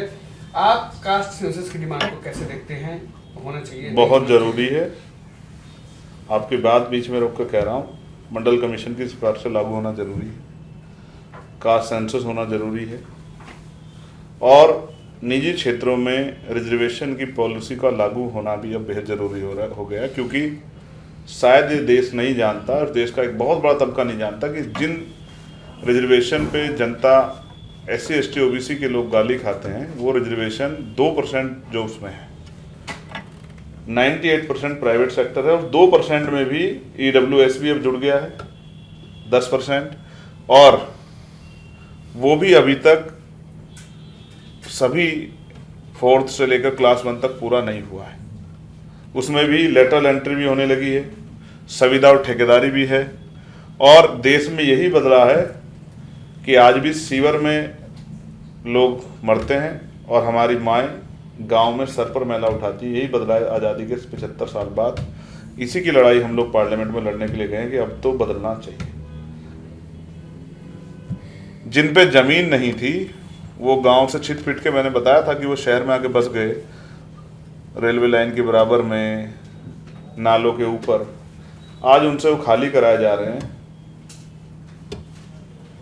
आप कास्ट सेंसस की डिमांड को कैसे देखते हैं? होना चाहिए? बहुत ज़रूरी है। आपकी बात बीच में रोक कर कह रहा हूँ, मंडल कमीशन की सिफारिश से लागू होना जरूरी है, कास्ट सेंसस होना जरूरी है, और निजी क्षेत्रों में रिजर्वेशन की पॉलिसी का लागू होना भी अब बेहद ज़रूरी हो गया, क्योंकि शायद ये देश नहीं जानता, और देश का एक बहुत बड़ा तबका नहीं जानता कि जिन रिजर्वेशन पे जनता SC ST OBC के लोग गाली खाते हैं, वो रिजर्वेशन 2% जो उसमें है, 98% प्राइवेट सेक्टर है, और 2% में भी EWS भी अब जुड़ गया है 10%, और वो भी अभी तक सभी 4th से लेकर क्लास 1 तक पूरा नहीं हुआ है। उसमें भी लेटरल एंट्री भी होने लगी है, संविदा और ठेकेदारी भी है, और देश में यही बदला है कि आज भी सीवर में लोग मरते हैं और हमारी माएँ गांव में सर पर मैला उठाती है। यही बदला है आज़ादी के 75 साल बाद। इसी की लड़ाई हम लोग पार्लियामेंट में लड़ने के लिए गए कि अब तो बदलना चाहिए। जिन पे ज़मीन नहीं थी वो गांव से छिट पिट के, मैंने बताया था कि वो शहर में आके बस गए, रेलवे लाइन के बराबर में, नालों के ऊपर, आज उनसे वो खाली कराए जा रहे हैं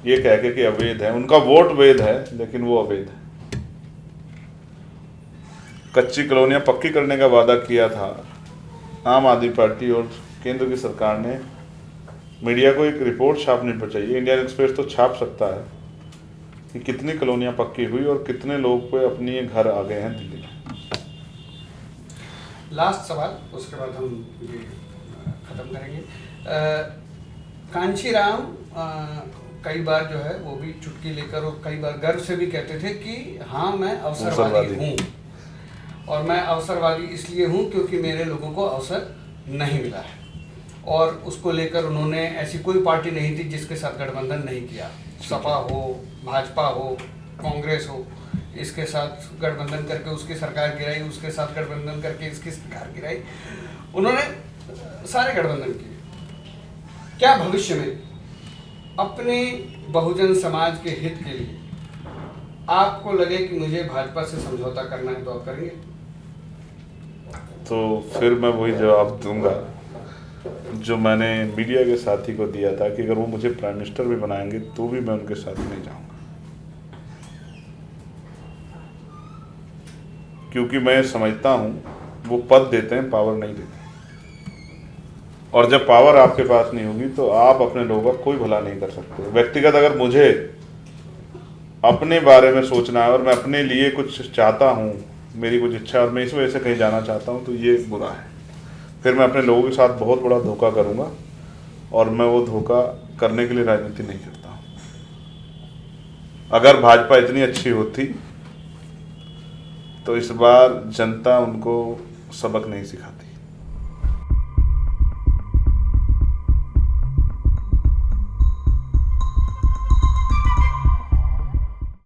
ये कह के कि अवैध है। उनका वोट वैध है लेकिन वो अवैध है। कच्ची कॉलोनियां पक्की करने का वादा किया था आम आदमी पार्टी और केंद्र की सरकार ने। मीडिया को एक रिपोर्ट छापनी चाहिए, इंडियन एक्सप्रेस तो छाप सकता है, कि कितनी कॉलोनियाँ पक्की हुई और कितने लोग पे अपनी घर आ गए हैं दिल्ली में। लास्ट सवाल, उसके बाद हम ये ख़त्म करेंगे। कांशीराम कई बार जो है वो भी चुटकी लेकर और कई बार गर्व से भी कहते थे कि हाँ मैं अवसरवादी हूँ, और मैं अवसरवादी इसलिए हूँ क्योंकि मेरे लोगों को अवसर नहीं मिला है। और उसको लेकर उन्होंने ऐसी कोई पार्टी नहीं थी जिसके साथ गठबंधन नहीं किया, सपा हो, भाजपा हो, कांग्रेस हो, इसके साथ गठबंधन करके उसकी सरकार गिराई, उसके साथ गठबंधन करके इसकी सरकार गिराई, उन्होंने सारे गठबंधन किए। क्या भविष्य में अपने बहुजन समाज के हित के लिए आपको लगे कि मुझे भाजपा से समझौता करना है तो आप करेंगे? तो फिर मैं वही जवाब दूंगा जो मैंने मीडिया के साथी को दिया था कि अगर वो मुझे प्राइम मिनिस्टर भी बनाएंगे तो भी मैं उनके साथ नहीं जाऊंगा, क्योंकि मैं समझता हूं वो पद देते हैं, पावर नहीं देते। और जब पावर आपके पास नहीं होगी तो आप अपने लोगों का कोई भला नहीं कर सकते। व्यक्तिगत अगर मुझे अपने बारे में सोचना है और मैं अपने लिए कुछ चाहता हूँ, मेरी कुछ इच्छा और मैं इस वजह से कहीं जाना चाहता हूँ, तो ये बुरा है। फिर मैं अपने लोगों के साथ बहुत बड़ा धोखा करूँगा और मैं वो धोखा करने के लिए राजनीति नहीं करता हूँ। अगर भाजपा इतनी अच्छी होती तो इस बार जनता उनको सबक नहीं सिखाती।